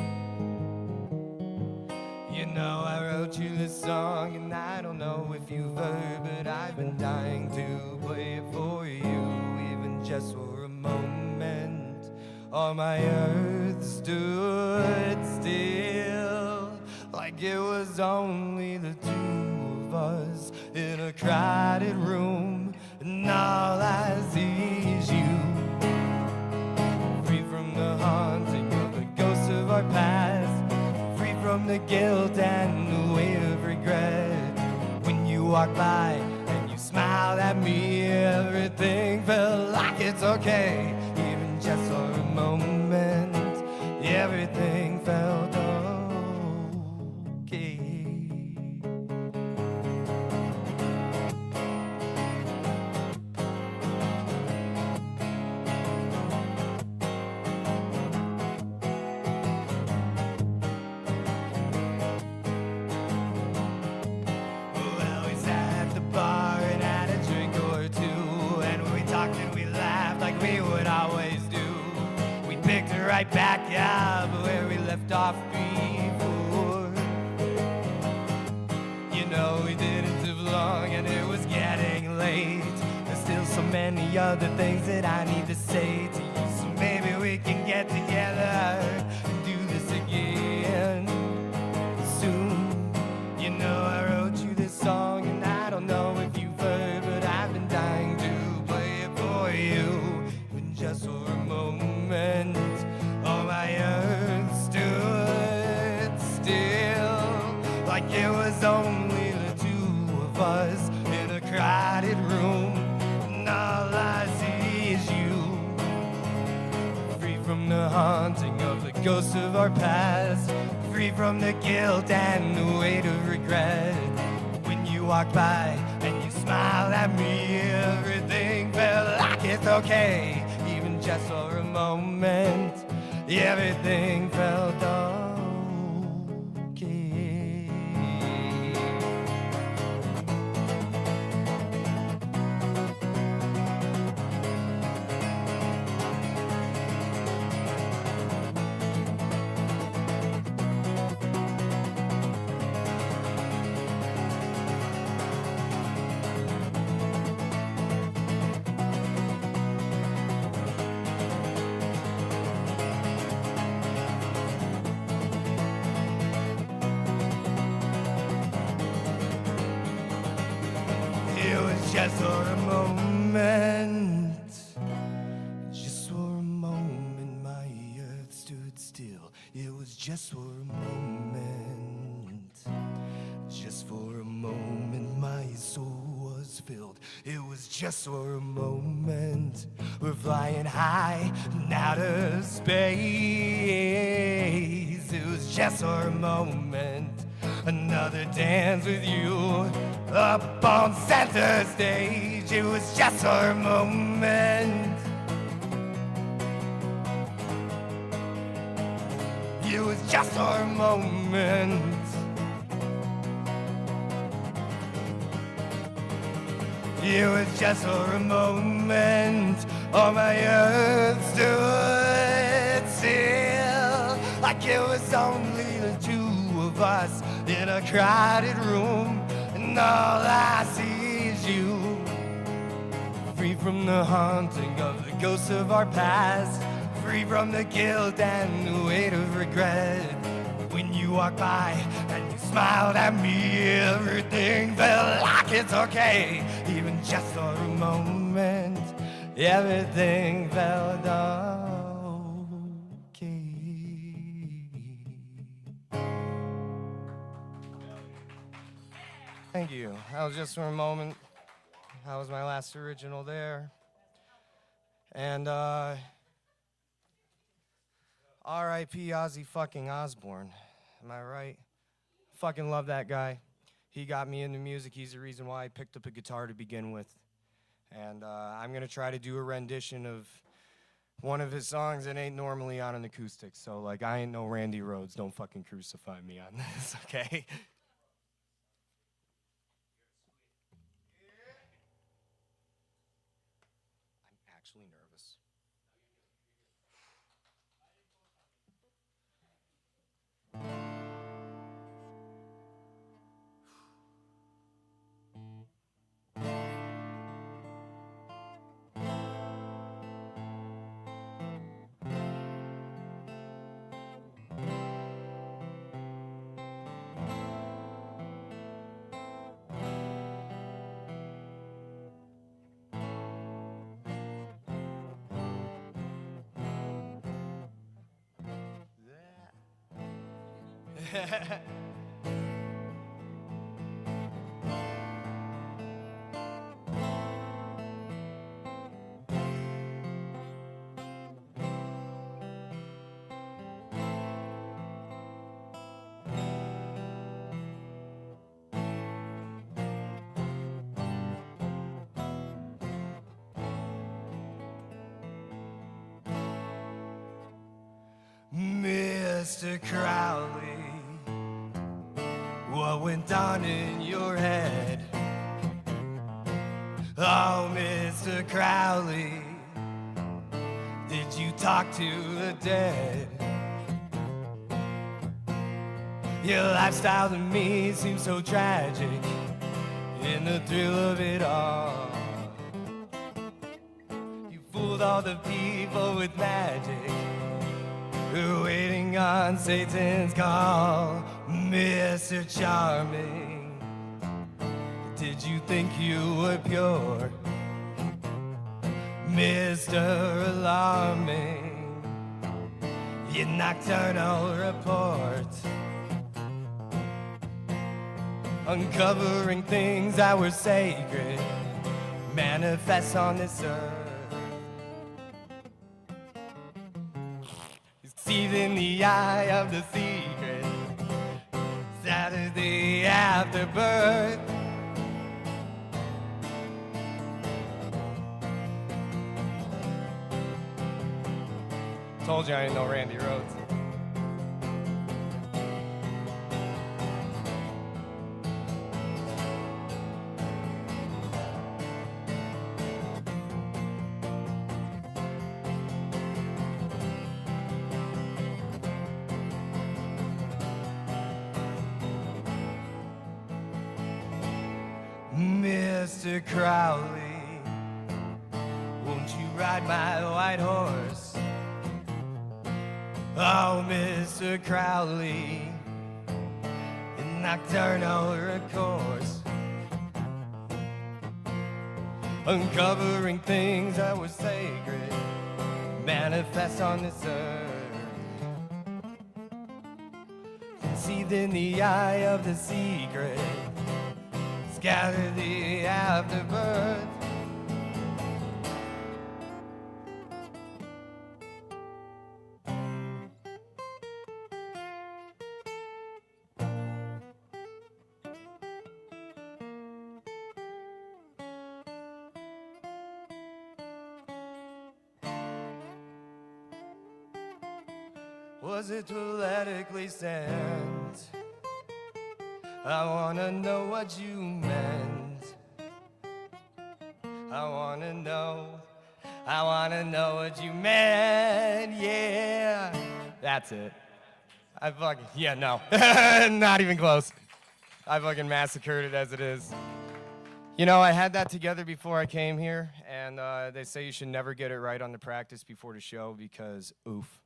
You know, I wrote you this song, and I don't know if you've heard, but I've been dying to play it for you, even just for a moment. All my earth stood still, like it was only the two of us in a crowded room, and all I see is you, free from the haunting of the ghosts of our past, from the guilt and the weight of regret. When you walked by and you smiled at me, everything felt like it's okay. Even just for a moment, everything felt okay. Right back up where we left off before. You know, we didn't live long and it was getting late. There's still so many other things that I need to say to you, so maybe we can get together and do this again soon. You know, I wrote you this song and I don't know if you've heard, but I've been dying to play it for you, even just for a moment. All my earth stood still, like it was only the two of us in a crowded room, and all I see is you, free from the haunting of the ghosts of our past, free from the guilt and the weight of regret. When you walked by and you smiled at me, everything felt like it's okay, even just for a moment. Everything felt okay. just for a moment. Just for a moment, my earth stood still. It was just for a moment. Just for a moment, my soul was filled. It was just for a moment. We're flying high in outer space. It was just for a moment. Another dance with you up on center stage. It was just for a moment. It was just for a moment. It was just for a moment. All my earth stood still, like it was only the two of us in a crowded room, and all I see is you. Free from the haunting of the ghosts of our past, free from the guilt and the weight of regret. When you walked by and you smiled at me, everything felt like it's okay. Even just for a moment, everything felt okay. Thank you. That was just for a moment. That was my last original there. And R.I.P. Ozzy fucking Osbourne. Am I right? Fucking love that guy. He got me into music. He's the reason why I picked up a guitar to begin with. And I'm gonna try to do a rendition of one of his songs that ain't normally on an acoustic. So like, I ain't no Randy Rhoads. Don't fucking crucify me on this, okay? I'm actually nervous. Mr. Crowley, what went on in your head? Oh, Mr. Crowley, did you talk to the dead? Your lifestyle to me seems so tragic in the thrill of it all. You fooled all the people with magic, waiting on Satan's call. Mr. Charming, did you think you were pure? Mr. Alarming, your nocturnal report, uncovering things that were sacred, manifest on this earth. Sees in the eye of the secret, Saturday after birth. Told you I ain't no Randy Rhoads. Mr. Crowley, won't you ride my white horse? Oh, Mr. Crowley, in nocturnal recourse, uncovering things that were sacred, manifest on this earth. Conceived in the eye of the secret, scatter the afterbirth. Was it poetically sent? I wanna know what you meant. I wanna know what you meant, yeah. That's it. I fucking, yeah, no. Not even close. I fucking massacred it as it is. You know, I had that together before I came here, and they say you should never get it right on the practice before the show because oof.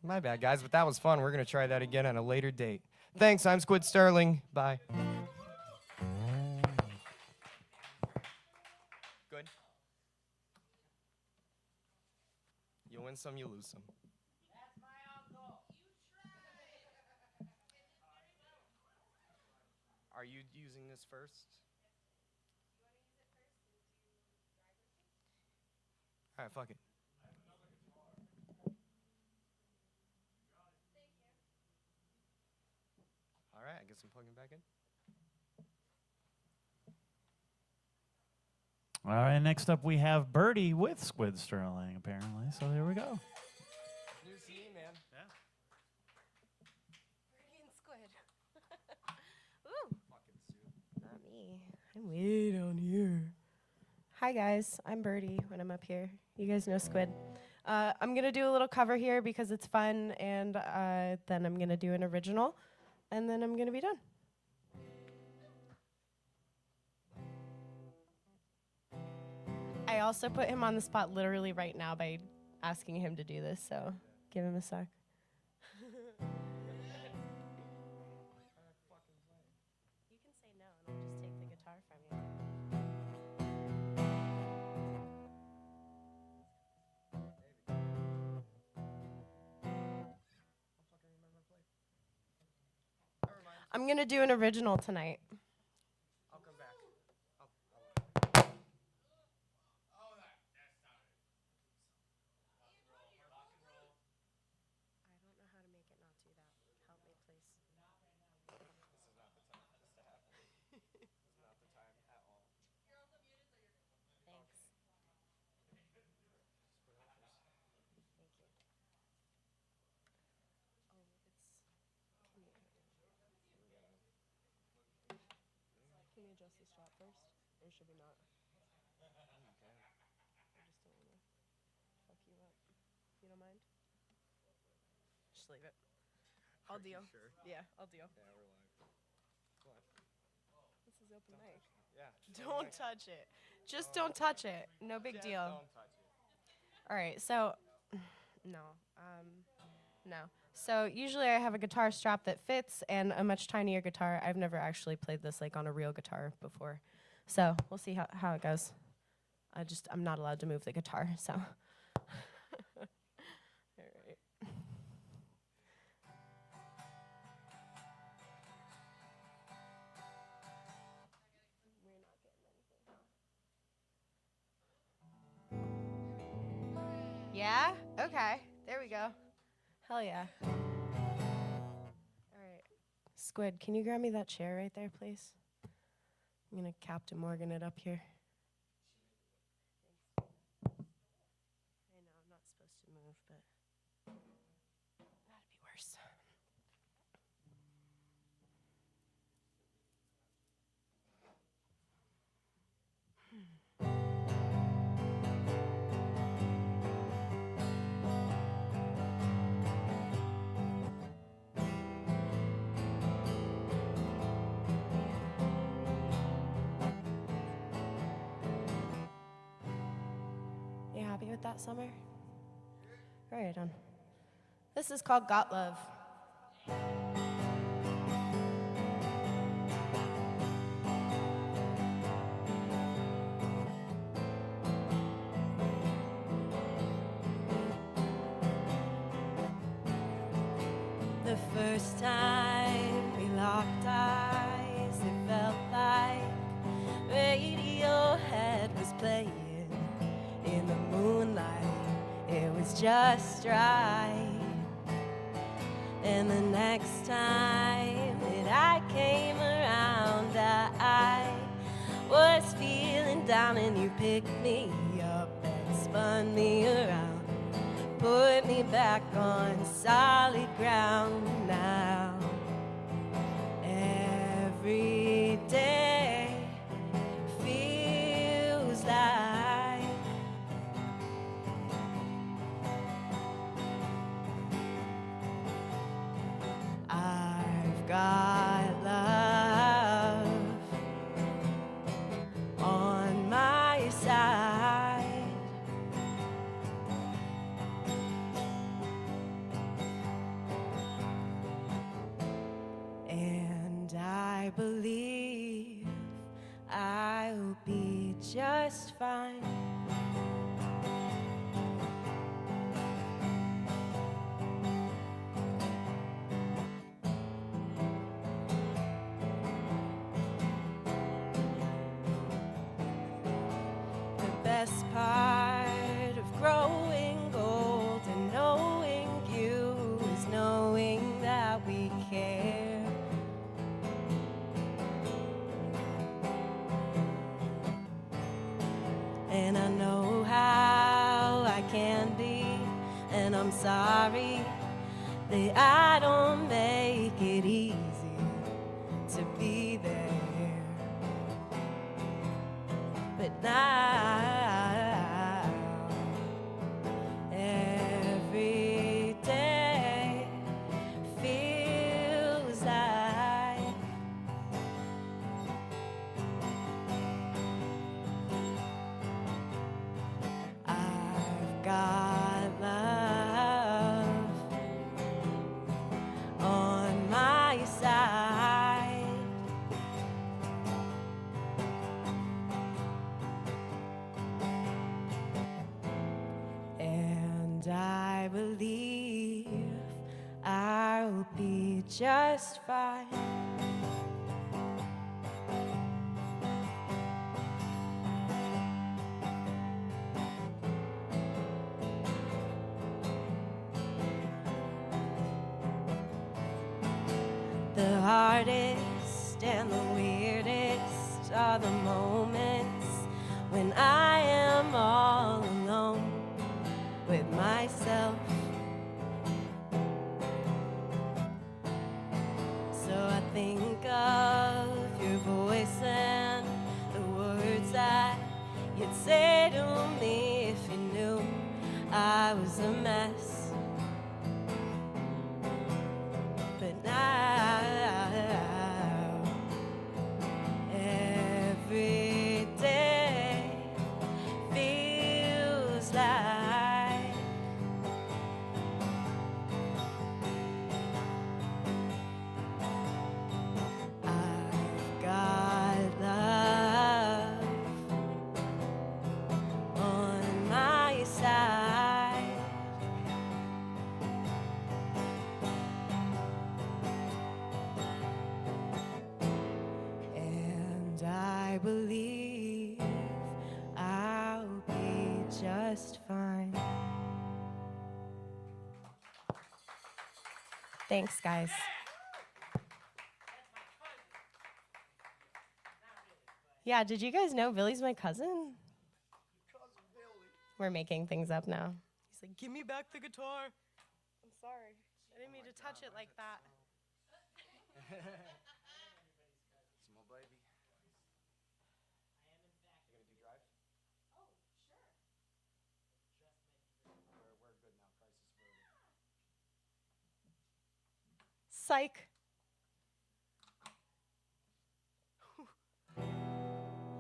My bad, guys, but that was fun. We're gonna try that again on a later date. Thanks, I'm Squid Sterling. Bye. Good. You win some, you lose some. That's my uncle. Are you using this first? All right, fuck it. All right, I guess I'm plugging back in. All right, next up we have Birdie with Squid Sterling, apparently. So there we go. News to me, man. Yeah. Birdie and Squid. Ooh. Not me. I'm way down here. Hi, guys. I'm Birdie when I'm up here. You guys know Squid. I'm going to do a little cover here because it's fun, and then I'm going to do an original, and then I'm going to be done. I also put him on the spot literally right now by asking him to do this, so give him a sec. You can say no, and I'll just take the guitar from you. I'm going to do an original tonight. I'll come back. I don't know how to make it not do that. Help me, please. This is not the time for this to happen. This is not the time at all. Thanks. Thank you. Can we adjust the strap first, or should we not? I just don't want to fuck you up. You don't mind? Just leave it. I'll deal. Sure? Yeah, I'll deal. Yeah, we're live. What? This is open mic. Yeah. Don't touch it. Just don't touch it. No big Just deal. don't touch it. All right, so no. So usually I have a guitar strap that fits and a much tinier guitar. I've never actually played this like on a real guitar before. So we'll see how it goes. I'm not allowed to move the guitar, so. All right. Yeah? Okay. There we go. Hell yeah. All right. Squid, can you grab me that chair right there, please? I'm going to Captain Morgan it up here. Thanks. I know, I'm not supposed to move, but that'd be worse. You happy with that, Summer? Right on. This is called Got Love. first time we locked eyes, it felt like Radiohead was playing in the moonlight. It was just right. And the next time that I came around, I was feeling down, and you picked me up and spun me around, put me back on solid ground now. Every day feels like I've got love on my side. And I believe I'll be just fine. The best part of growing old and knowing you is knowing that we care. And I know how I can be, and I'm sorry that I don't make it easy to be there. But now, every day feels like I've got love on my side. And I believe I'll be just fine. The hardest and the weirdest are the moments when I am all alone with myself. So I think of your voice and the words that you'd say to me if you knew I was a mess. But now, every day feels like I've got love on my side. And I believe I'll be just fine. Thanks, guys. Yeah, did you guys know Billy's my cousin? We're making things up now. He's like, give me back the guitar. I'm sorry. I didn't mean to touch it like that. Small baby. You gonna do drive? Oh, sure. We're good now. Crisis averted. Psych.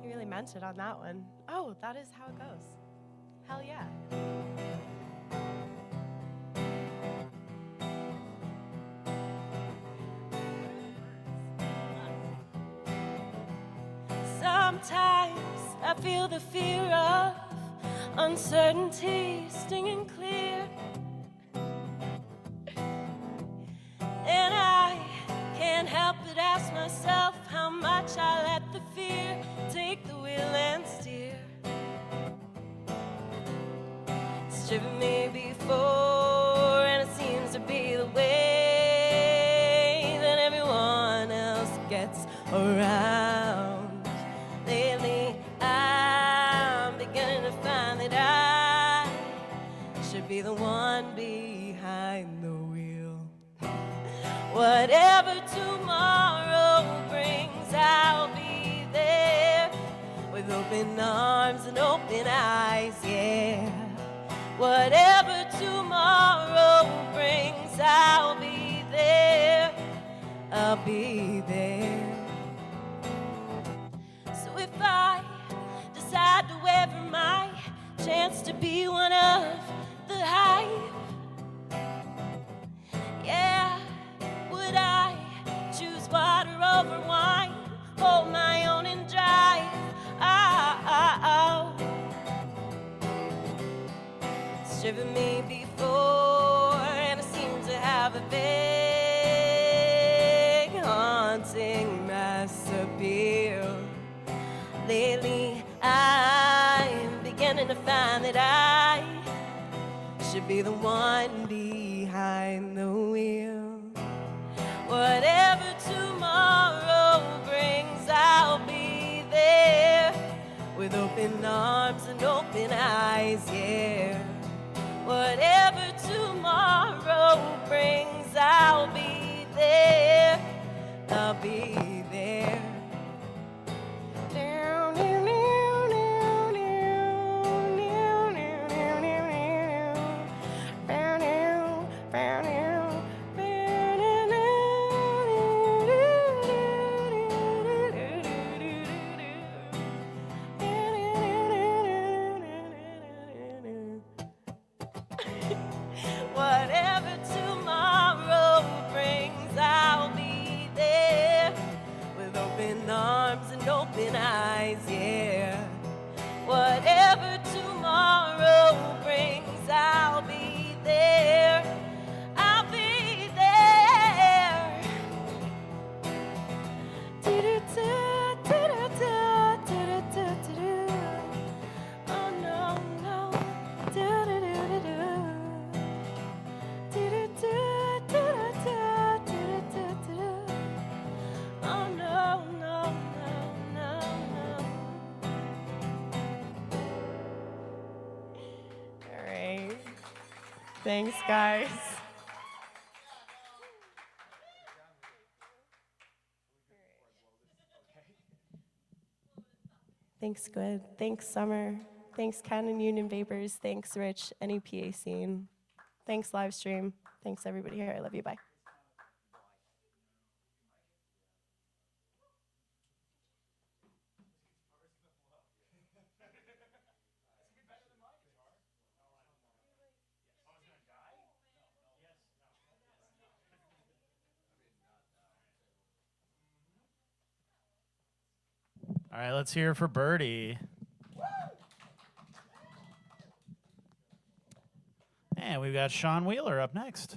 He really meant it on that one. Oh, that is how it goes. Hell yeah. Sometimes I feel the fear of uncertainty stinging clear. And can't help but ask myself how much I let the fear take the wheel and steer. It's driven me before, and it seems to be the way that everyone else gets around. Lately, I'm beginning to find that I should be the one behind the wheel. Whatever tomorrow brings, I'll be there with open arms and open eyes, yeah. Whatever tomorrow brings, I'll be there. I'll be there. So if I decide to waver my chance to be one of the hype, yeah, would I choose water over wine, hold my own and drive? It's driven me before, and it seems to have a big haunting mass appeal. Lately, I'm beginning to find that I should be the one behind the wheel. Whatever tomorrow brings, I'll be there with open arms and open eyes, yeah. Whatever tomorrow brings, I'll be there. I'll be there. Whatever tomorrow brings, I'll be there with open arms and open eyes, yeah. Whatever tomorrow brings, I'll be there. I'll be there. Oh no, no. Oh no, no, no, no. All right. Thanks, guys. Thanks, Squid. Thanks, Summer. Thanks, Ken and Union Vapors. Thanks, Rich, NEPA Scene. Thanks, Livestream. Thanks, everybody here. I love you. Bye. All right, let's hear it for Birdie. And we've got Sean Wheeler up next.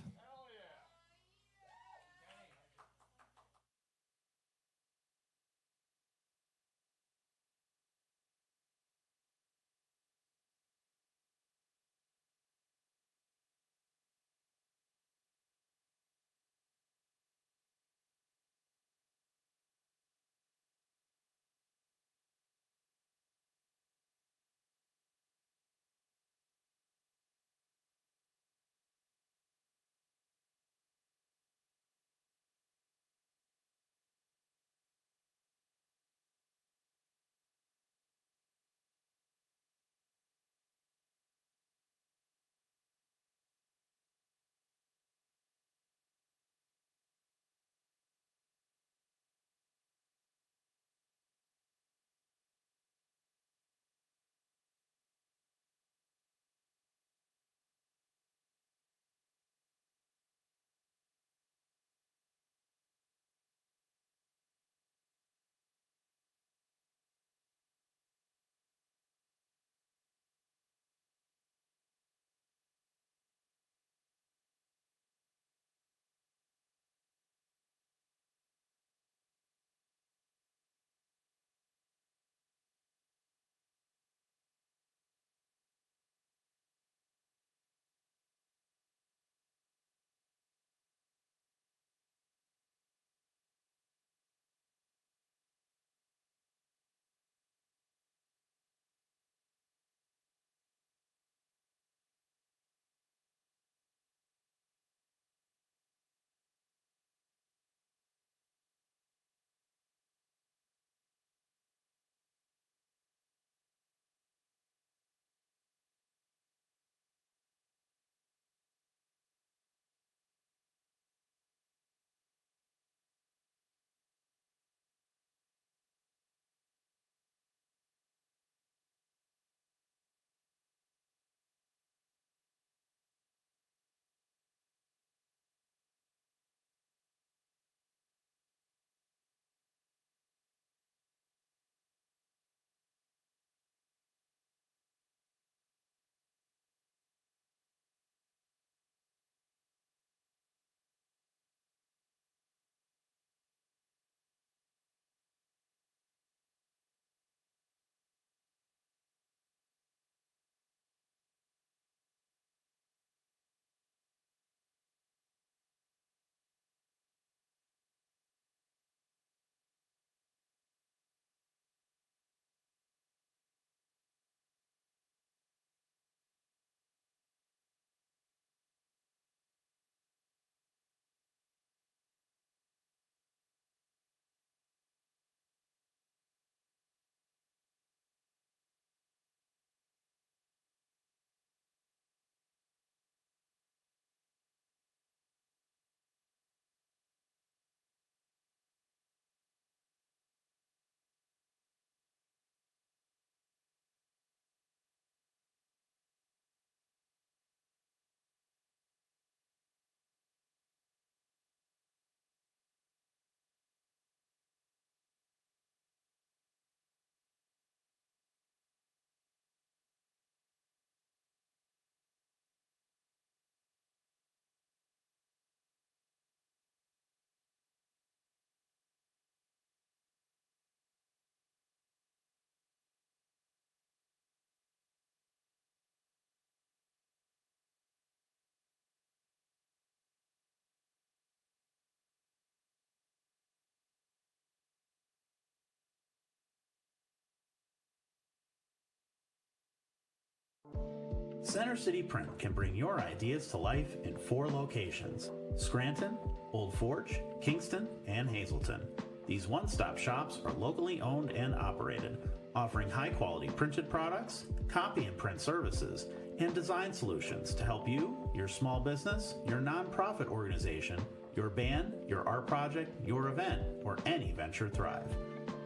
Center City Print can bring your ideas to life in 4 locations: Scranton, Old Forge, Kingston, and Hazleton. These one-stop shops are locally owned and operated, offering high-quality printed products, copy and print services, and design solutions to help you, your small business, your nonprofit organization, your band, your art project, your event, or any venture thrive.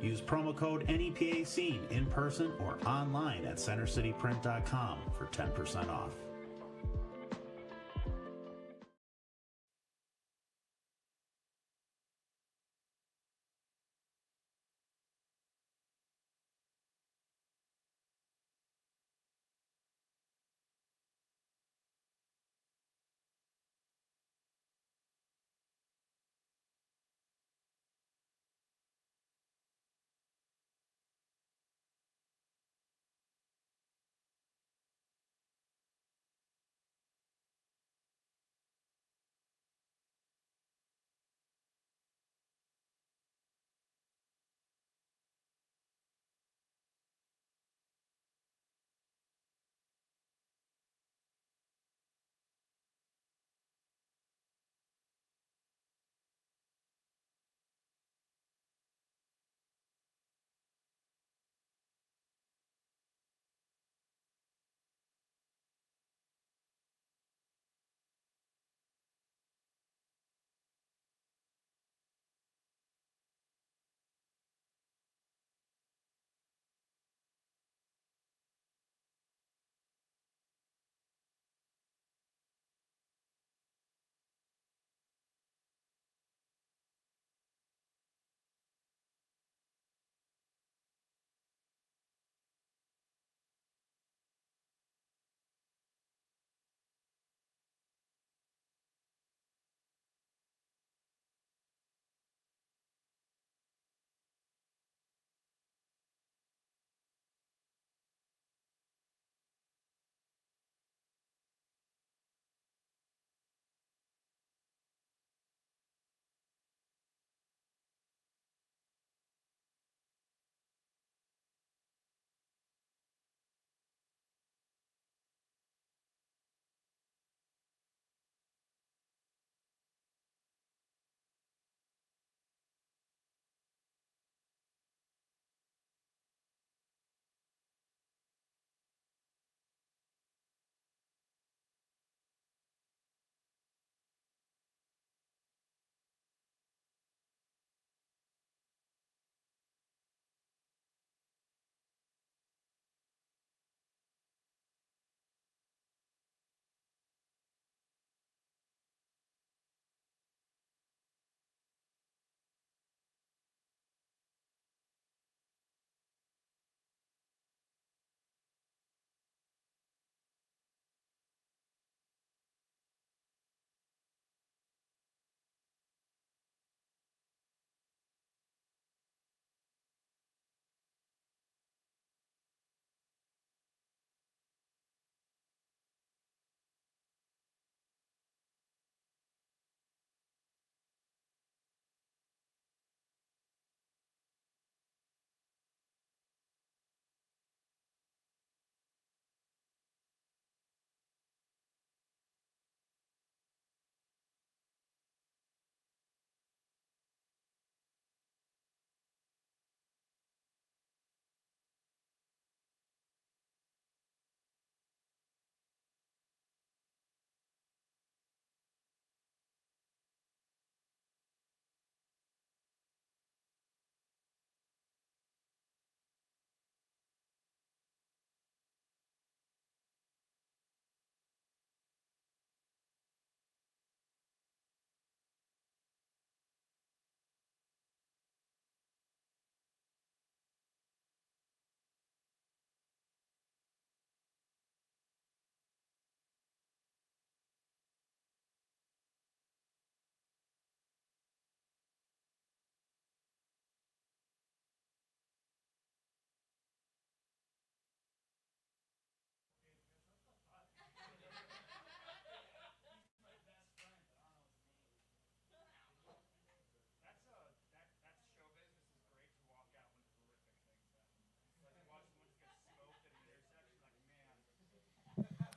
Use promo code NEPA Scene in person or online at centercityprint.com for 10% off.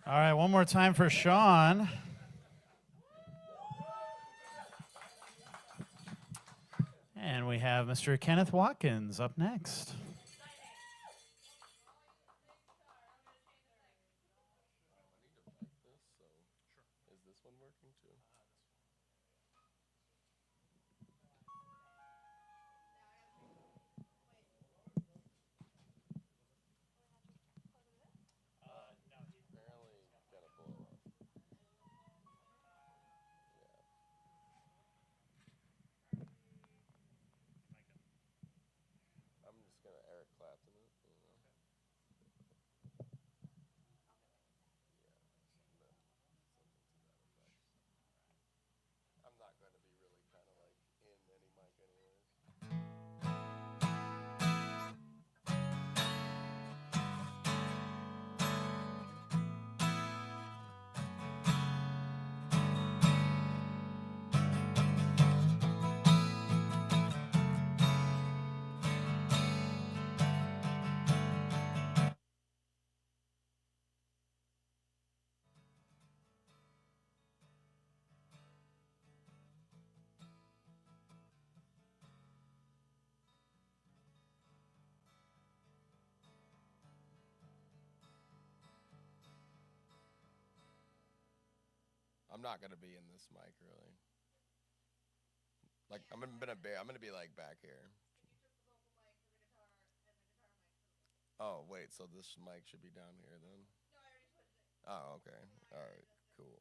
All right, one more time for Sean. And we have Mr. Kenneth Watkins up next. I'm not gonna be in this mic really. Like I'm gonna be like back here. Oh wait, so this mic should be down here then? Oh okay. All right, cool.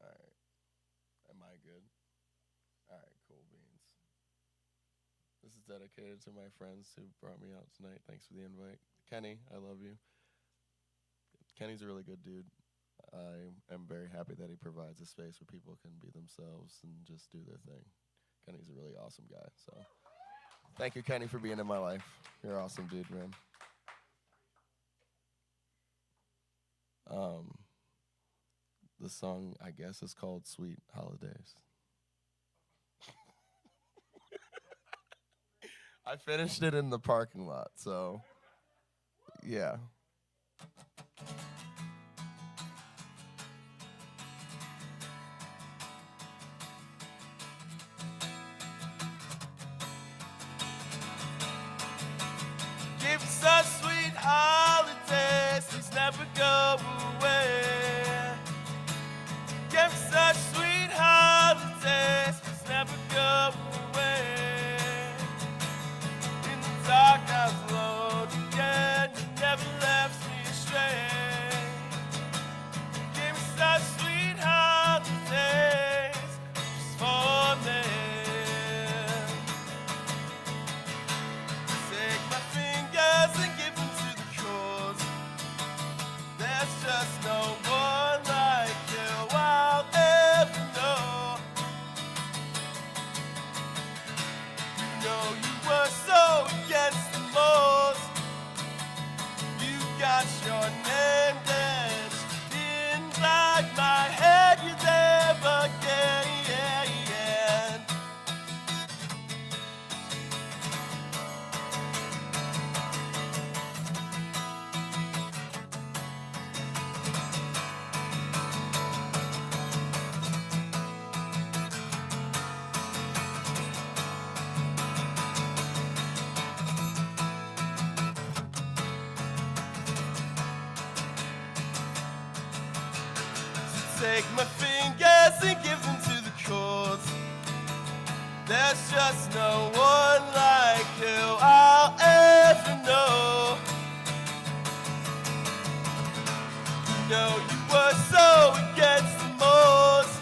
All right. Am I good? All right, cool beans. This is dedicated to my friends who brought me out tonight. Thanks for the invite. Kenny, I love you. Kenny's a really good dude. I am very happy that he provides a space where people can be themselves and just do their thing. Kenny's a really awesome guy. So thank you, Kenny, for being in my life. You're an awesome dude, man. The song, I guess, is called Sweet Holidays. I finished it in the parking lot, so yeah. Give us a sweet holidays, please never go away. Give us a sweet holidays, please never go away. In the dark I was alone again, you never left me astray. Give us a sweet holidays, just for me. Take my fingers and give them to the cause. There's just no one like you I'll ever know. You know you were so against the most. You got your name danced inside my head. You never again. Take my fingers and give them to the cause. There's just no one like you I'll ever know. You know you were so against the most.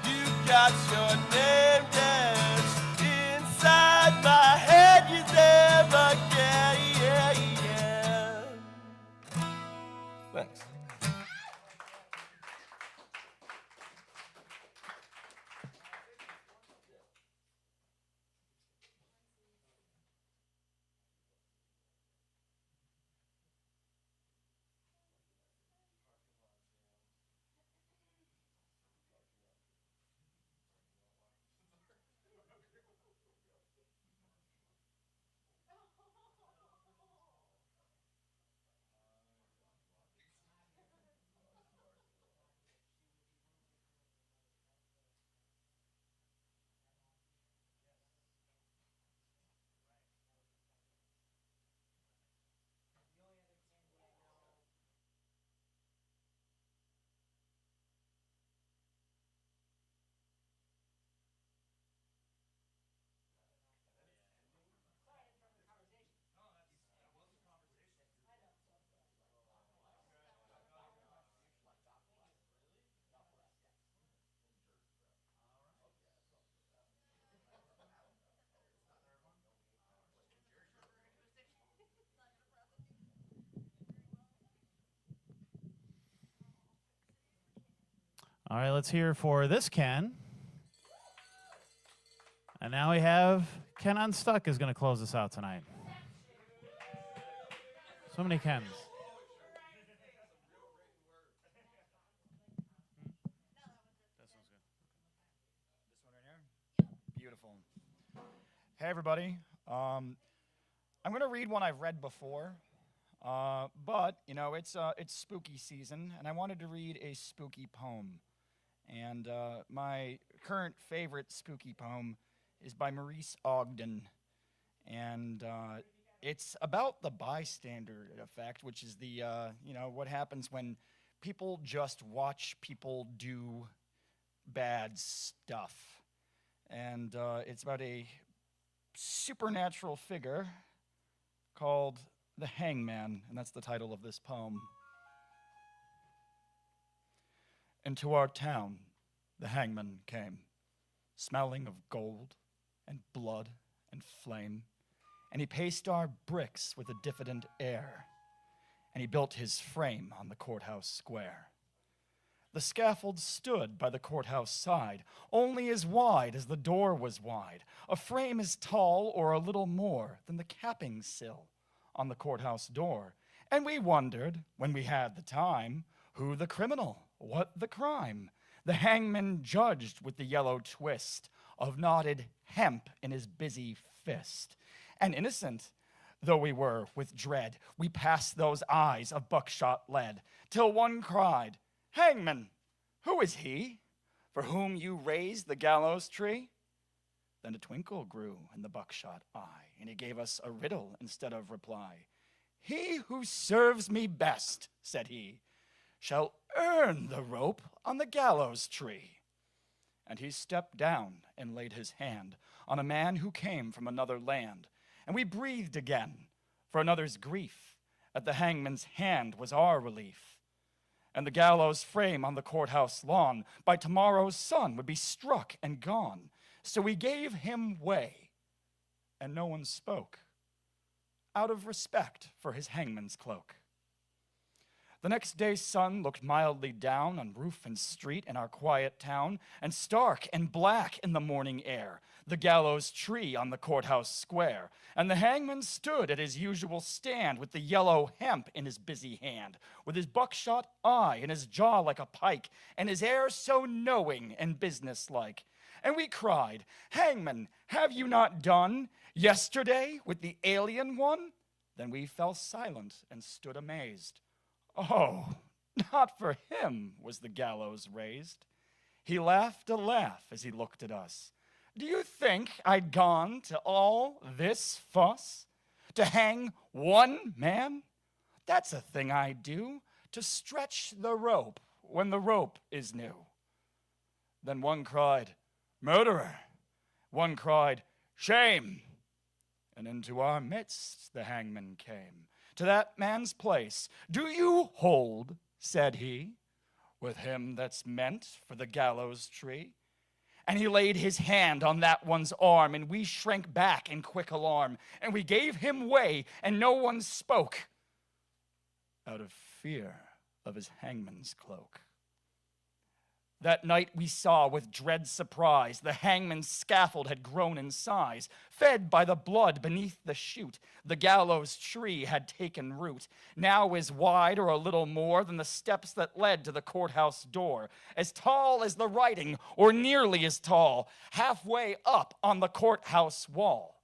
You got your name danced inside my head. You never get. Thanks. All right, let's hear for this Ken. And now we have Ken Unstuck is going to close us out tonight. So many Kens. Beautiful. Hey, everybody. I'm going to read one I've read before, but, you know, it's spooky season, and I wanted to read a spooky poem. And my current favorite spooky poem is by Maurice Ogden, and it's about the bystander effect, which is the, you know, what happens when people just watch people do bad stuff. And it's about a supernatural figure called the Hangman, and that's the title of this poem. Into our town, the hangman came, smelling of gold and blood and flame, and he paced our bricks with a diffident air, and he built his frame on the courthouse square. The scaffold stood by the courthouse side, only as wide as the door was wide, a frame as tall or a little more than the capping sill on the courthouse door. And we wondered, when we had the time, who the criminal, what the crime. The hangman judged with the yellow twist of knotted hemp in his busy fist. And innocent though we were with dread, we passed those eyes of buckshot lead, till one cried, Hangman, who is he for whom you raised the gallows tree? Then a twinkle grew in the buckshot eye, and he gave us a riddle instead of reply. He who serves me best, said he, shall earn the rope on the gallows tree. And he stepped down and laid his hand on a man who came from another land, and we breathed again, for another's grief at the hangman's hand was our relief. And the gallows frame on the courthouse lawn by tomorrow's sun would be struck and gone. So we gave him way, and no one spoke, out of respect for his hangman's cloak. The next day's sun looked mildly down on roof and street in our quiet town, and stark and black in the morning air, the gallows tree on the courthouse square, and the hangman stood at his usual stand with the yellow hemp in his busy hand, with his buckshot eye and his jaw like a pike, and his air so knowing and businesslike. And we cried, Hangman, have you not done yesterday with the alien one? Then we fell silent and stood amazed. Oh, not for him was the gallows raised. He laughed a laugh as he looked at us. Do you think I'd gone to all this fuss to hang one man? That's a thing I do, to stretch the rope when the rope is new. Then one cried, Murderer. One cried, Shame. And into our midst the hangman came, to that man's place. Do you hold, said he, with him that's meant for the gallows tree? And he laid his hand on that one's arm, and we shrank back in quick alarm, and we gave him way, and no one spoke, out of fear of his hangman's cloak. That night we saw with dread surprise the hangman's scaffold had grown in size. Fed by the blood beneath the chute, the gallows tree had taken root, now as wide or a little more than the steps that led to the courthouse door, as tall as the writing, or nearly as tall, halfway up on the courthouse wall.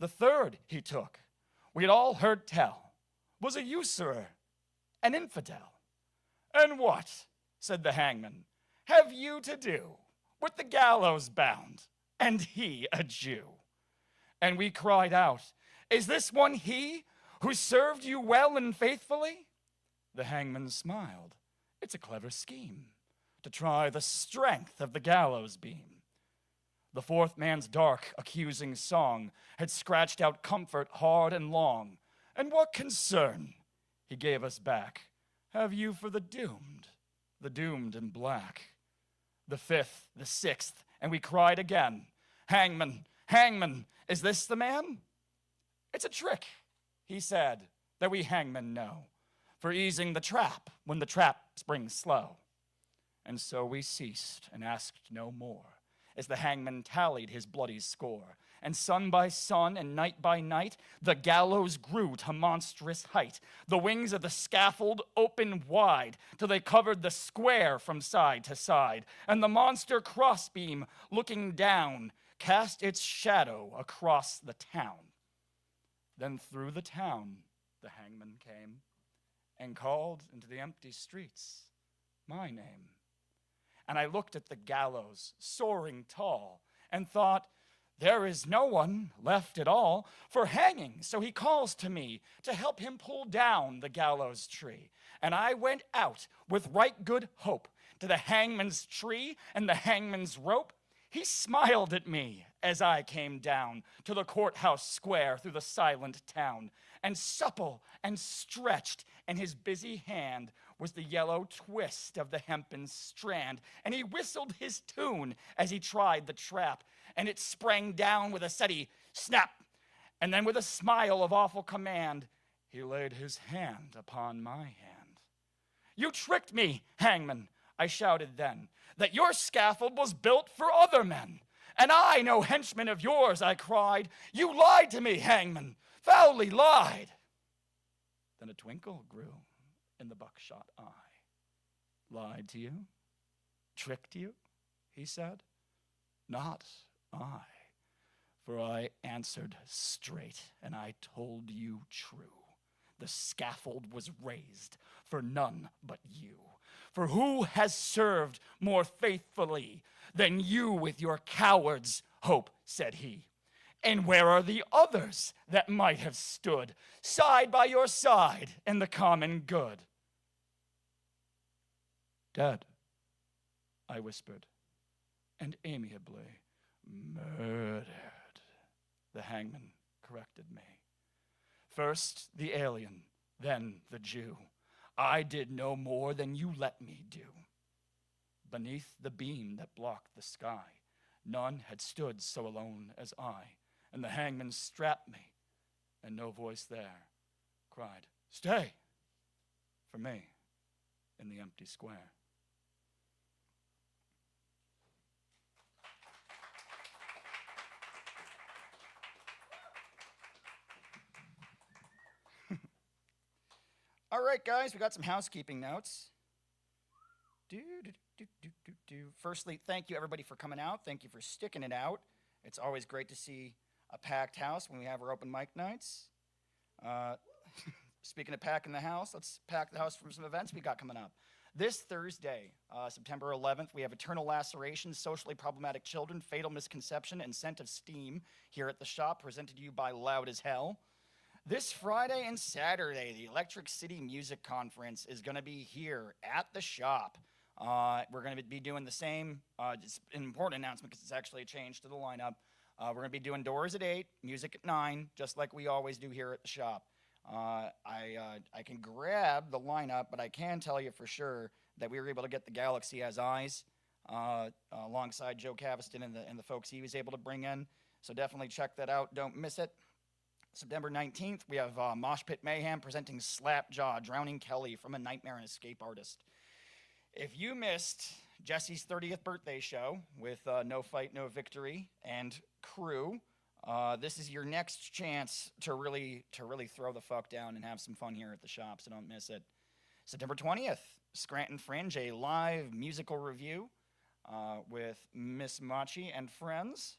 The third he took, we had all heard tell, was a usurer, an infidel. And what, said the hangman, have you to do with the gallows bound, and he a Jew? And we cried out, Is this one he who served you well and faithfully? The hangman smiled. It's a clever scheme to try the strength of the gallows beam. The fourth man's dark, accusing song had scratched out comfort hard and long. And what concern, he gave us back, have you for the doomed in black? The fifth, the sixth, and we cried again, Hangman, hangman, is this the man? It's a trick, he said, that we hangmen know, for easing the trap when the trap springs slow. And so we ceased and asked no more, as the hangman tallied his bloody score. And sun by sun and night by night, the gallows grew to monstrous height. The wings of the scaffold opened wide, till they covered the square from side to side. And the monster crossbeam, looking down, cast its shadow across the town. Then through the town the hangman came, and called into the empty streets my name. And I looked at the gallows, soaring tall, and thought, there is no one left at all for hanging. So he calls to me to help him pull down the gallows tree. And I went out with right good hope to the hangman's tree and the hangman's rope. He smiled at me as I came down to the courthouse square through the silent town. And supple and stretched in his busy hand was the yellow twist of the hempen strand. And he whistled his tune as he tried the trap. And it sprang down with a steady snap. And then with a smile of awful command, he laid his hand upon my hand. You tricked me, hangman, I shouted then, that your scaffold was built for other men. And I no henchman of yours, I cried. You lied to me, hangman, foully lied. Then a twinkle grew in the buckshot eye. Lied to you? Tricked you? He said. Not I, for I answered straight, and I told you true. The scaffold was raised for none but you. For who has served more faithfully than you with your cowards' hope, said he. And where are the others that might have stood side by your side in the common good? Dead, I whispered, and amiably murdered, the hangman corrected me. First the alien, then the Jew. I did no more than you let me do. Beneath the beam that blocked the sky, none had stood so alone as I. And the hangman strapped me, and no voice there cried, stay, for me in the empty square. All right, guys, we got some housekeeping notes. Firstly, thank you, everybody, for coming out. Thank you for sticking it out. It's always great to see a packed house when we have our open mic nights. Speaking of packing the house, let's pack the house from some events we got coming up. This Thursday, September 11th, we have Eternal Lacerations, Socially Problematic Children, Fatal Misconception, and Scent of Steam here at the shop, presented to you by Loud as Hell. This Friday and Saturday, the Electric City Music Conference is going to be here at the shop. We're going to be doing the same, it's an important announcement because it's actually a change to the lineup. We're going to be doing doors at 8, music at 9, just like we always do here at the shop. I can grab the lineup, but I can tell you for sure that we were able to get the Galaxy Has Eyes alongside Joe Caviston and the folks he was able to bring in. So definitely check that out. Don't miss it. September 19th, we have Mosh Pit Mayhem presenting Slapjaw, Drowning Kelly from A Nightmare and Escape Artist. If you missed Jesse's 30th birthday show with No Fight, No Victory and crew, this is your next chance to really throw the fuck down and have some fun here at the shop, so don't miss it. September 20th, Scranton Fringe, a live musical review with Miss Machi and friends.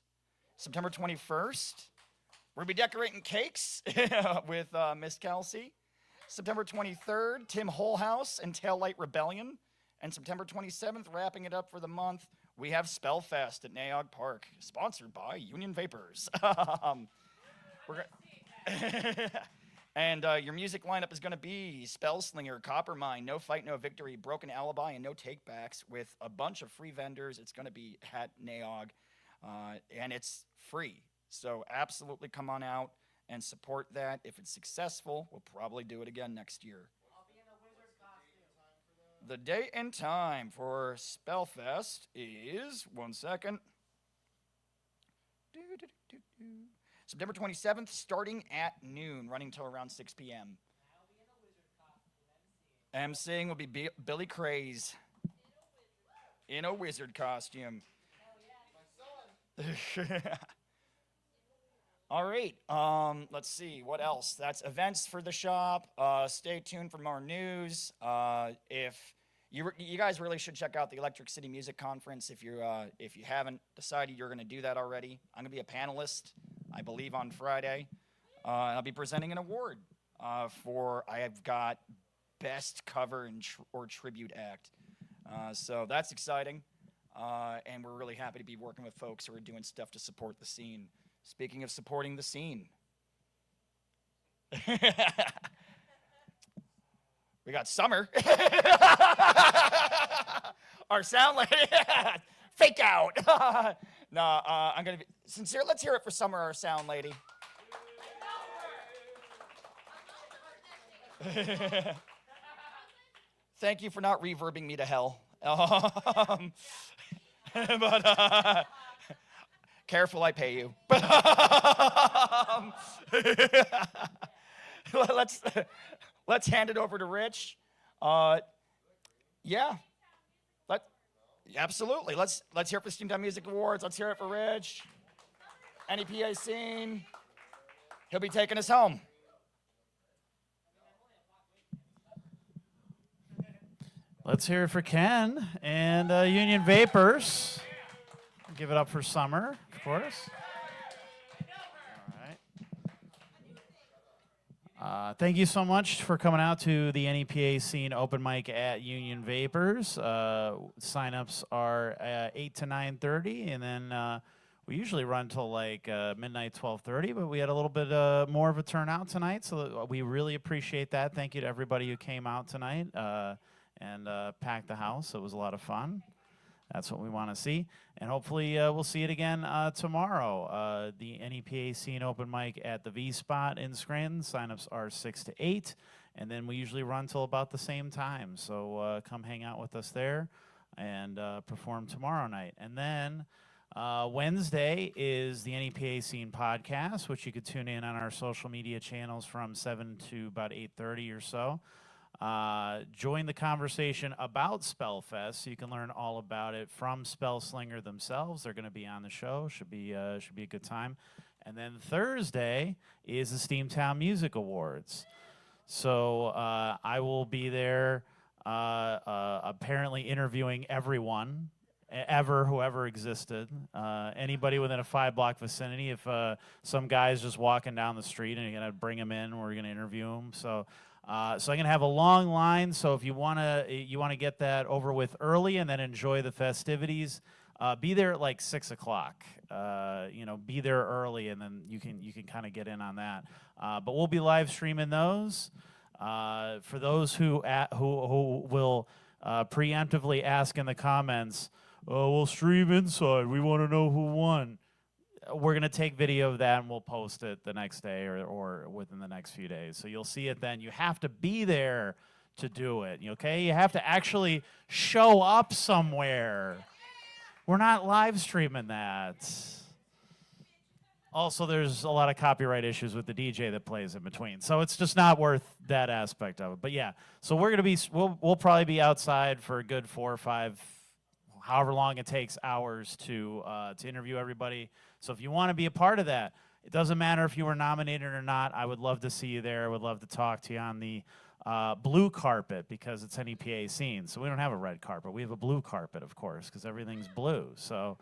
September 21st, we're going to be decorating cakes with Miss Kelsey. September 23rd, Tim Wholehouse and Taillight Rebellion. And September 27th, wrapping it up for the month, we have Spellfest at Naog Park, sponsored by Union Vapors. And your music lineup is going to be Spellslinger, Coppermine, No Fight, No Victory, Broken Alibi, and No Takebacks with a bunch of free vendors. It's going to be at Naog, and it's free. So absolutely come on out and support that. If it's successful, we'll probably do it again next year. The date and time for Spellfest is, one second, September 27th, starting at noon, running till around 6 p.m. MCing will be Billy Craze. in a wizard costume. All right. Let's see what else. That's events for the shop. Stay tuned for more news. If you guys really should check out the Electric City Music Conference if you haven't decided you're going to do that already. I'm going to be a panelist, I believe, on Friday. And I'll be presenting an award I've got Best Cover or Tribute Act. So that's exciting. And we're really happy to be working with folks who are doing stuff to support the scene. Speaking of supporting the scene, we got Summer, our sound lady. Fake out. No, I'm going to be sincere. Let's hear it for Summer, our sound lady. Thank you for not reverbing me to hell. But careful, I pay you. But let's hand it over to Rich. Yeah. Absolutely. Let's hear it for Steamtown Music Awards. Let's hear it for Rich. NEPA Scene. He'll be taking us home. Let's hear it for Ken and Union Vapors. Give it up for Summer, of course. All right. Thank you so much for coming out to the NEPA Scene Open Mic at Union Vapors. Sign-ups are 8 to 9:30, and then we usually run till like midnight, 12:30, but we had a little bit more of a turnout tonight, so we really appreciate that. Thank you to everybody who came out tonight and packed the house. It was a lot of fun. That's what we want to see. And hopefully we'll see it again tomorrow. The NEPA Scene Open Mic at the V-Spot in Scranton. Signups are 6 to 8. And then we usually run till about the same time. So come hang out with us there and perform tomorrow night. And then Wednesday is the NEPA Scene Podcast, which you could tune in on our social media channels from 7 to about 8:30 or so. Join the conversation about Spellfest so you can learn all about it from Spellslinger themselves. They're going to be on the show. Should be a good time. And then Thursday is the Steamtown Music Awards. So I will be there apparently interviewing everyone, whoever existed. Anybody within a 5-block vicinity. If some guy's just walking down the street and you're going to bring him in, we're going to interview him. So I'm gonna have a long line. So if you wanna get that over with early and then enjoy the festivities, be there at like 6 o'clock. Be there early, and then you can kind of get in on that. But we'll be live streaming those. For those who will preemptively ask in the comments, "Oh, we'll stream inside. We want to know who won." We're going to take video of that and we'll post it the next day or within the next few days. So you'll see it then. You have to be there to do it, okay? You have to actually show up somewhere. We're not live streaming that. Also, there's a lot of copyright issues with the DJ that plays in between. So it's just not worth that aspect of it. But yeah, so we're going to be, we'll probably be outside for a good 4 or 5, however long it takes, hours to interview everybody. So if you want to be a part of that, it doesn't matter if you were nominated or not. I would love to see you there. I would love to talk to you on the blue carpet because it's NEPA Scene. So we don't have a red carpet. We have a blue carpet, of course, because everything's blue. So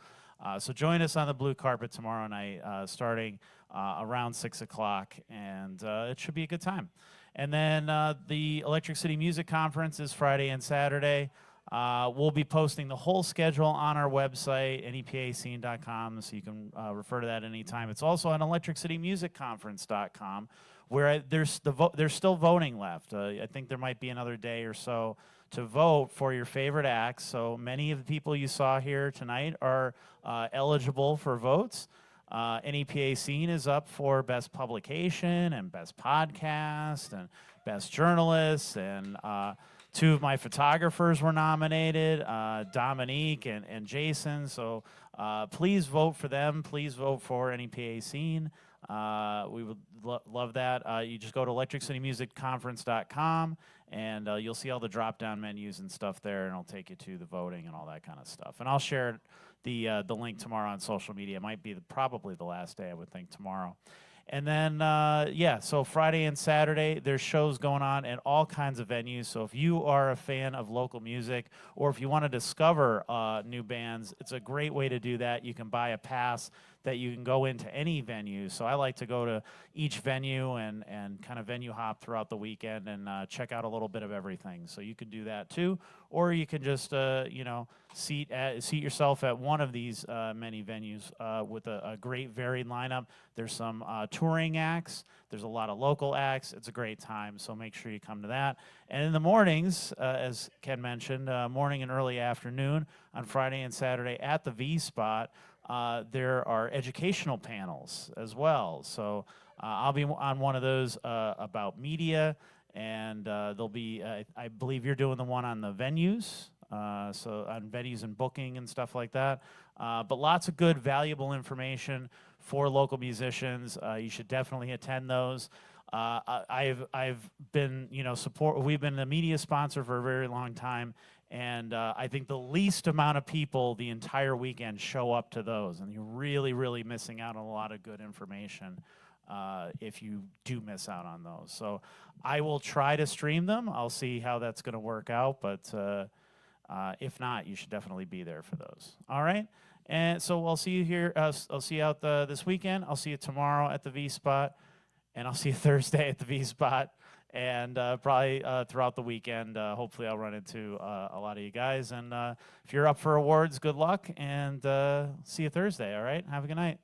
join us on the blue carpet tomorrow night starting around 6 o'clock, and it should be a good time. And then the Electric City Music Conference is Friday and Saturday. We'll be posting the whole schedule on our website, nepascene.com, so you can refer to that anytime. It's also on electricitymusicconference.com, where there's still voting left. I think there might be another day or so to vote for your favorite acts. So many of the people you saw here tonight are eligible for votes. NEPA Scene is up for Best Publication and Best Podcast and Best Journalist, and 2 of my photographers were nominated, Dominique and Jason. So please vote for them. Please vote for NEPA Scene. We would love that. You just go to electricitymusicconference.com, and you'll see all the drop-down menus and stuff there, and it'll take you to the voting and all that kind of stuff. And I'll share the link tomorrow on social media. It might be probably the last day, I would think, tomorrow. And then, so Friday and Saturday, there's shows going on at all kinds of venues. So if you are a fan of local music, or if you want to discover new bands, it's a great way to do that. You can buy a pass that you can go into any venue. So I like to go to each venue and kind of venue hop throughout the weekend and check out a little bit of everything. So you can do that too, or you can just seat yourself at one of these many venues with a great varied lineup. There's some touring acts. There's a lot of local acts. It's a great time, so make sure you come to that. And in the mornings, as Ken mentioned, morning and early afternoon on Friday and Saturday at the V Spot, there are educational panels as well. So I'll be on one of those about media, and there'll be, I believe you're doing the one on the venues, so on venues and booking and stuff like that. But lots of good, valuable information for local musicians. You should definitely attend those. I've been, we've been a media sponsor for a very long time, and I think the least amount of people the entire weekend show up to those, and you're really, really missing out on a lot of good information if you do miss out on those. So I will try to stream them. I'll see how that's going to work out, but if not, you should definitely be there for those. All right? And so I'll see you here. I'll see you out this weekend. I'll see you tomorrow at the V Spot, and I'll see you Thursday at the V Spot, and probably throughout the weekend. Hopefully I'll run into a lot of you guys. And if you're up for awards, good luck, and see you Thursday, all right? Have a good night.